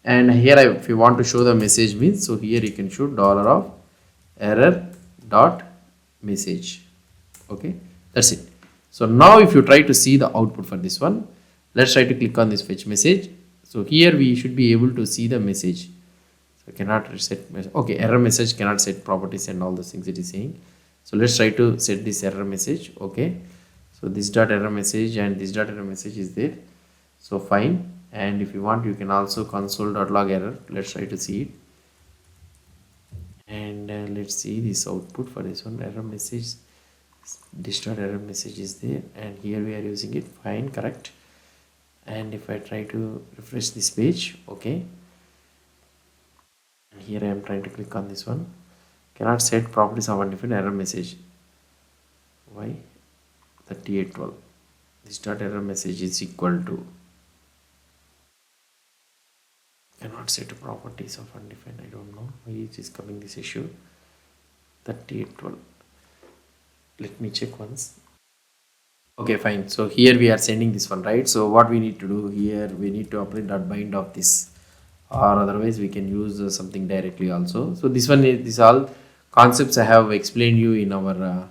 and here if you want to show the message means, so here you can show dollar of error dot message. Okay, that's it. So now if you try to see the output for this one, let's try to click on this fetch message. So here we should be able to see the message. So cannot reset, okay, error message cannot set properties and all those things it is saying. So let's try to set this error message. Okay, so this dot error message and this dot error message is there, so fine. And if you want, you can also console.log error. Let's try to see it. And let's see this output for this one. Error message, this dot error message is there, and here we are using it, fine, correct. And if I try to refresh this page, okay, and here I am trying to click on this one, cannot set properties of undefined error message. Why? 3812, this dot error message is equal to, cannot set properties of undefined. I don't know why it is coming this issue. 3812, let me check once. Okay, fine. So here we are sending this one, right? So what we need to do here, we need to apply dot bind of this, or otherwise we can use something directly also. So this one is, this all concepts I have explained you in our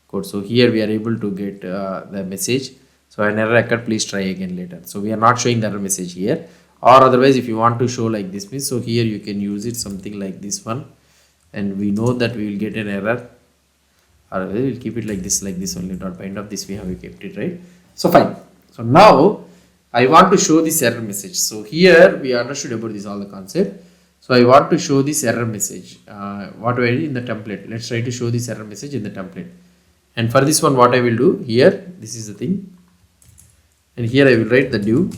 code. So here we are able to get the message. So an error occurred, please try again later. So we are not showing the error message here, or otherwise if you want to show like this means, so here you can use it something like this one, and we know that we will get an error, or we will keep it like this only, dot bind of this we have kept it, right? So fine. So now I want to show this error message. So here we understood about this all the concept. So I want to show this error message. What do I do in the template? Let's try to show this error message in the template. And for this one, what I will do here, this is the thing, and here I will write the div,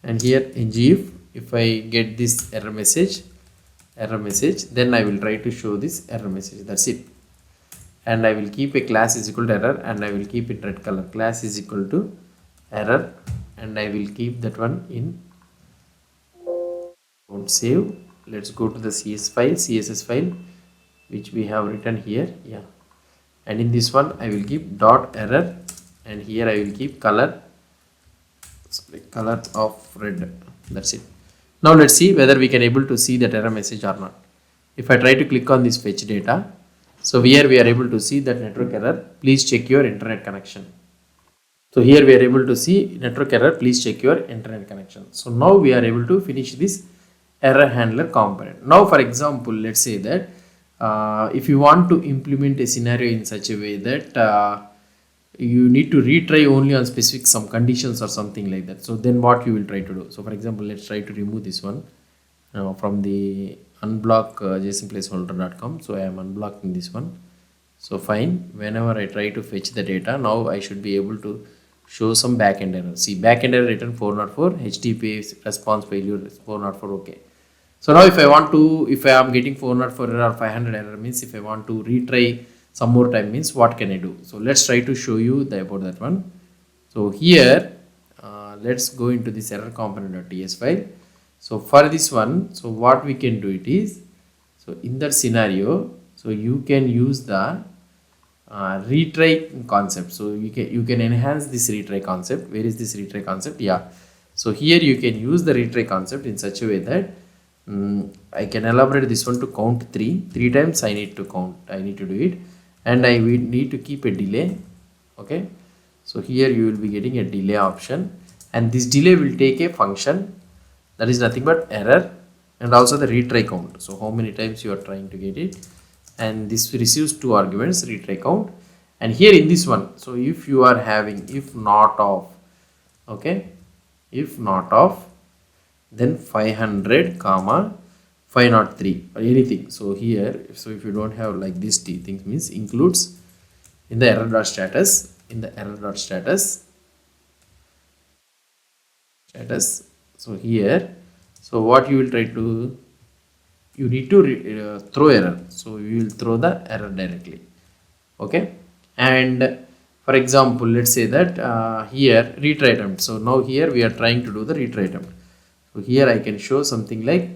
and here ngIf, if I get this error message, then I will try to show this error message. That's it. And I will keep a class is equal to error, and I will keep it red color, class is equal to error, and I will keep that one in, don't save. Let's go to the CSS file which we have written here, yeah, and in this one I will keep dot error, and here I will keep color, color of red. That's it. Now let's see whether we can able to see that error message or not. If I try to click on this fetch data, so here we are able to see that network error, please check your internet connection. So here we are able to see network error, please check your internet connection. So now we are able to finish this error handler component. Now for example, let's say that if you want to implement a scenario in such a way that you need to retry only on specific some conditions or something like that, so then what you will try to do. So for example, let's try to remove this one from the unblock json placeholder.com. so I am unblocking this one. So fine, whenever I try to fetch the data, now I should be able to show some backend error. See, backend error written 404, HTTP response failure 404. Okay, so now if I want to, if I am getting 404 error or 500 error, means if I want to retry some more time, means what can I do? So let's try to show you about that one. So here let's go into this error component.ts file. So for this one, so what we can do it is, so in that scenario, so you can use the retry concept. So you can enhance this retry concept. Where is this retry concept? Yeah, so here you can use the retry concept in such a way that I can elaborate this one to count three times. I need to count, I need to do it, and I will need to keep a delay. Okay, so here you will be getting a delay option, and this delay will take a function that is nothing but error and also the retry count. So how many times you are trying to get it, and this receives two arguments, retry count. And here in this one, so if you are having if not of, okay, if not of, then 500 comma 503 or anything. So here, so if you don't have like this t things, means includes in the error.status, in the error.status status. So here, so what you will try to, you need to throw error. So you will throw the error directly. Okay, and for example, let's say that here retry attempt. So now here we are trying to do the retry attempt. So here I can show something like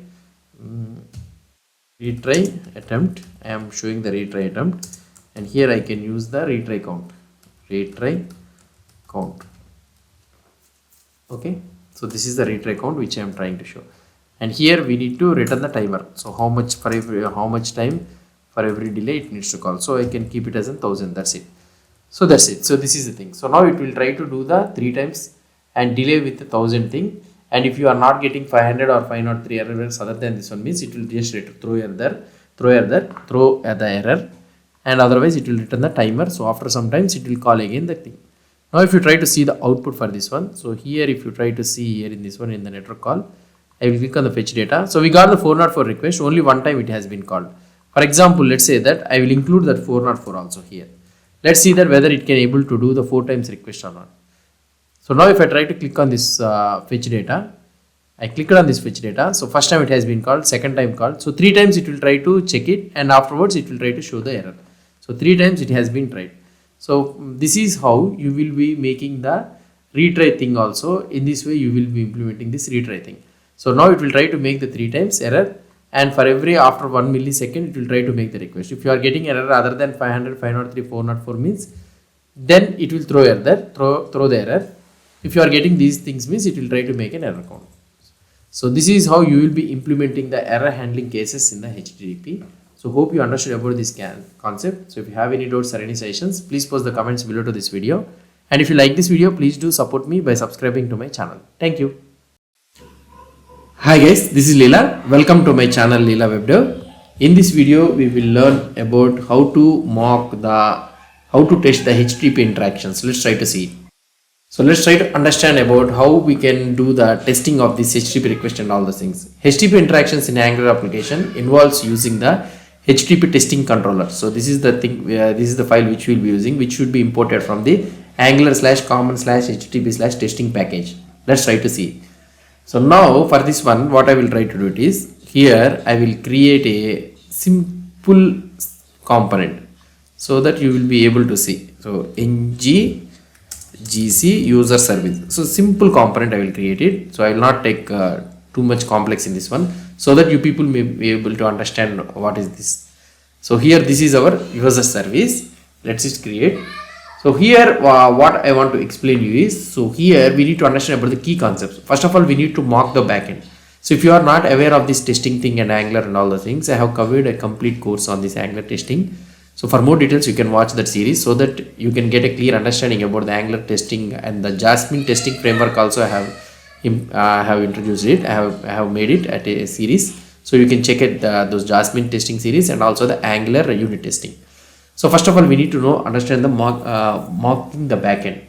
retry attempt. I am showing the retry attempt, and here I can use the retry count. Okay, so this is the retry count which I am trying to show, and here we need to return the timer. So how much for every, how much time for every delay it needs to call. So I can keep it as 1000. That's it. So that's it. So this is the thing. So now it will try to do the 3 times and delay with the 1000 thing, and if you are not getting 500 or 503 errors other than this one, means it will just throw the error, and otherwise it will return the timer. So after some times it will call again the thing. Now if you try to see the output for this one, so here if you try to see here in this one, in the network call, I will click on the fetch data. So we got the 404 request, only one time it has been called. For example, let's say that I will include that 404 also here. Let's see that whether it can able to do the 4 times request or not. So now if I try to click on this fetch data, I clicked on this fetch data. So first time it has been called, second time called. So 3 times it will try to check it, and afterwards it will try to show the error. So 3 times it has been tried. So this is how you will be making the retry thing also. In this way you will be implementing this retry thing. So now it will try to make the 3 times error, and for every after 1 millisecond it will try to make the request. If you are getting error other than 500, 503, 404 means, then it will throw the error. If you are getting these things means it will try to make an error count. So this is how you will be implementing the error handling cases in the HTTP. So hope you understood about this concept. So if you have any doubts or any suggestions, please post the comments below to this video. And if you like this video, please do support me by subscribing to my channel. Thank you. Hi guys, this is Leela. Welcome to my channel Leela WebDev. In this video, we will learn about how to test the HTTP interactions. Let's try to see. So let's try to understand about how we can do the testing of this HTTP request and all the things. HTTP interactions in Angular application involves using the HTTP testing controller. So this is the thing, this is the file which we will be using, which should be imported from the Angular/common/HTTP/testing package. Let's try to see. So now for this one, what I will try to do it is, here I will create a simple component so that you will be able to see. So ngGC user service. So simple component I will create it. So I will not take too much complex in this one, so that you people may be able to understand what is this. So here this is our user service. Let's just create. So here what I want to explain you is, so here we need to understand about the key concepts. First of all, we need to mock the backend. So if you are not aware of this testing thing and Angular and all the things, I have covered a complete course on this Angular testing. So for more details, you can watch that series so that you can get a clear understanding about the Angular testing, and the Jasmine testing framework also I have introduced it. I have made it at a series. So you can check it those Jasmine testing series and also the Angular unit testing. So first of all, we need to understand the mocking the backend.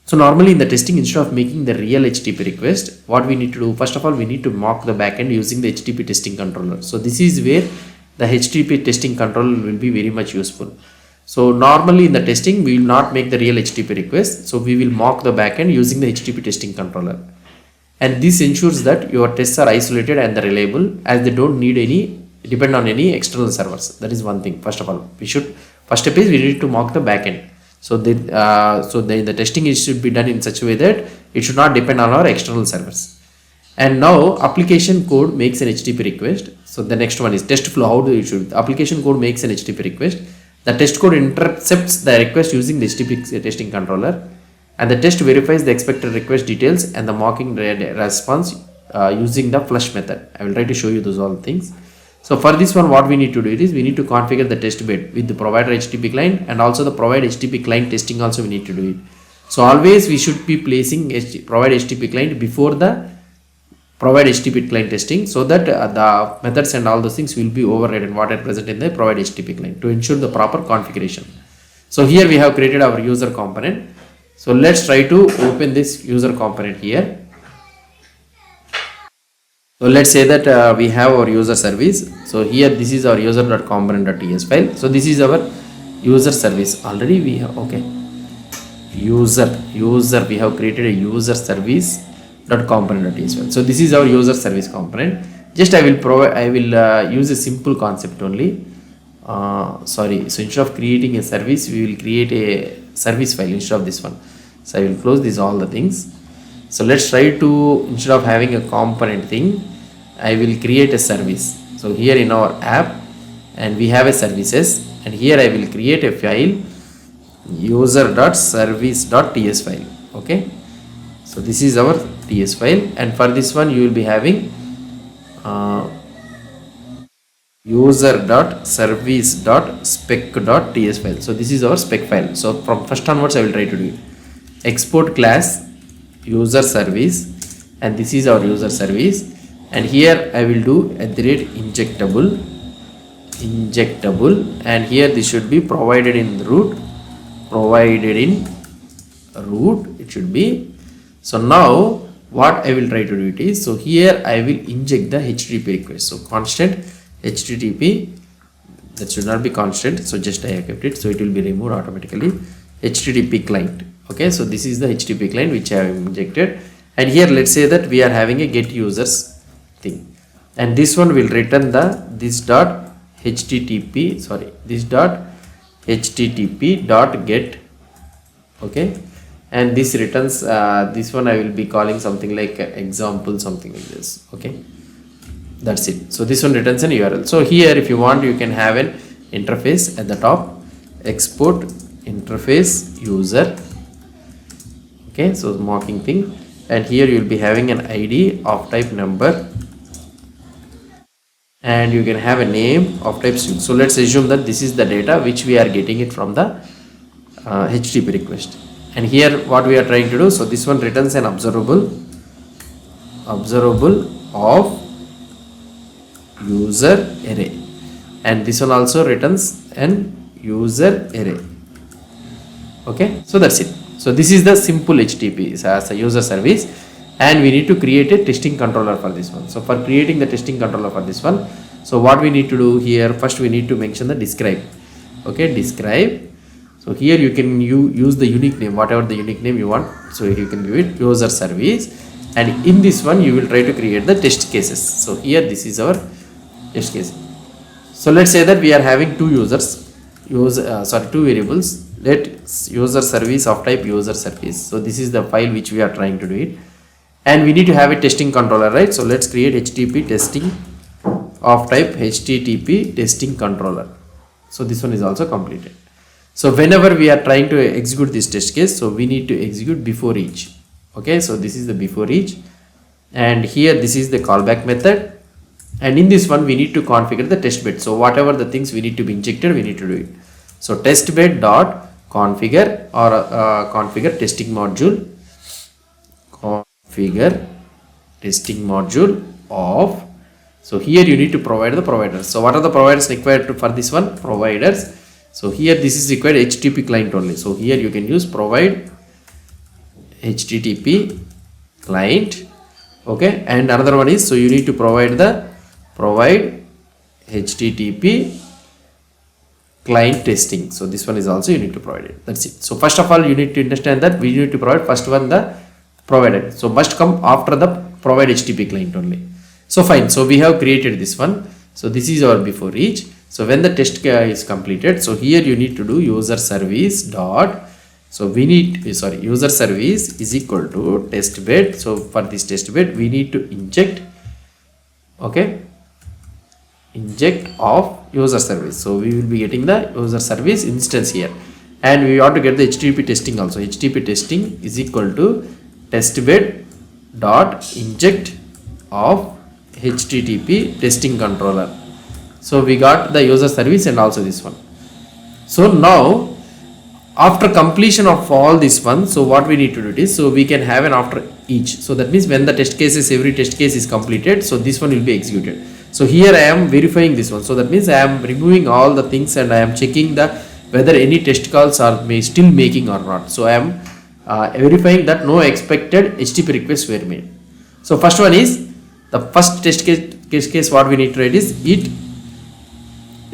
So normally in the testing, instead of making the real HTTP request, what we need to do, first of all, we need to mock the backend using the HTTP testing controller. So this is where the HTTP testing controller will be very much useful. So normally in the testing, we will not make the real HTTP request. So we will mock the backend using the HTTP testing controller. And this ensures that your tests are isolated and they're reliable, as they don't depend on any external servers. That is one thing. First of all, first step is we need to mock the backend. So the testing should be done in such a way that it should not depend on our external servers. And now application code makes an HTTP request. So the next one is test flow. How do you should the application code makes an HTTP request? The test code intercepts the request using the HTTP testing controller, and the test verifies the expected request details and the mocking response using the flush method. I will try to show you those all things. So for this one, what we need to do is we need to configure the test bed with the provider HTTP client, and also the provide HTTP client testing also we need to do it. So always we should be placing provide HTTP client before the provide HTTP client testing, so that the methods and all those things will be overridden what are present in the provide HTTP client to ensure the proper configuration. So here we have created our user component. So let's try to open this user component here. So let's say that we have our user service. So here this is our user.component.ts file. So this is our user service. Already we have, okay, user we have created a user service.component.ts file. So this is our user service component. Just I will use a simple concept only. So instead of creating a service, we will create a service file instead of this one. So I will close these all the things. So let's try to, instead of having a component thing, I will create a service. So here in our app, and we have a services, and here I will create a file user.service.ts file. Okay, so this is our ts file, and for this one you will be having user.service.spec.ts file. So this is our spec file. So from first onwards I will try to do it. Export class user service, and this is our user service, and here I will do @injectable, and here this should be provided in root, it should be. So now what I will try to do it is, so here I will inject the HTTP request. So constant HTTP, that should not be constant, so just I have kept it, so it will be removed automatically. HTTP client. Okay, so this is the HTTP client which I have injected, and here let's say that we are having a get users thing, and this one will return the this dot HTTP dot get. Okay, and this returns this one I will be calling something like example, something like this. Okay, that's it. So this one returns an URL. So here if you want, you can have an interface at the top, export interface user. Okay, so mocking thing, and here you will be having an ID of type number, and you can have a name of type string. So let's assume that this is the data which we are getting it from the HTTP request, and here what we are trying to do, so this one returns an observable of user array, and this one also returns an user array. Okay, so that's it. So this is the simple HTTP as a user service, and we need to create a testing controller for this one. So for creating the testing controller for this one, so what we need to do here, first we need to mention the describe. Okay, describe. So here you can use the unique name, whatever the unique name you want, so you can give it user service, and in this one you will try to create the test cases. So here this is our test case. So let's say that we are having two variables. Let user service of type user service. So this is the file which we are trying to do it, and we need to have a testing controller, right? So let's create HTTP testing of type HTTP testing controller. So this one is also completed. So whenever we are trying to execute this test case, so we need to execute before each. Okay, so this is the before each, and here this is the callback method, and in this one we need to configure the test bed. So whatever the things we need to be injected, we need to do it. So test bed dot configure or configure testing module, of. So here you need to provide the providers. So what are the providers required for this one? Providers. So here this is required HTTP client only. So here you can use provide HTTP client. Okay, and another one is, so you need to provide HTTP client testing. So this one is also you need to provide it. That's it. So first of all you need to understand that we need to provide first one the provided, so must come after the provide HTTP client only. So fine, so we have created this one. So this is our before each. So when the test is completed, so here you need to do user service dot, so we need user service is equal to test bed. So for this test bed we need to inject, okay, inject of user service. So we will be getting the user service instance here, and we want to get the HTTP testing also. HTTP testing is equal to test bed dot inject of HTTP testing controller. So we got the user service and also this one. So now after completion of all this one, so what we need to do is, so we can have an after each. So that means when the test cases, every test case is completed, so this one will be executed. So here I am verifying this one. So that means I am removing all the things and I am checking the whether any test calls are still making or not. So I am verifying that no expected HTTP requests were made. So first one is the first test case what we need to write is it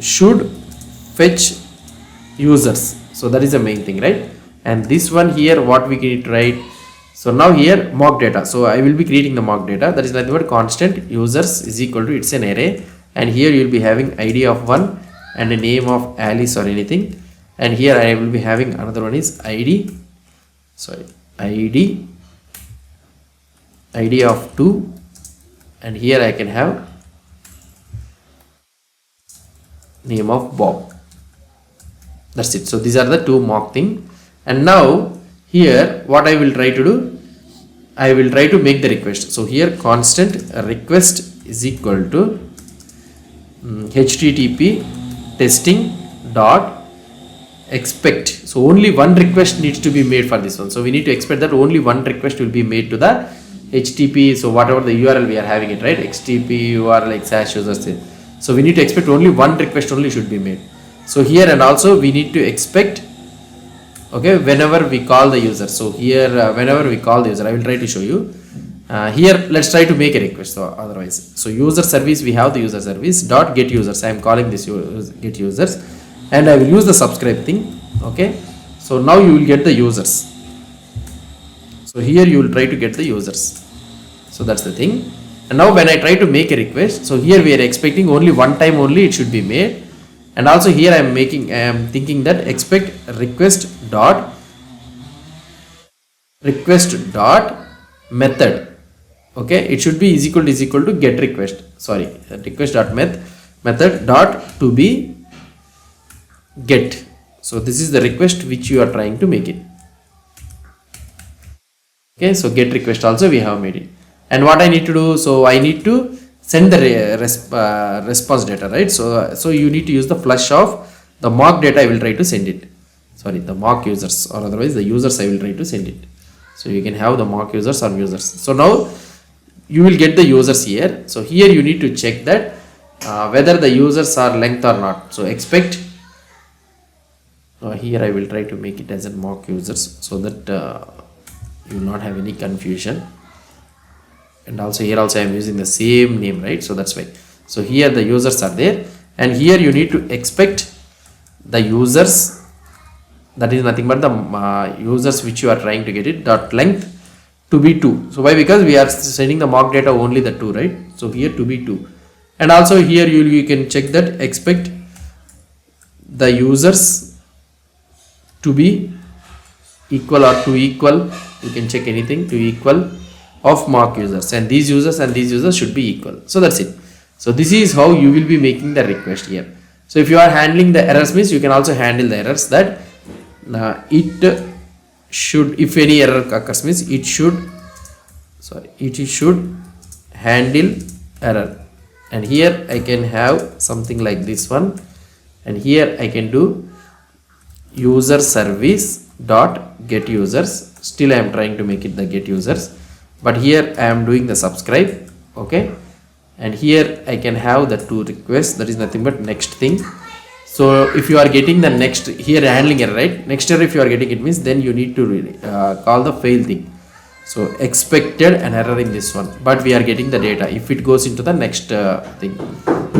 should fetch users. So that is the main thing, right? And this one here what we need to write. So now here mock data. So I will be creating the mock data. That is nothing but constant users is equal to, it's an array, and here you will be having ID of 1 and a name of Alice or anything, and here I will be having another one is ID of 2, and here I can have name of Bob. That's it. So these are the two mock thing. And now here what I will try to do, I will try to make the request. So here constant request is equal to HTTP testing dot expect. So only one request needs to be made for this one. So we need to expect that only one request will be made to the HTTP, so whatever the URL we are having it, right, HTTP URL / users. So we need to expect only one request only should be made. So here, and also we need to expect, okay, whenever we call the user. So here whenever we call the user, I will try to show you. Here let's try to make a request. So otherwise, so user service, we have the user service dot get users. I am calling this get users, and I will use the subscribe thing. Okay, so now you will get the users. So here you will try to get the users. So that's the thing. And now when I try to make a request, so here we are expecting only one time only it should be made. And also here I am thinking that expect request dot method. Okay, it should be is equal to get request. Sorry, request dot method dot to be get. So this is the request which you are trying to make it. Okay, so get request also we have made it. And what I need to do, so I need to send the response data, right? So you need to use the flush of the mock data. I will try to send it. Sorry, the mock users, or otherwise the users I will try to send it. So you can have the mock users or users. So now you will get the users here. So here you need to check that whether the users are length or not. So expect, here I will try to make it as a mock users, so that you will not have any confusion. And also here also I am using the same name, right? So that's why. So here the users are there, and here you need to expect the users, that is nothing but the users which you are trying to get it, dot length to be 2. So why? Because we are sending the mock data only the 2, right? So here to be 2. And also here you can check that expect the users to be equal or to equal, you can check anything, to equal of mock users, and these users should be equal. So that's it. So this is how you will be making the request here. So if you are handling the errors, means you can also handle the errors, that it should, if any error occurs, means it should handle error. And here I can have something like this one, and here I can do user service dot get users. Still I am trying to make it the get users, but here I am doing the subscribe. Okay, and here I can have the 2 requests, that is nothing but next thing. So if you are getting the next, here handling error, right, next error if you are getting it, means then you need to call the fail thing. So expected an error in this one, but we are getting the data if it goes into the next thing.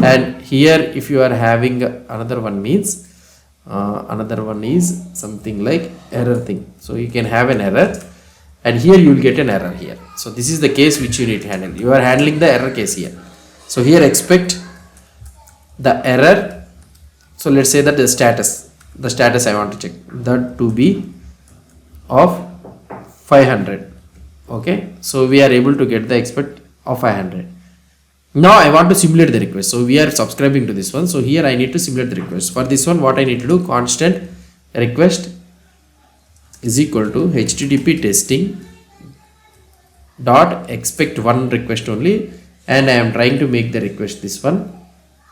And here if you are having another one, means another one is something like error thing. So you can have an error, and here you will get an error here. So this is the case which you need to handle. You are handling the error case here. So here expect the error. So let's say that the status I want to check that to be of 500. Okay, so we are able to get the expect of 500. Now I want to simulate the request. So we are subscribing to this one. So here I need to simulate the request. For this one, what I need to do, constant request is equal to HTTP testing dot expect one request only, and I am trying to make the request this one.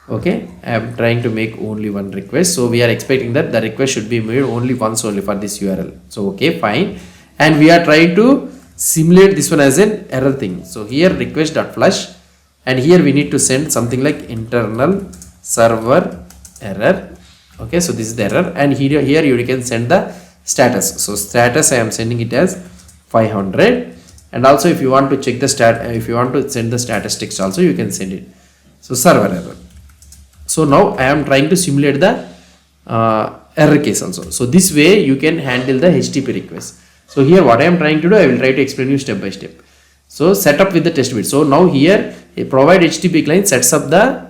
Okay, I am trying to make only one request. So we are expecting that the request should be made only once only for this URL. So okay, fine. And we are trying to simulate this one as an error thing. So here request dot flush, and here we need to send something like internal server error. Okay, so this is the error, and here you can send the status. So status I am sending it as 500, and also if you want to check the if you want to send the status text also, you can send it. So server error. So now I am trying to simulate the error case also. So this way you can handle the HTTP request. So here what I am trying to do, I will try to explain you step by step. So set up with the test bed. So now here a provide HTTP client sets up the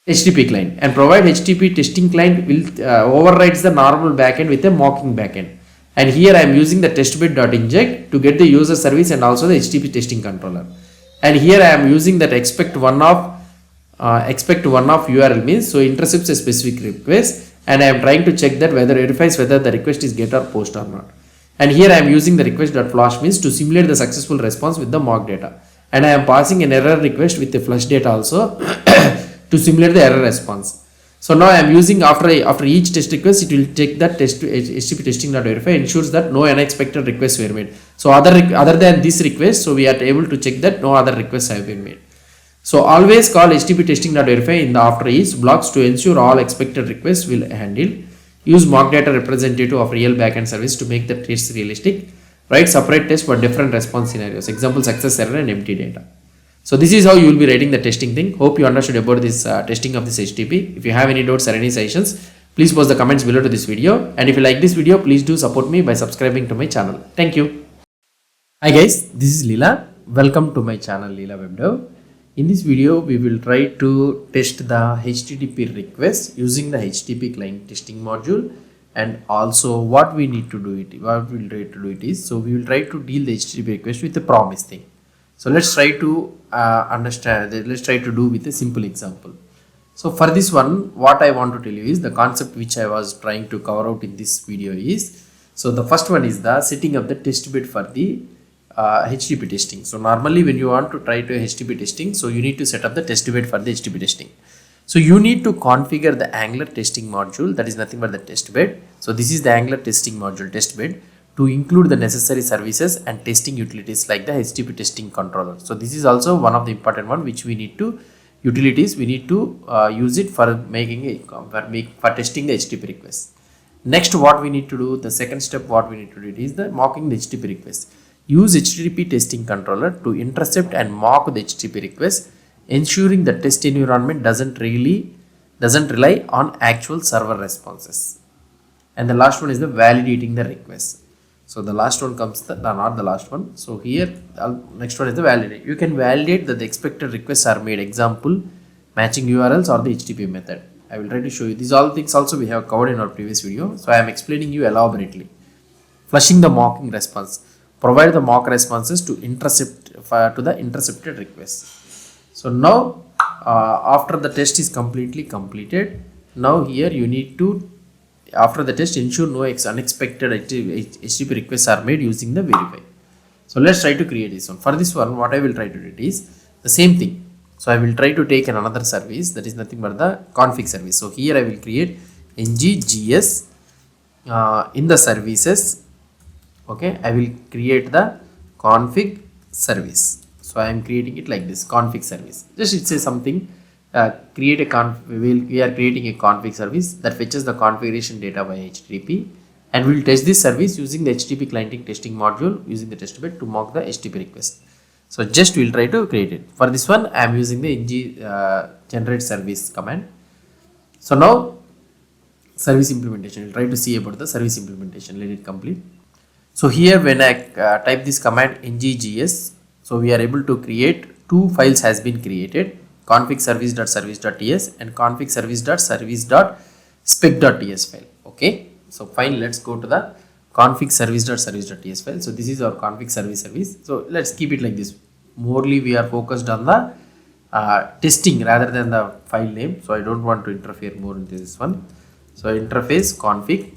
HTTP client, and provide HTTP testing client will overrides the normal backend with a mocking backend. And here I am using the testbed.inject to get the user service and also the HTTP testing controller. And here I am using that expect one of URL, means so intercepts a specific request, and I am trying to check that whether verifies whether the request is get or post or not. And here I am using the request.flush, means to simulate the successful response with the mock data, and I am passing an error request with the flush data also to simulate the error response. So now I am using after each test request, it will take that test HTTP testing.verify, ensures that no unexpected requests were made. So other than this request, so we are able to check that no other requests have been made. So always call http testing.verify in the after each blocks to ensure all expected requests will handle. Use mock data representative of real backend service to make the test realistic. Write separate tests for different response scenarios. Example, success error and empty data. So this is how you will be writing the testing thing. Hope you understood about this testing of this HTTP. If you have any doubts or any suggestions, please post the comments below to this video. And if you like this video, please do support me by subscribing to my channel. Thank you. Hi guys, this is Leela. Welcome to my channel Leela WebDev. In this video, we will try to test the HTTP request using the HTTP client testing module, and also what we need to do it. What we will try to do it is, so we will try to deal the HTTP request with the promise thing. So let's try to understand. Let's try to do with a simple example. So for this one, what I want to tell you is the concept which I was trying to cover out in this video is, so the first one is the setting up the test bed for the HTTP testing. So normally when you want to try to HTTP testing, so you need to set up the test bed for the HTTP testing. So you need to configure the Angular testing module, that is nothing but the test bed. So this is the Angular testing module test bed to include the necessary services and testing utilities like the HTTP testing controller. So this is also one of the important one which we need to utilities. We need to use it for making a for testing the HTTP request. Next, what we need to do, the second step, what we need to do is the mocking the HTTP request. Use HTTP testing controller to intercept and mock the HTTP request, ensuring the test environment doesn't rely on actual server responses. And the last one is the validating the request. So the last one comes not the last one. So here next one is the validate. You can validate that the expected requests are made. Example, matching URLs or the HTTP method. I will try to show you these all things also we have covered in our previous video. So I am explaining you elaborately. Flushing the mocking response. Provide the mock responses to the intercepted request. So now after the test is completely completed, now here you need to, after the test, ensure no unexpected HTTP requests are made using the verify. So let's try to create this one. For this one, what I will try to do it is the same thing. So I will try to take another service, that is nothing but the config service. So here I will create nggs in the services. Okay, I will create the config service. So I am creating it like this, config service. Just it says something. We are creating a config service that fetches the configuration data by HTTP, and we will test this service using the HTTP client testing module using the test bed to mock the HTTP request. So just we will try to create it. For this one, I am using the ng generate service command. So now service implementation. We will try to see about the service implementation. Let it complete. So here when I type this command nggs, so we are able to create two files has been created, config service.service.ts and config service.service.spec.ts file. Okay, so fine, let's go to the config service.service.ts file. So this is our config service. So let's keep it like this. Morely we are focused on the testing rather than the file name. So I don't want to interfere more into this one. So interface config.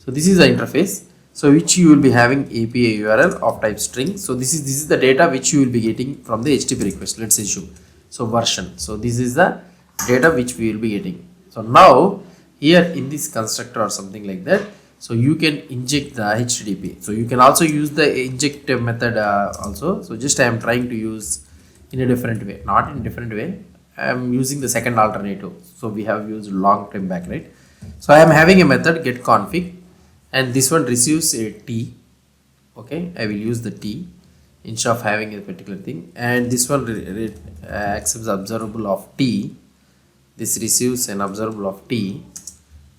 So this is the interface. So which you will be having API URL of type string. So this is the data which you will be getting from the HTTP request. Let's assume. So version. So this is the data which we will be getting. So now here in this constructor or something like that, so you can inject the HTTP. So you can also use the inject method also. So just I am trying to use in a different way, not in different way. I am using the second alternative. So we have used long time back, right? So I am having a method get config. And this one receives a T. Okay, I will use the T instead of having a particular thing. And this one accepts observable of T. This receives an observable of T.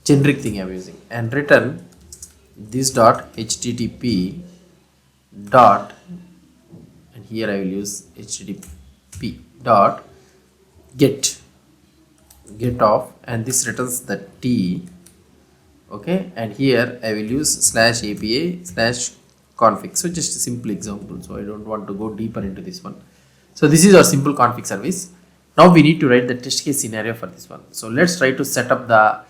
Generic thing I am using. And return this dot HTTP dot, and here I will use HTTP dot get off, and this returns the T. Okay, and here I will use /API/config. So just a simple example. So I don't want to go deeper into this one. So this is our simple config service. Now we need to write the test case scenario for this one. So let's try to set up the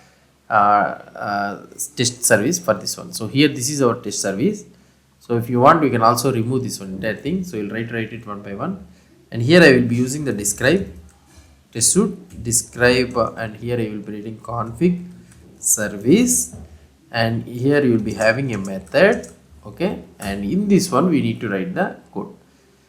test service for this one. So here this is our test service. So if you want, you can also remove this one entire thing. So you'll write it one by one. And here I will be using the describe test suite describe, and here I will be writing config service and here you will be having a method, okay, and in this one we need to write the code.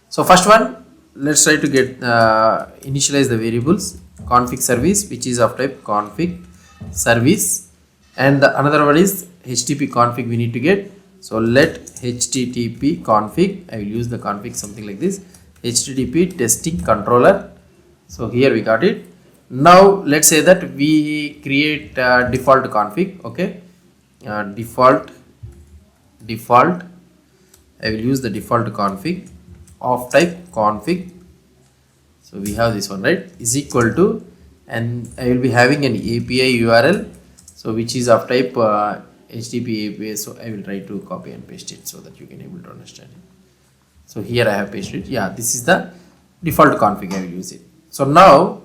So first one, let's try to get initialize the variables config service, which is of type config service, and the another one is http config we need to get. So let http config, I will use the config something like this, http testing controller. So here we got it. Now let's say that we create default config, okay, default I will use the default config of type config. So we have this one, right, is equal to, and I will be having an API URL, so which is of type HTTP API. So I will try to copy and paste it so that you can able to understand it. So here I have pasted it. Yeah, this is the default config, I will use it. So now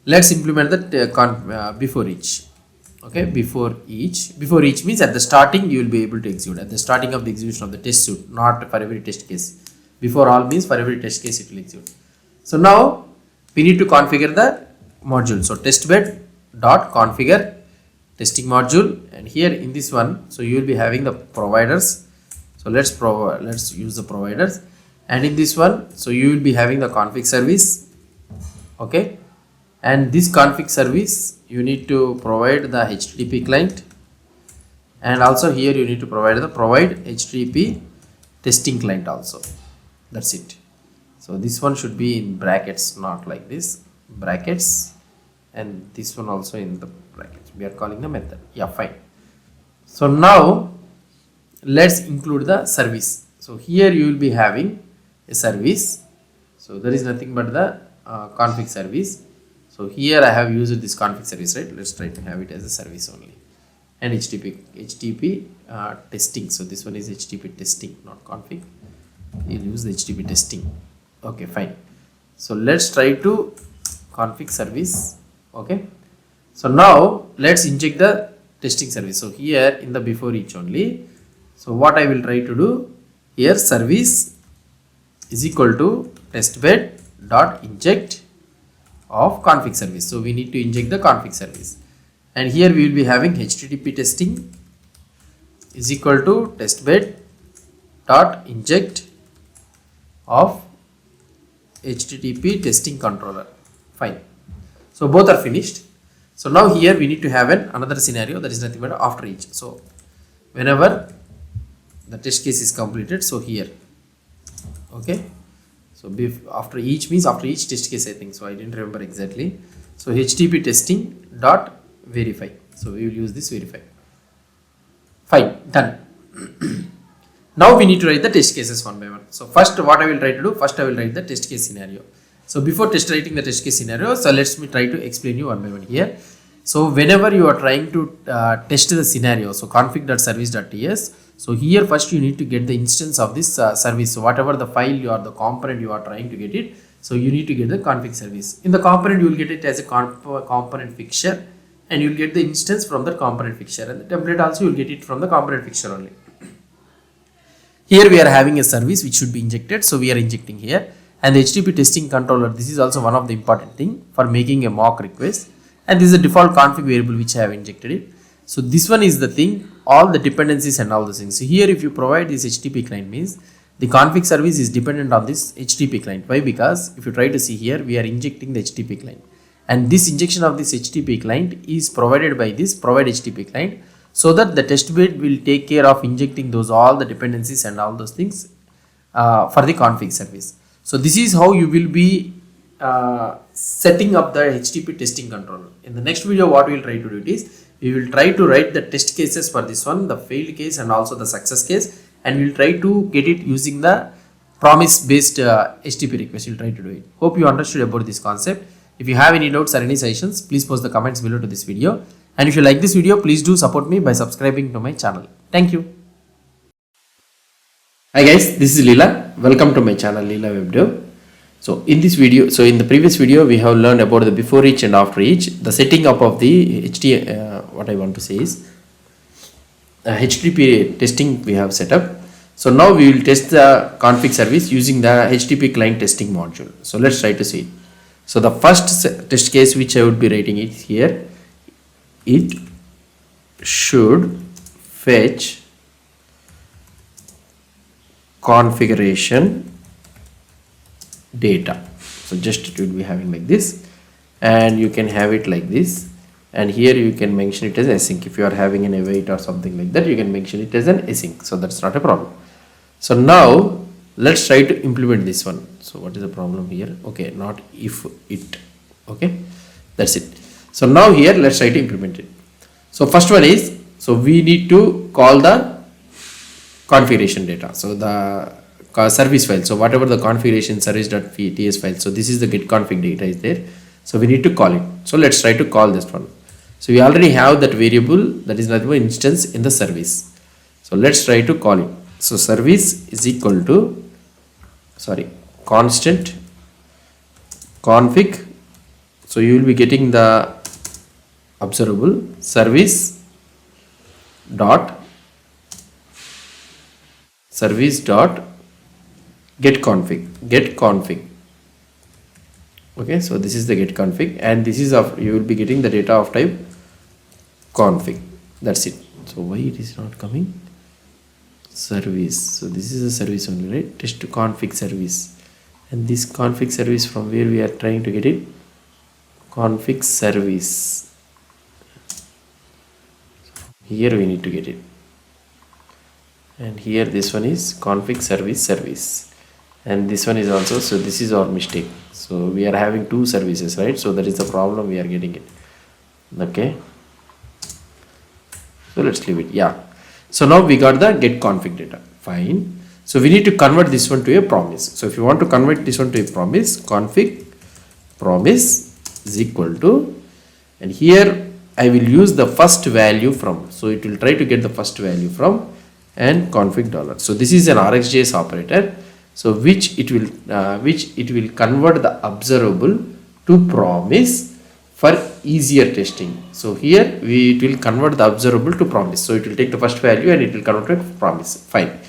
let's implement the before each. Okay, before each means at the starting you will be able to execute, at the starting of the execution of the test suite, not for every test case. Before all means for every test case it will execute. So now we need to configure the module. So testbed dot configure testing module, and here in this one, so you will be having the providers. So let's use the providers, and in this one, so you will be having the config service, okay, and this config service you need to provide the HTTP client, and also here you need to provide HTTP testing client also. That's it. So this one should be in brackets, not like this, brackets, and this one also in the brackets. We are calling the method. Yeah, fine. So now let's include the service. So here you will be having a service. So there is nothing but the config service. So here I have used this config service, right? Let's try to have it as a service only, and HTTP testing. So this one is HTTP testing, not config. We'll use the HTTP testing. Okay, fine. So let's try to config service. Okay. So now let's inject the testing service. So here in the before each only. So what I will try to do here, service is equal to testbed dot inject of config service. So we need to inject the config service, and here we will be having HTTP testing is equal to testbed dot inject of HTTP testing controller. Fine. So both are finished. So now here we need to have another scenario, that is nothing but after each. So whenever the test case is completed, so here, okay, so after each means after each test case, I think so, I didn't remember exactly. So HTTP testing dot verify. So we will use this verify. Fine, done. Now we need to write the test cases one by one. So first what I will try to do, first I will write the test case scenario. So before writing the test case scenario, so let me try to explain you one by one here. So whenever you are trying to test the scenario, so config.service.ts, so here first you need to get the instance of this service. So whatever the file or the component you are trying to get it, so you need to get the config service. In the component you will get it as a component fixture, and you will get the instance from the component fixture, and the template also you will get it from the component fixture only. Here we are having a service which should be injected, so we are injecting here. And the HTTP testing controller, this is also one of the important thing for making a mock request, and this is a default config variable which I have injected it. So this one is the thing, all the dependencies and all those things. So here if you provide this HTTP client means the config service is dependent on this HTTP client. Why? Because if you try to see here, we are injecting the HTTP client, and this injection of this HTTP client is provided by this provide HTTP client, so that the test bed will take care of injecting those all the dependencies and all those things for the config service. So this is how you will be setting up the HTTP testing controller. In the next video, what we will try to do is, we will try to write the test cases for this one, the failed case and also the success case, and we will try to get it using the promise based HTTP request. We will try to do it. Hope you understood about this concept. If you have any doubts or any suggestions, please post the comments below to this video. And if you like this video, please do support me by subscribing to my channel. Thank you. Hi guys, this is Leela. Welcome to my channel Leela WebDev. So in this video, so in the previous video, we have learned about the before each and after each, the setting up of the what I want to say is HTTP testing we have set up. So now we will test the config service using the HTTP client testing module. So let's try to see it. So the first test case which I would be writing it here, it should fetch configuration data. So just it will be having like this, and you can have it like this, and here you can mention it as async. If you are having an await or something like that, you can mention it as an async, so that's not a problem. So now let's try to implement this one. So what is the problem here? Okay, not if it. Okay, that's it. So now here let's try to implement it. So first one is, so we need to call the configuration data, so the service file. So whatever the configuration service.ts file, so this is the get config data is there, so we need to call it. So let's try to call this one. So we already have that variable, that is nothing but instance in the service. So let's try to call it. So service is equal to, sorry, constant config. So you will be getting the observable service dot get config. Okay, so this is the get config, and this is of, you will be getting the data of type config. That's it. So why it is not coming? Service. So this is a service only, right? Test to config service, and this config service, from where we are trying to get it? Config service. Here we need to get it, and here this one is config service, and this one is also. So this is our mistake. So we are having two services, right? So that is the problem we are getting it. Okay, so let's leave it. Yeah, so now we got the get config data. Fine. So we need to convert this one to a promise. So if you want to convert this one to a promise, config promise is equal to, and here I will use the first value from, so it will try to get the first value from, and config dollar. So this is an RxJS operator, so which it will convert the observable to promise for easier testing. So here it will convert the observable to promise. So it will take the first value and it will convert it to promise. Fine.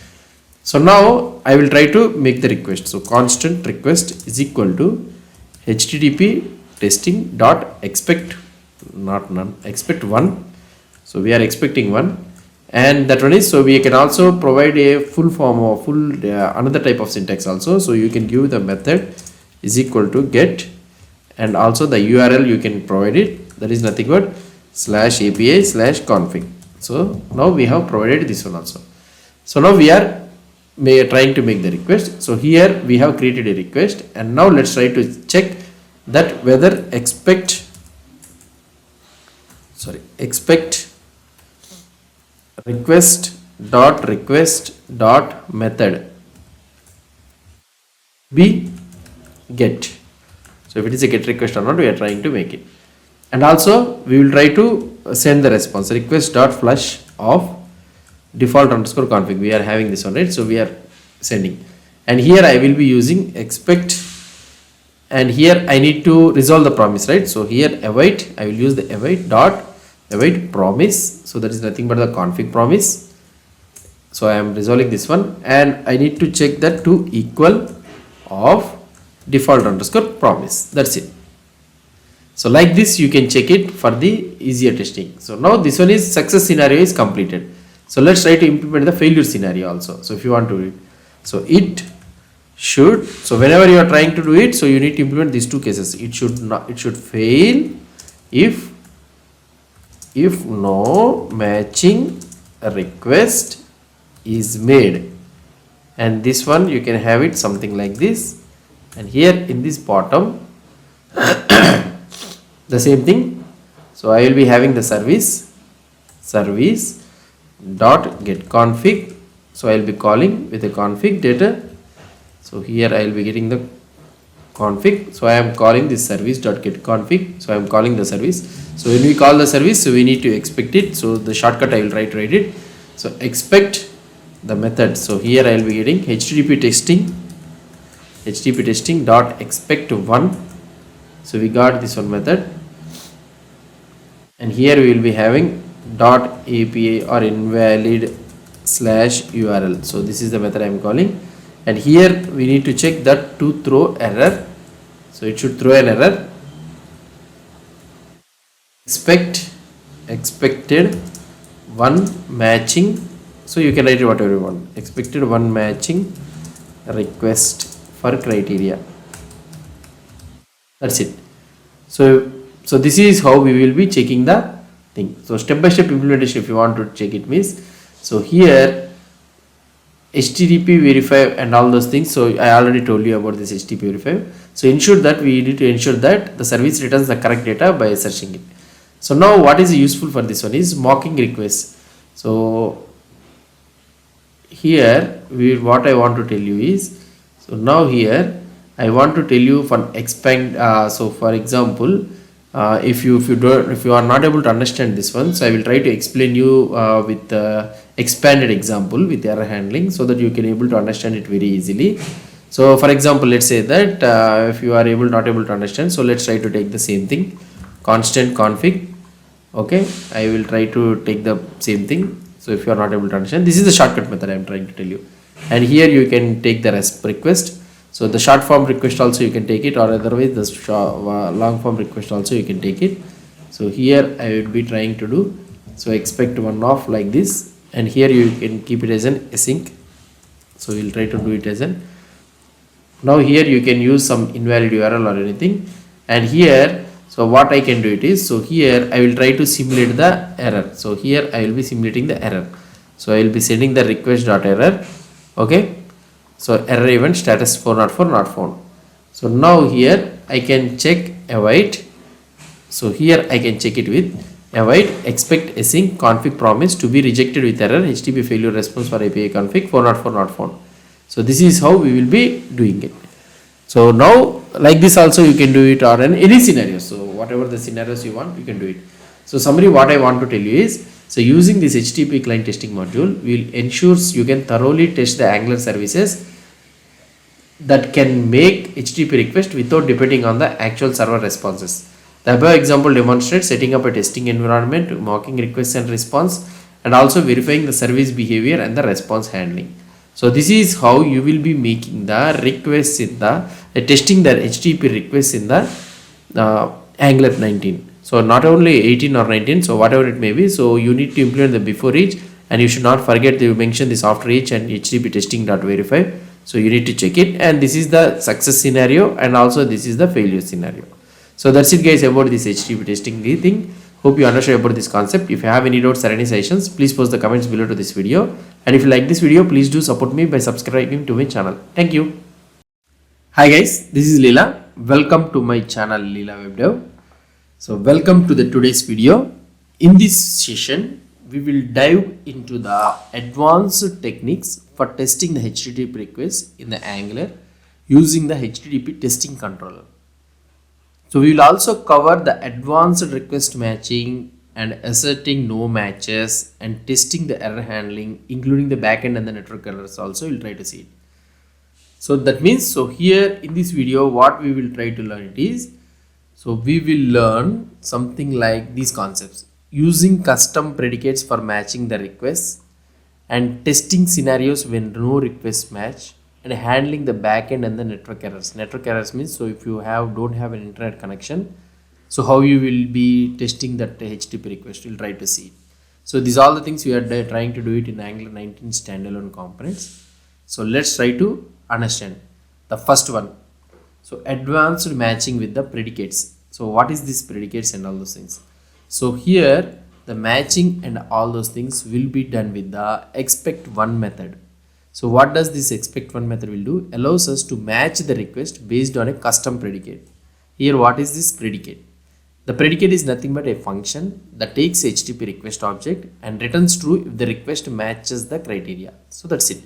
So now I will try to make the request. So constant request is equal to http testing dot expect, not none, expect one. So we are expecting one, and that one is, so we can also provide a full form or full another type of syntax also. So you can give the method is equal to get, and also the URL you can provide it, that is nothing but /API/config. So now we have provided this one also. So now we are trying to make the request. So here we have created a request, and now let's try to check that whether expect request dot method be get. So if it is a get request or not, we are trying to make it. And also we will try to send the response request dot flush of default underscore config. We are having this one, right? So we are sending, and here I will be using expect, and here I need to resolve the promise, right? So here await, I will use the await promise. So that is nothing but the config promise. So I am resolving this one, and I need to check that to equal of default underscore promise. That's it. So like this you can check it for the easier testing. So now this one is success scenario is completed. So let's try to implement the failure scenario also. So if you want to do it, so it should, so whenever you are trying to do it, so you need to implement these two cases. It should fail if no matching request is made, and this one you can have it something like this, and here in this bottom the same thing. So I will be having the service dot get config. So I will be calling with a config data. So here I will be getting the config. So I am calling this service dot get config. So I am calling the service. So when we call the service, so we need to expect it. So the shortcut I will try to write it. So expect the method. So here I will be getting http testing dot expect one. So we got this one method, and here we will be having dot API or invalid /URL. So this is the method I am calling, and here we need to check that to throw error. So it should throw an error. Expected one matching, so you can write it whatever you want, expected one matching request for criteria. That's it. So this is how we will be checking the thing. So step by step implementation, if you want to check it means, so here HTTP verify and all those things. So I already told you about this HTTP verify. So ensure that we need to ensure that the service returns the correct data by searching it. So now what is useful for this one is mocking requests. So here what I want to tell you is, so now here I want to tell you for expand. So for example, if you are not able to understand this one, so I will try to explain you with expanded example with error handling, so that you can able to understand it very easily. So for example, let's say that if you are not able to understand, so let's try to take the same thing, constant config. Okay, I will try to take the same thing. So if you are not able to understand, this is the shortcut method I am trying to tell you, and here you can take the REST request. So the short form request also you can take it, or otherwise the long form request also you can take it. So here I will be trying to do, so expect one off like this, and here you can keep it as an async. So we'll try to do it as an, now here you can use some invalid URL or anything, and here, so what I can do it is, so here I will try to simulate the error. So here I will be simulating the error. So I will be sending the request.error. Okay, so error event status 404 not found. So now here I can check await. So here I can check it with await expect async config promise to be rejected with error HTTP failure response for API config 404 not found. So this is how we will be doing it. So now like this also you can do it, or in any scenario. So whatever the scenarios you want, you can do it. So summary, what I want to tell you is, so using this HTTP client testing module will ensures you can thoroughly test the Angular services that can make HTTP request without depending on the actual server responses. The above example demonstrates setting up a testing environment, mocking requests and response, and also verifying the service behavior and the response handling. So this is how you will be making the requests in the testing the HTTP requests in the Angular 19. So not only 18 or 19, so whatever it may be, so you need to implement the before each, and you should not forget to mention this after each and HTTP testing.verify. So you need to check it, and this is the success scenario, and also this is the failure scenario. So that's it guys about this HTTP testing thing. Hope you understand about this concept. If you have any doubts or any suggestions, please post the comments below to this video. And if you like this video, please do support me by subscribing to my channel. Thank you. Hi guys, this is Leela. Welcome to my channel Leela WebDev. So welcome to the today's video. In this session, we will dive into the advanced techniques for testing the HTTP requests in the Angular using the HTTP testing controller. So we will also cover the advanced request matching and asserting no matches and testing the error handling, including the backend and the network errors also we'll try to see it. So that means, so here in this video, what we will try to learn it is, so we will learn something like these concepts: using custom predicates for matching the requests, and testing scenarios when no requests match, and handling the backend and the network errors. Network errors means, so if you don't have an internet connection, so how you will be testing that HTTP request, we'll try to see it. So these are all the things we are trying to do it in Angular 19 standalone components. So let's try to understand the first one. So advanced matching with the predicates. So what is this predicates and all those things? So here the matching and all those things will be done with the expect one method. So what does this expect one method will do? Allows us to match the request based on a custom predicate. Here what is this predicate? The predicate is nothing but a function that takes HTTP request object and returns true if the request matches the criteria. So that's it.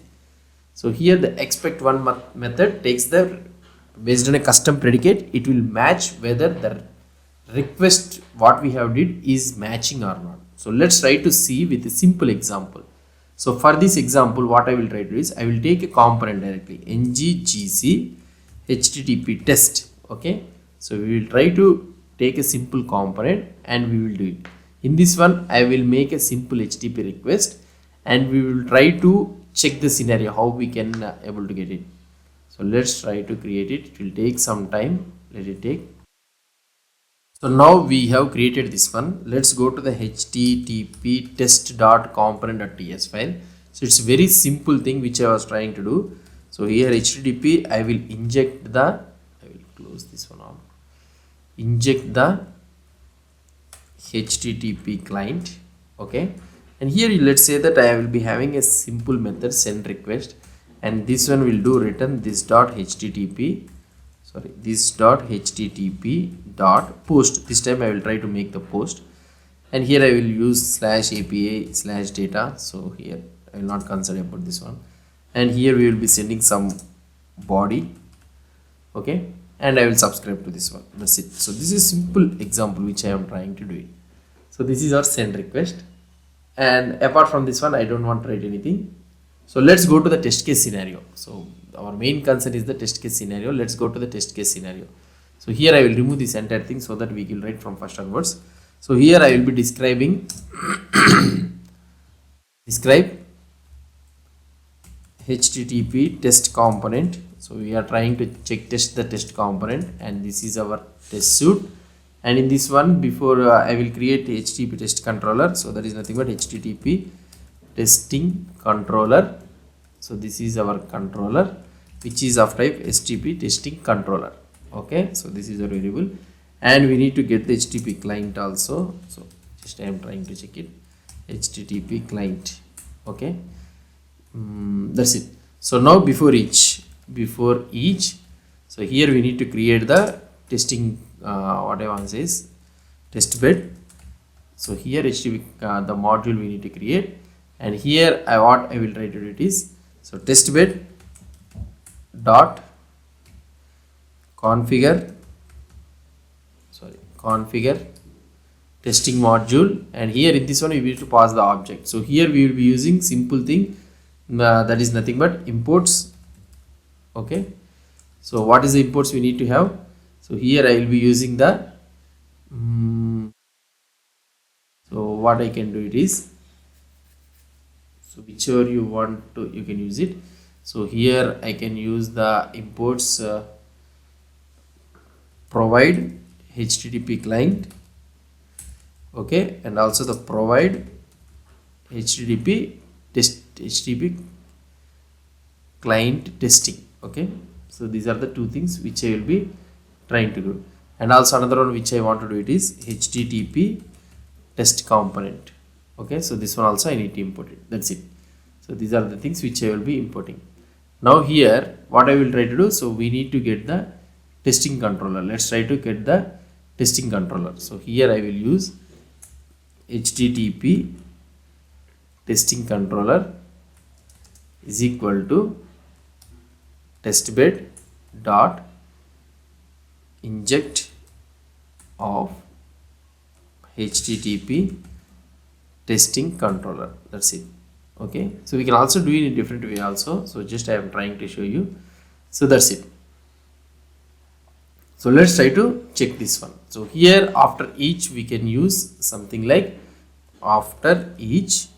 So here the expect one method takes the, based on a custom predicate, it will match whether the request what we have did is matching or not. So let's try to see with a simple example. So for this example, what I will try to do is, I will take a component directly, ng-gc http test. Okay, so we will try to take a simple component and we will do it. In this one, I will make a simple HTTP request and we will try to check the scenario how we can able to get it. So let's try to create it. It will take some time. Let it take. So now we have created this one. Let's go to the http test.component.ts file. So it's a very simple thing which I was trying to do. So here http, I will inject the, I will close this one off, inject the http client. Okay, and here let's say that I will be having a simple method send request, and this one will do return this dot http, sorry, this dot http dot post. This time I will try to make the post, and here I will use slash API slash data. So here I will not consider about this one, and here we will be sending some body. Okay, and I will subscribe to this one. That's it. So this is simple example which I am trying to do it. So this is our send request, and apart from this one I don't want to write anything. So let's go to the test case scenario. So our main concern is the test case scenario. Let's go to the test case scenario. So here I will remove this entire thing so that we will write from first onwards. So here I will be describing describe http test component. So we are trying to check test the test component, and this is our test suite. And in this one, before I will create http test controller. So that is nothing but http testing controller. So this is our controller which is of type http testing controller. Okay, so this is a variable, and we need to get the http client also. So just I am trying to check it, http client. Okay, that's it. So now before each, so here we need to create the testing, what I want to say is test bed. So here http the module we need to create, and here what I will try to do it is, so test bed dot configure testing module, and here in this one we need to pass the object. So here we will be using simple thing, that is nothing but imports. Okay, so what is the imports we need to have? So here I will be using the so what I can do it is, so whichever you want to you can use it. So here I can use the imports provide http client. Okay, and also the provide http client testing. Okay, so these are the two things which I will be trying to do, and also another one which I want to do it is http test component. Okay, so this one also I need to import it. That's it. So these are the things which I will be importing. Now here what I will try to do, so we need to get the testing controller. Let's try to get the testing controller. So here I will use http testing controller is equal to testbed dot inject of http testing controller. That's it. Okay, so we can also do it in a different way also. So just I am trying to show you. So that's it. So let's try to check this one. So here after each we can use something like, after each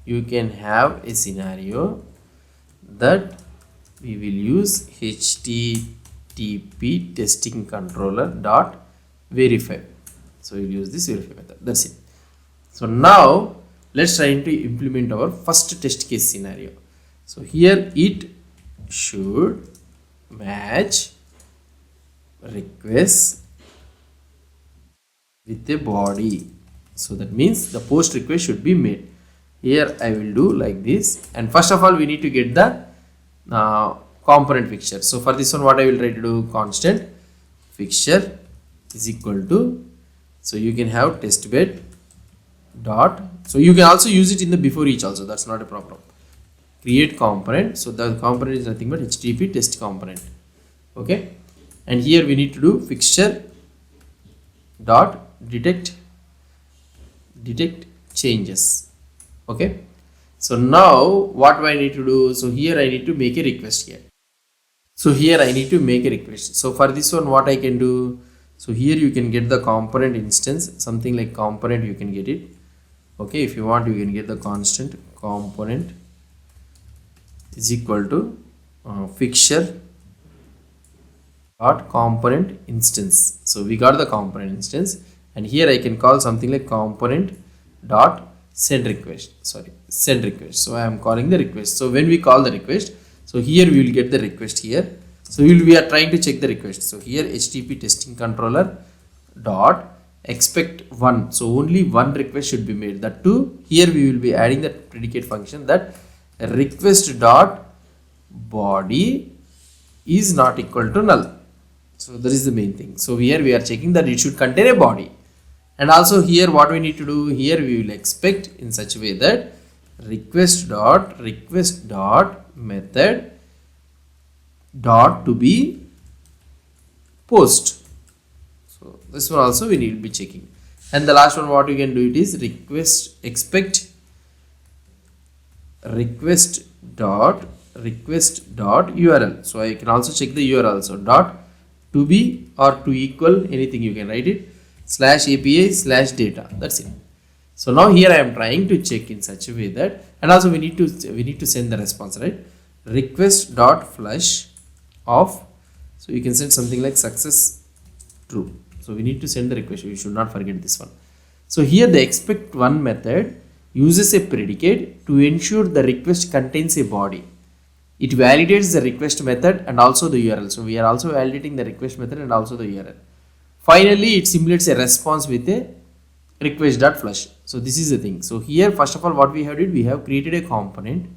you can have a scenario that we will use http testing controller dot verify. So we'll use this verify method. That's it. So now let's try to implement our first test case scenario. So here it should match request with a body. So that means the post request should be made. Here I will do like this, and first of all we need to get the component fixture. So for this one what I will try to do, constant fixture is equal to, so you can have test bed dot, so you can also use it in the before each also, that's not a problem. Create component, so the component is nothing but http test component. Okay, and here we need to do fixture dot detect changes. Okay, so now what do I need to do? So here I need to make a request here. So here I need to make a request. So for this one what I can do, so here you can get the component instance, something like component you can get it. Okay, if you want you can get the constant component is equal to fixture dot component instance. So we got the component instance, and here I can call something like component dot send request. Sorry, send request. So I am calling the request. So when we call the request, so here we will get the request here. So we are trying to check the request. So here HTTP testing controller dot expect one. So only one request should be made. That too, here we will be adding the predicate function that request dot body is not equal to null. So that is the main thing. So here we are checking that it should contain a body. And also here what we need to do, here we will expect in such a way that request dot method dot to be post. So this one also we need to be checking. And the last one what we can do, it is expect request dot URL. So I can also check the URL. So dot to be or to equal anything, you can write it /API/data. That's it. So now here I am trying to check in such a way that, and also we need to send the response, right? Request dot flush of. So you can send something like success true. So we need to send the request. You should not forget this one. So here the expect one method uses a predicate to ensure the request contains a body. It validates the request method and also the URL. So we are also validating the request method and also the URL. Finally, it simulates a response with a request.flush. So this is the thing. So here, first of all, what we have did, we have created a component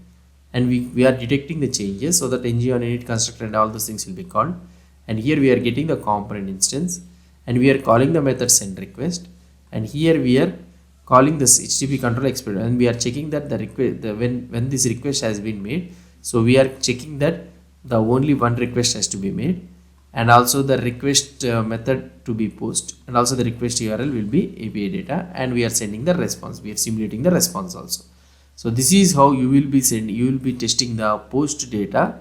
and we are detecting the changes so that ng on init constructor and all those things will be called. And here we are getting the component instance and we are calling the method send request. And here we are calling this HTTP control expert and we are checking that the request, when this request has been made. So we are checking that the only one request has to be made, and also the request method to be post, and also the request URL will be API data, and we are sending the response. We are simulating the response also. So this is how you will be testing the post data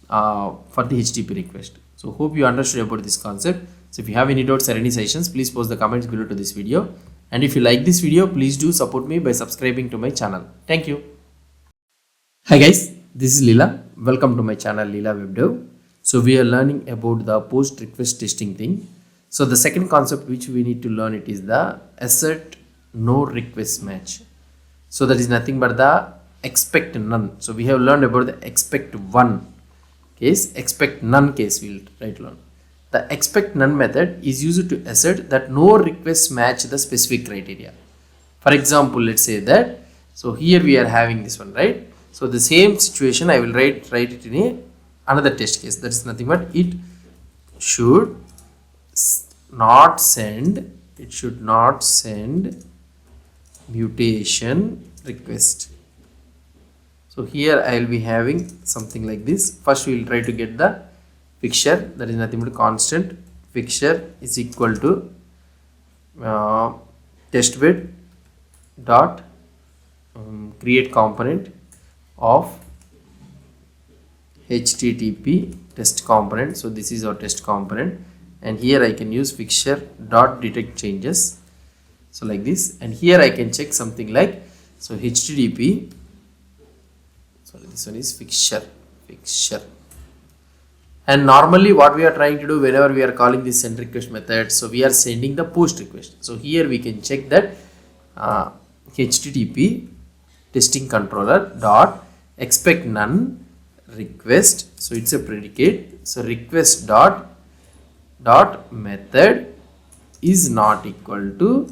for the HTTP request. So hope you understood about this concept. So if you have any doubts or any suggestions, please post the comments below to this video. And if you like this video, please do support me by subscribing to my channel. Thank you. Hi guys, this is Leela. Welcome to my channel Leela WebDev. So we are learning about the post request testing thing. So the second concept which we need to learn, it is the assert no request match. So that is nothing but the expect none. So we have learned about the expect one case, expect none case we will try to learn. The expect none method is used to assert that no requests match the specific criteria. For example, let's say that, so here we are having this one, right? So the same situation I will write it in another test case. That is nothing but it should not send mutation request. So here I will be having something like this. First we will try to get the fixture, that is nothing but constant fixture is equal to testbed dot create component of HTTP test component. So this is our test component, and here I can use fixture dot detect changes. So like this, and here I can check something like, so HTTP, sorry, this one is fixture. And normally what we are trying to do whenever we are calling this send request method, so we are sending the post request. So here we can check that HTTP testing controller dot expect none request. So it's a predicate. So request dot method is not equal to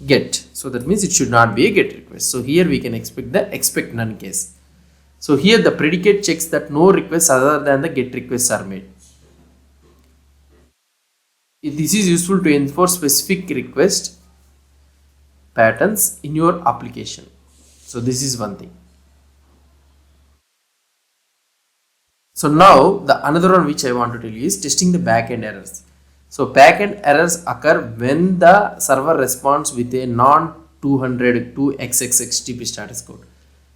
get. So that means it should not be a get request. So here we can expect the expect none case. So here the predicate checks that no requests other than the get requests are made. This is useful to enforce specific request patterns in your application. So this is one thing. So now the another one which I want to tell you is testing the backend errors. So backend errors occur when the server responds with a non 200 XXX status code.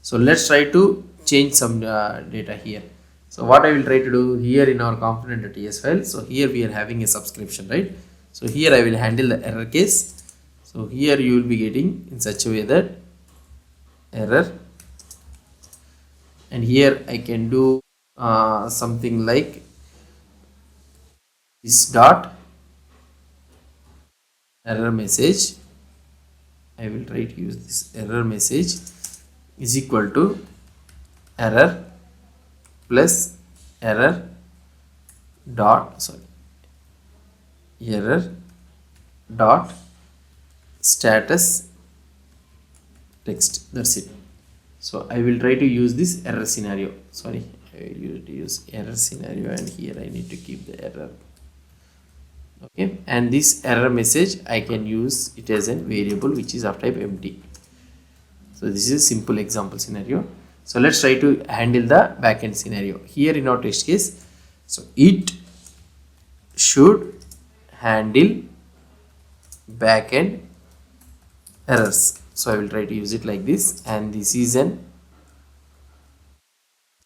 So let's try to change some data here. So what I will try to do here in our component.ts file. So here we are having a subscription, right? So here I will handle the error case. So here you will be getting in such a way that error, and here I can do something like this dot error message, I will try to use this error message is equal to error plus error dot error dot status text. That's it. So I will try to use this error scenario. Sorry, I will use error scenario, and here I need to keep the error. Okay, and this error message I can use it as a variable which is of type empty. So this is a simple example scenario. So let's try to handle the backend scenario here in our test case. So it should handle backend errors. So I will try to use it like this, and this is an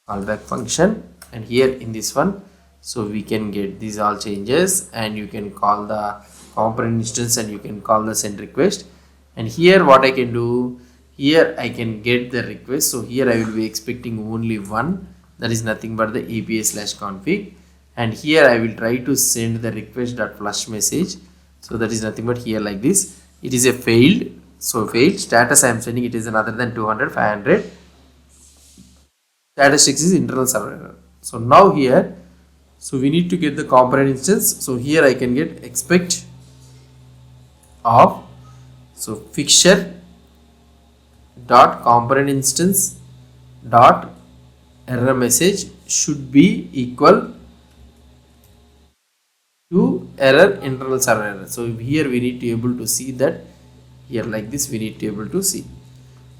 callback function, and here in this one, so we can get these all changes, and you can call the component instance, and you can call the send request. And here what I can do, here I can get the request. So here I will be expecting only one, that is nothing but the API/config, and here I will try to send the request.flush message. So that is nothing but here like this. It is a failed. So failed status I am sending it is an other than 200, 500. Status is internal server error. So now here, so we need to get the component instance. So here I can get expect of, so fixture dot component instance dot error message should be equal to error internal server error. So here we need to be able to see that here like this, we need to be able to see,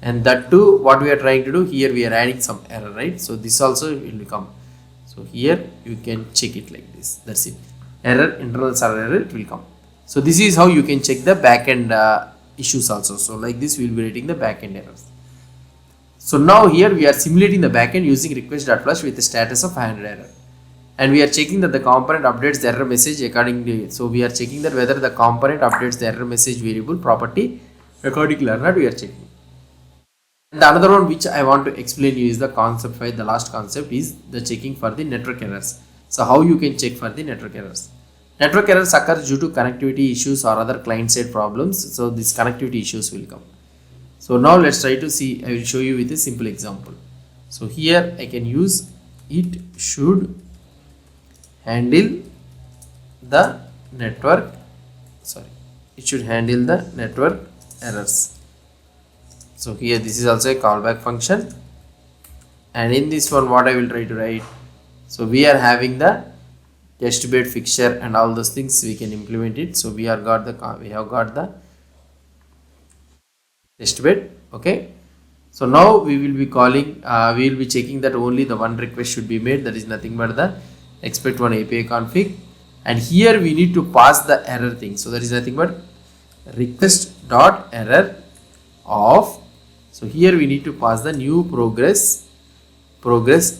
and that too what we are trying to do here, we are adding some error, right? So this also will come. So here you can check it like this. That's it. Error internal server error, it will come. So this is how you can check the backend issues also. So like this we will be rating the backend errors. So now here we are simulating the backend using request.flush with the status of 500 error, and we are checking that the component updates the error message accordingly. So we are checking that whether the component updates the error message variable property accordingly or not, we are checking. And the another one which I want to explain you is the concept file. The last concept is the checking for the network errors. So how you can check for the network errors? Network errors occur due to connectivity issues or other client side problems. So these connectivity issues will come. So now let's try to see. I will show you with a simple example. So here I can use it should handle the network, it should handle the network errors. So here this is also a callback function, and in this one what I will try to write, so we are having the test bed fixture and all those things we can implement it. So we have got the test bed. Okay, so now we will be calling, we will be checking that only the one request should be made, that is nothing but the expect one API config, and here we need to pass the error thing. So that is nothing but request dot error of, so here we need to pass the new progress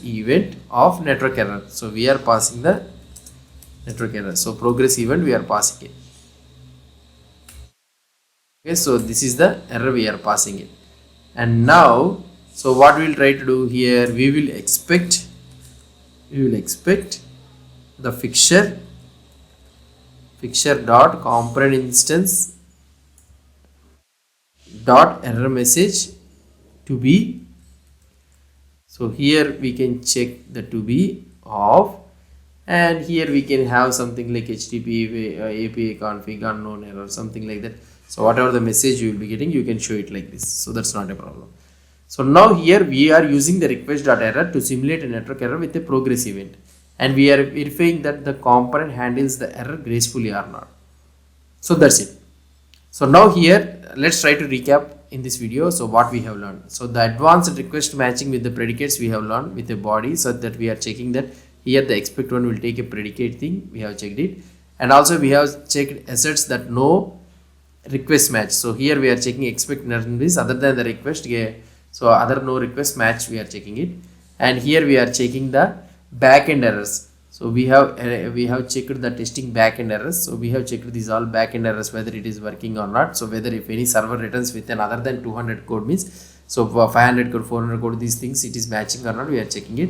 event of network error. So we are passing the network error. So progress event we are passing it. Okay, so this is the error we are passing it. And now, so what we will try to do here, we will expect the fixture dot component instance dot error message to be, so here we can check the to be of, and here we can have something like HTTP API config unknown error, something like that. So whatever the message you will be getting, you can show it like this. So that's not a problem. So now here we are using the request.error to simulate a network error with a progress event, and we are verifying that the component handles the error gracefully or not. So that's it. So now here let's try to recap in this video. So what we have learned, so the advanced request matching with the predicates we have learned with a body, so that we are checking that here the expect one will take a predicate thing, we have checked it, and also we have checked assets that no request match. So here we are checking expect none is other than the request, so other no request match we are checking it, and here we are checking the backend errors. So we have checked the testing backend errors. So we have checked these all backend errors whether it is working or not. So whether if any server returns with an other than 200 code means, so for 500 code, 400 code, these things it is matching or not, we are checking it.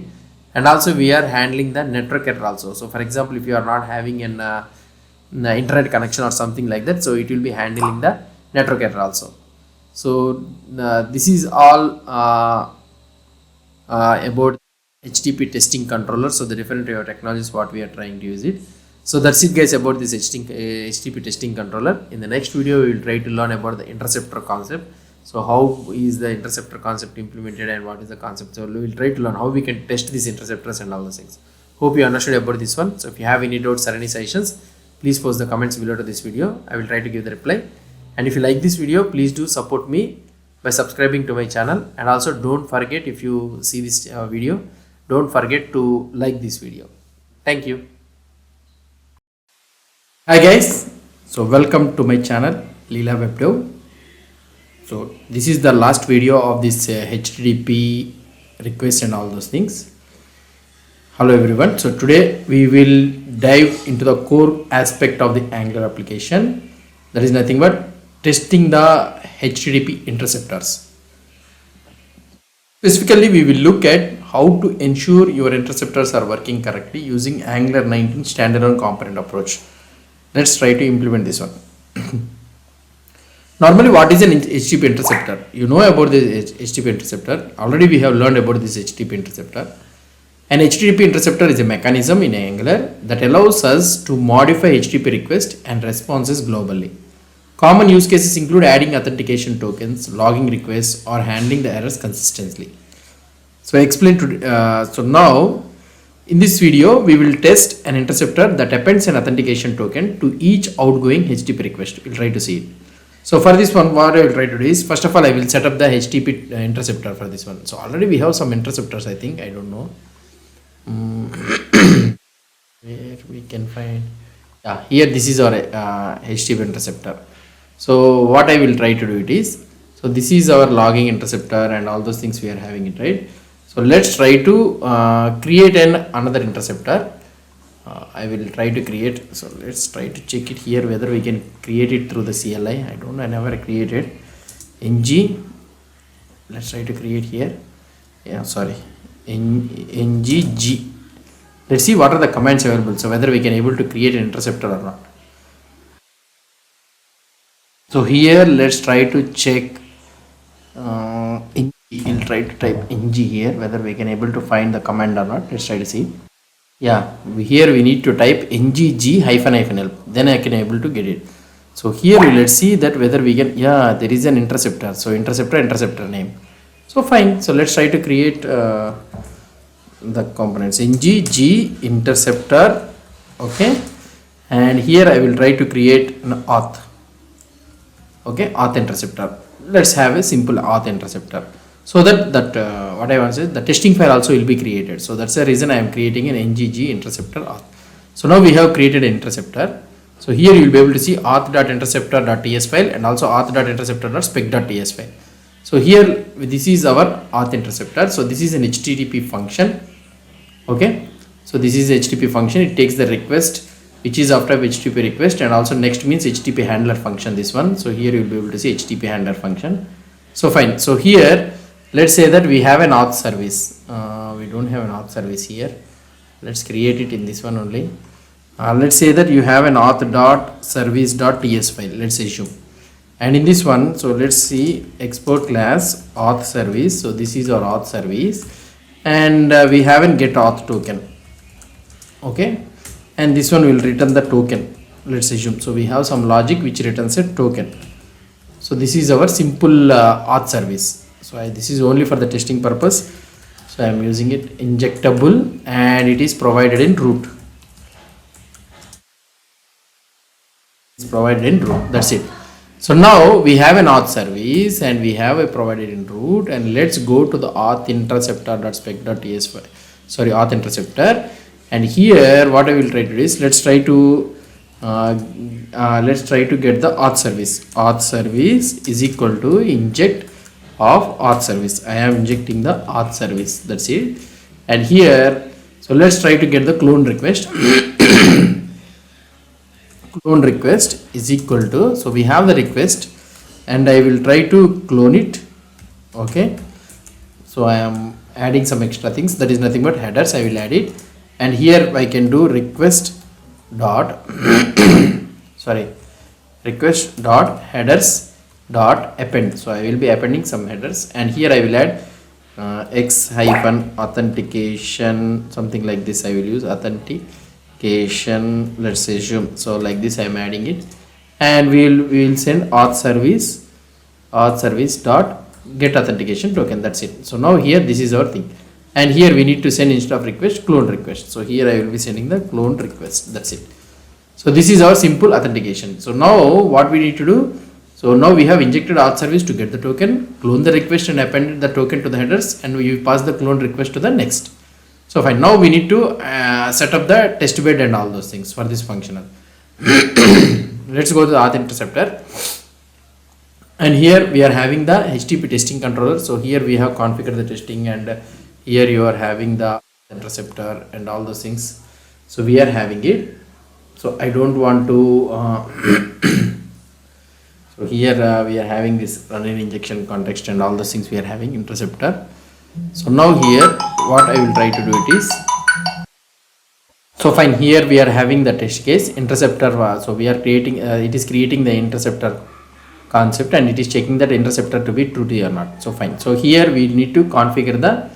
and also we are handling the network error also. So for example, if you are not having an internet connection or something like that, so it will be handling the network error also. So this is all about HTTP testing controller. So the different technologies what we are trying to use it. So that's it guys about this HTTP testing controller. In the next video we will try to learn about the interceptor concept. So how is the interceptor concept implemented and what is the concept. So we will try to learn how we can test these interceptors and all those things. Hope you understood about this one. So if you have any doubts or any suggestions, please post the comments below to this video. I will try to give the reply. And if you like this video, please do support me by subscribing to my channel, and also don't forget, if you see this video, don't forget to like this video. Thank you. Hi guys, so welcome to my channel Leela WebDev. So this is the last video of this HTTP request and all those things. Hello everyone. So today we will dive into the core aspect of the Angular application. That is nothing but testing the HTTP interceptors. Specifically, we will look at how to ensure your interceptors are working correctly using Angular 19 standalone component approach. Let's try to implement this one. Normally, what is an HTTP interceptor? You know about the HTTP interceptor. Already we have learned about this HTTP interceptor. An HTTP interceptor is a mechanism in Angular that allows us to modify HTTP requests and responses globally. Common use cases include adding authentication tokens, logging requests, or handling the errors consistently. So I explained so now in this video we will test an interceptor that appends an authentication token to each outgoing HTTP request. We'll try to see it. So for this one, what I will try to do is, first of all, I will set up the HTTP interceptor for this one. So already we have some interceptors, I think. I don't know where we can find. Yeah, here this is our HTTP interceptor. So what I will try to do it is, so this is our logging interceptor and all those things we are having it, right? So let's try to create another interceptor. I will try to create, so let's try to check it here whether we can create it through the CLI. I don't know, I never created ng. Let's try to create here. Yeah, sorry, ngg. Let's see what are the commands available, so whether we can able to create an interceptor or not. So here let's try to check we'll try to type ng here whether we can able to find the command or not. Let's try to see. Yeah, here we need to type ngg -help, then I can able to get it. So here let's see that whether we can, yeah, there is an interceptor. So interceptor name. So fine. So let's try to create the components ngg interceptor. Okay, and here I will try to create an auth. Okay, auth interceptor. Let's have a simple auth interceptor, so that what I want to say, the testing file also will be created. So that's the reason I am creating an ngg interceptor auth. So now we have created an interceptor. So here you will be able to see auth.interceptor.ts file and also auth.interceptor.spec.ts file. So here this is our auth interceptor. So this is an HTTP function. Okay, so this is HTTP function. It takes the request which is after HTTP request, and also next means HTTP handler function, this one. So here you will be able to see HTTP handler function. So fine. So here let's say that we have an auth service. We don't have an auth service here. Let's create it in this one only. Let's say that you have an auth.service.ts file, let's assume. And in this one, so let's see, export class auth service. So this is our auth service, and we have an get auth token. Okay, and this one will return the token, let's assume. So we have some logic which returns a token. So this is our simple auth service. So this is only for the testing purpose. So I am using it injectable, and it is provided in root. It's provided in root. That's it. So now we have an auth service and we have a provided in root, and let's go to the auth interceptor.spec.ts file. Sorry, auth interceptor. And here what I will try to do is, let's try to get the auth service. Auth service is equal to inject of auth service. I am injecting the auth service. That's it. And here, so let's try to get the clone request. Clone request is equal to, so we have the request and I will try to clone it. Okay, so I am adding some extra things, that is nothing but headers. I will add it, and here I can do request dot sorry, request dot headers dot append. So I will be appending some headers, and here I will add x hyphen authentication, something like this. I will use authentication, let's assume. So like this I am adding it, and we will send auth service dot get authentication token. That's it. So now here this is our thing, and here we need to send, instead of request, clone request. So here I will be sending the clone request. That's it. So this is our simple authentication. So now what we need to do, so now we have injected auth service to get the token, clone the request and appended the token to the headers, and we pass the clone request to the next. So fine, now we need to set up the test bed and all those things for this functional. Let's go to the auth interceptor, and here we are having the HTTP testing controller. So here we have configured the testing, and here you are having the interceptor and all those things. So we are having it. So I don't want to so here we are having this run-in injection context and all those things. We are having interceptor. So now here what I will try to do it is, so fine, here we are having the test case interceptor. So we are creating it is creating the interceptor concept, and it is checking that interceptor to be true or not. So fine, so here we need to configure the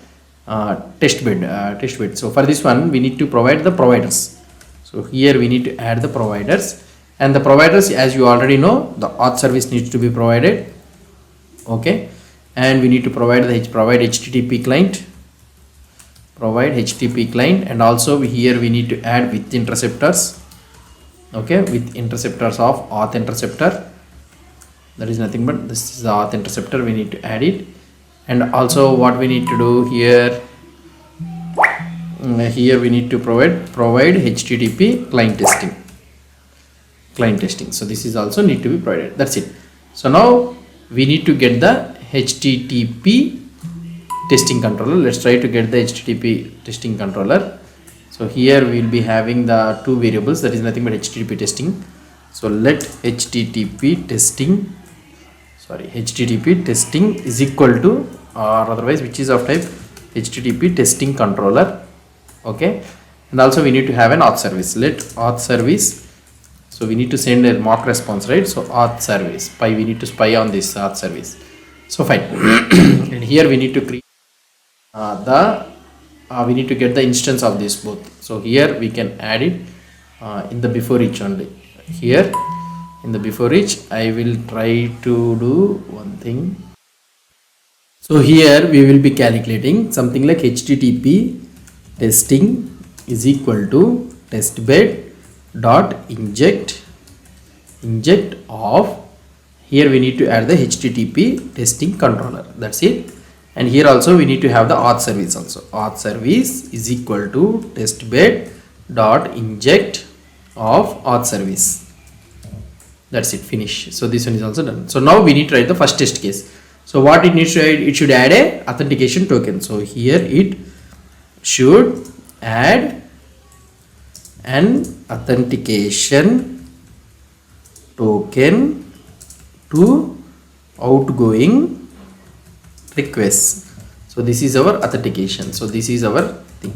test bed. So for this one we need to provide the providers. So here we need to add the providers, and the providers, as you already know, the auth service needs to be provided. Okay, and we need to provide HTTP client, and also here we need to add with interceptors. Okay, with interceptors of auth interceptor, that is nothing but this is the auth interceptor. We need to add it, and also what we need to do here, here we need to provide HTTP client testing. So this is also need to be provided. That's it. So now we need to get the HTTP testing controller. Let's try to get the HTTP testing controller. So here we will be having the two variables, that is nothing but HTTP testing. So let HTTP testing is equal to, or otherwise which is of type HTTP testing controller. Okay, and also we need to have an auth service. Let auth service, so we need to send a mock response, right? So auth service we need to spy on this auth service. So fine. And here we need to create we need to get the instance of this both. So here we can add it in the before each only. Here in the before each I will try to do one thing. So here we will be calculating something like HTTP testing is equal to testbed dot inject of, here we need to add the HTTP testing controller. That's it. And here also we need to have the auth service also. Auth service is equal to testbed dot inject of auth service. That's it, finish. So this one is also done. So now we need to write the first test case. So what it needs to add, it should add a authentication token. So here it should add an authentication token to outgoing requests. So this is our authentication. So this is our thing.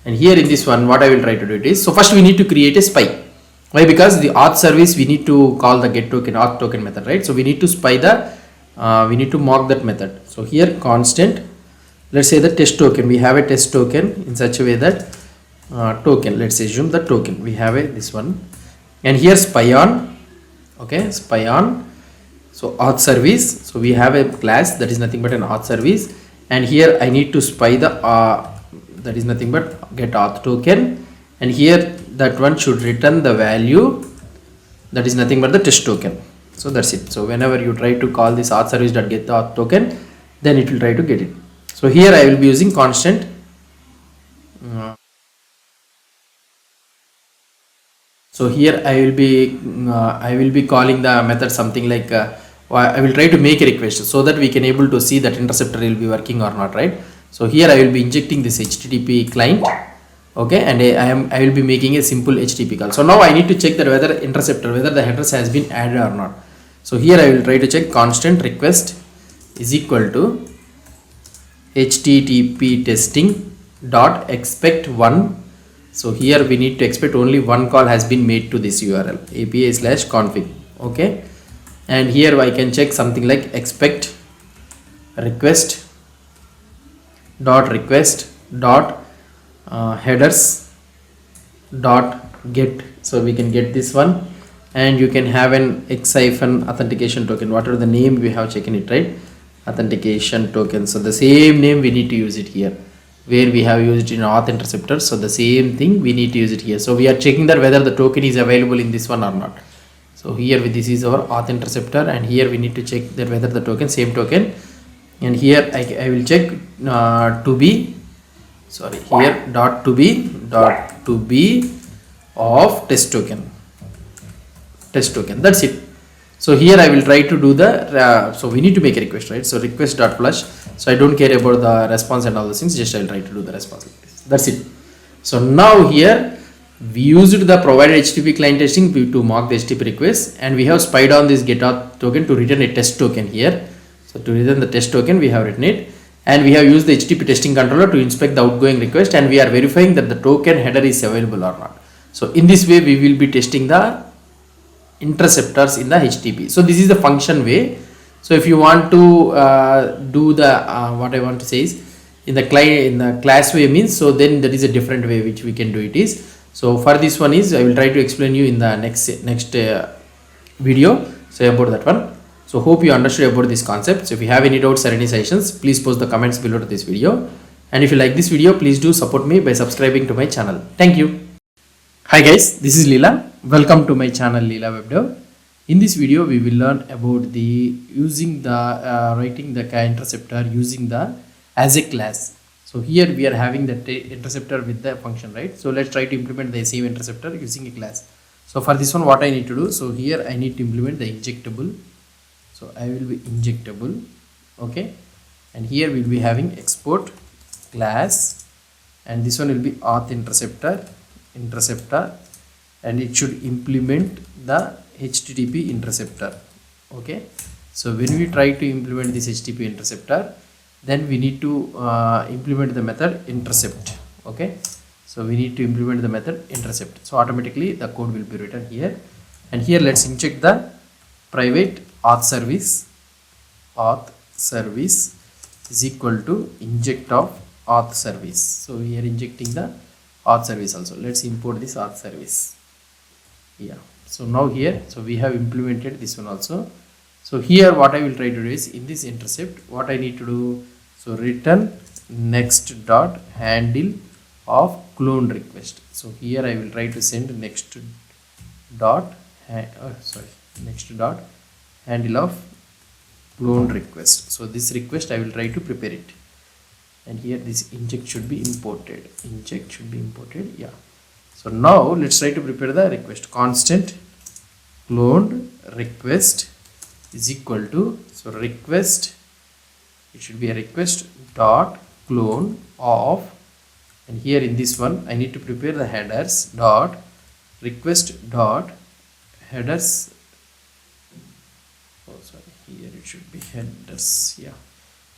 And here in this one what I will try to do it is, so first we need to create a spy. Why? Because the auth service we need to call the get token auth token method, right? So we need to spy the we need to mock that method. So here constant, let's say the test token, we have a test token in such a way that token, let's assume the token, we have a this one, and here spy on. Okay, spy on. So auth service, so we have a class that is nothing but an auth service, and here I need to spy the that is nothing but get auth token, and here that one should return the value that is nothing but the test token. So that's it. So whenever you try to call this auth service dot get the auth token, then it will try to get it. So here I will be using constant so here I will be calling the method something like I will try to make a request so that we can able to see that interceptor will be working or not, right? So here I will be injecting this HTTP client, okay, and I will be making a simple HTTP call. So now I need to check that whether the headers has been added or not. So here I will try to check constant request is equal to http testing dot expect one. So here we need to expect only one call has been made to this URL API/config. Okay, and here I can check something like expect request dot headers dot get. So we can get this one, and you can have an X-authentication token, whatever the name we have taken it, right? Authentication token. So the same name we need to use it here, where we have used it in auth interceptor. So the same thing we need to use it here. So we are checking that whether the token is available in this one or not. So here this is our auth interceptor, and here we need to check that whether the token, same token, and here I will check to be, sorry, here dot to be of test token. That's it. So here I will try to do the so we need to make a request, right? So request dot flush. So I don't care about the response and all those things, just I will try to do the response like this. That's it. So now here we used the provided HTTP client testing to mock the HTTP request, and we have spied on this get auth token to return a test token here. So to return the test token we have written it, and we have used the HTTP testing controller to inspect the outgoing request, and we are verifying that the token header is available or not. So in this way we will be testing the interceptors in the HTTP. So this is the function way. So if you want to do the what I want to say is in the client, in the class way means, so then there is a different way which we can do it is. So for this one is I will try to explain you in the next video, so about that one. So hope you understood about this concept. So if you have any doubts or any suggestions, please post the comments below to this video, and if you like this video, please do support me by subscribing to my channel. Thank you. Hi guys, this is Leela. Welcome to my channel Leela WebDev. In this video we will learn about the using the writing the interceptor using the as a class. So here we are having the interceptor with the function, right? So let's try to implement the same interceptor using a class. So for this one what I need to do, so here I need to implement the injectable. So I will be injectable, okay, and here we'll be having export class, and this one will be auth interceptor, and it should implement the HTTP interceptor. Okay, so when we try to implement this HTTP interceptor, then we need to implement the method intercept. Okay, so we need to implement the method intercept. So automatically the code will be written here, and here let's inject the private auth service is equal to inject of auth service. So we are injecting the auth service also. Let's import this auth service. Yeah, so now here, so we have implemented this one also. So here what I will try to do is in this intercept what I need to do, so return next dot handle of clone request. So here I will try to send next dot next dot handle of clone request. So this request I will try to prepare it, and here this inject should be imported. Yeah. So now let's try to prepare the request. Constant clone request is equal to, so request, it should be a request dot clone of, and here in this one I need to prepare the headers dot request dot headers. Oh sorry, here it should be headers. Yeah,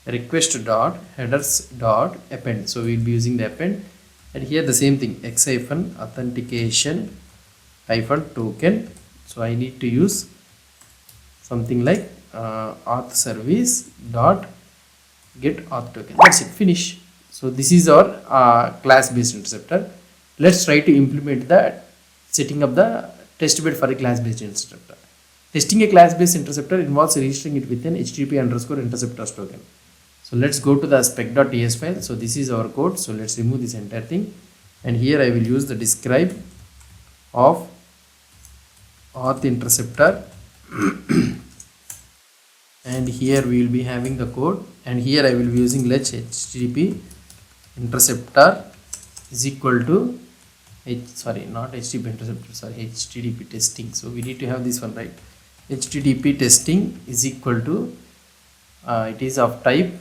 request dot headers dot append. So we will be using the append, and here the same thing X-authentication token. So I need to use something like auth service dot get auth token. That's it, finish. So this is our class based interceptor. Let's try to implement the setting up the test bed for a class based interceptor. Testing a class based interceptor involves registering it with an HTTP underscore interceptors token. So let's go to the spec.ts file. So this is our code. So let's remove this entire thing, and here I will use the describe of auth interceptor and here we will be having the code, and here I will be using let HTTP interceptor is equal to HTTP testing. So we need to have this one, right? HTTP testing is equal to it is of type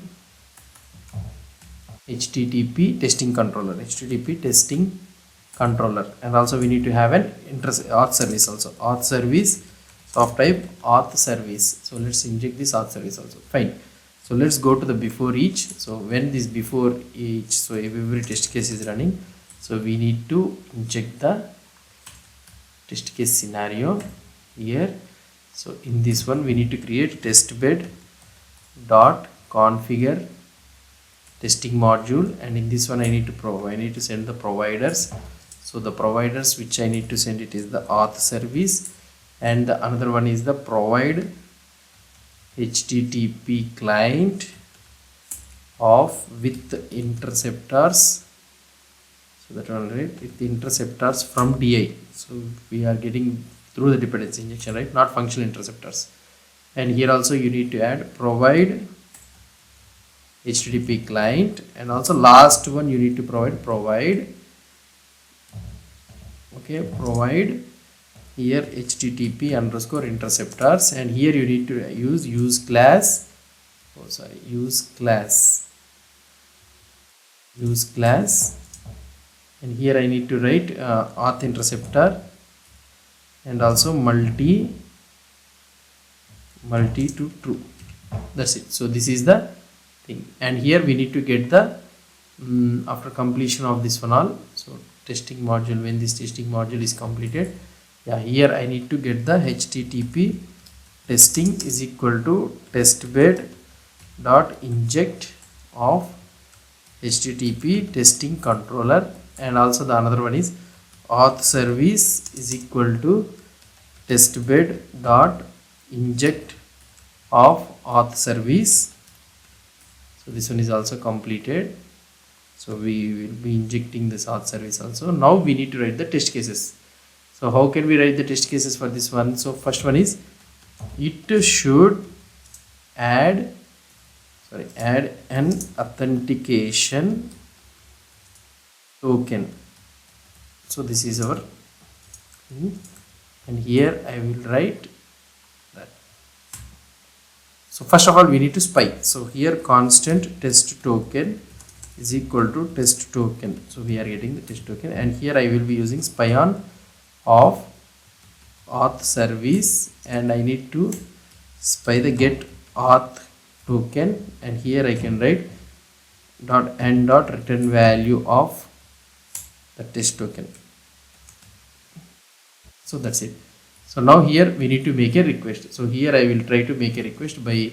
HTTP testing controller, and also we need to have an auth service also, auth service of type auth service. So let's inject this auth service also. Fine. So let's go to the before each. So when this before each, so every test case is running, so we need to inject the test case scenario here. So in this one we need to create testbed dot configure testing module, and in this one I need to send the providers. So the providers which I need to send it is the auth service, and the another one is the provide HTTP client of with interceptors. So that one, right, with the interceptors from DI. So we are getting through the dependency injection, right, not functional interceptors. And here also you need to add provide HTTP client, and also last one you need to provide provide here HTTP underscore interceptors, and here you need to use class, and here I need to write auth interceptor and also multi to true. That's it. So this is the thing, and here we need to get the after completion of this one all, so testing module, when this testing module is completed, yeah, here I need to get the HTTP testing is equal to testbed dot inject of HTTP testing controller, and also the another one is auth service is equal to testbed dot inject of auth service. So this one is also completed. So we will be injecting this auth service also. Now we need to write the test cases. So how can we write the test cases for this one? So first one is it should add an authentication token. So this is our and here I will write that. So first of all we need to spy. So here constant test token is equal to test token. So we are getting the test token, and here I will be using spy on of auth service, and I need to spy the get auth token, and here I can write dot end dot return value of the test token. So that's it. So now here we need to make a request. So here I will try to make a request by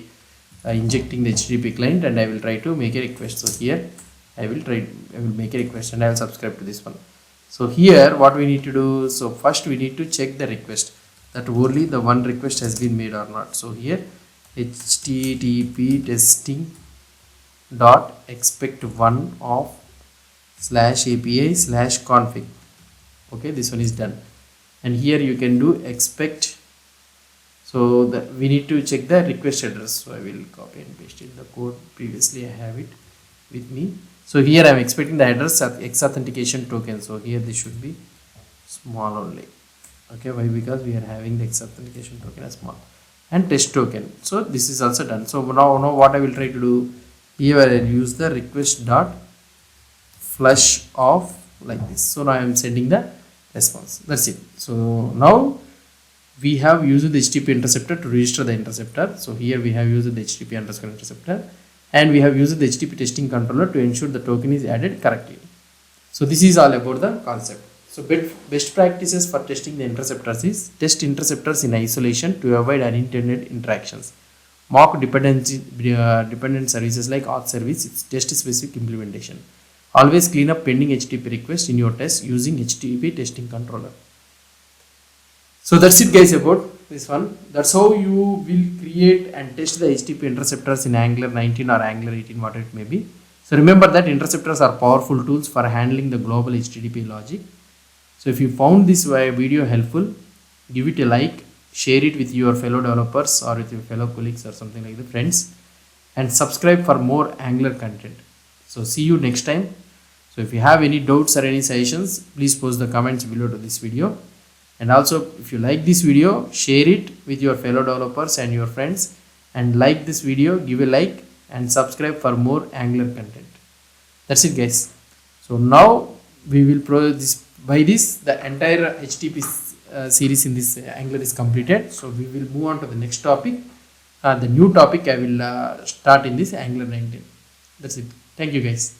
injecting the HTTP client, and I will try to make a request. So here I will make a request, and I will subscribe to this one. So here what we need to do, so first we need to check the request that only the one request has been made or not. So here HTTP testing dot expect one of /API/config. Okay, this one is done, and here you can do expect. So that we need to check the request address. So I will copy and paste in the code. Previously I have it with me. So here I am expecting the address at X authentication token. So here this should be small only. Okay, why? Because we are having the X authentication token as small, and test token. So this is also done. So now what I will try to do, here I will use the request dot flush off like this. So now I am sending the response. That's it. So now we have used the HTTP interceptor to register the interceptor. So here we have used the HTTP underscore interceptor, and we have used the HTTP testing controller to ensure the token is added correctly. So this is all about the concept. So best practices for testing the interceptors is test interceptors in isolation to avoid unintended interactions. Mock dependent services like auth service, it's test specific implementation. Always clean up pending HTTP requests in your test using HTTP testing controller. So that's it guys about this one. That's how you will create and test the HTTP interceptors in Angular 19 or Angular 18, whatever it may be. So remember that interceptors are powerful tools for handling the global HTTP logic. So if you found this video helpful, give it a like, share it with your fellow developers or with your fellow colleagues or something like that, friends, and subscribe for more Angular content. So see you next time. So if you have any doubts or any suggestions, please post the comments below to this video. And also if you like this video, share it with your fellow developers and your friends, and like this video, give a like and subscribe for more Angular content. That's it guys. So now we will the entire HTTP series in this Angular is completed. So we will move on to the next topic. the new topic I will start in this Angular 19. That's it. Thank you guys.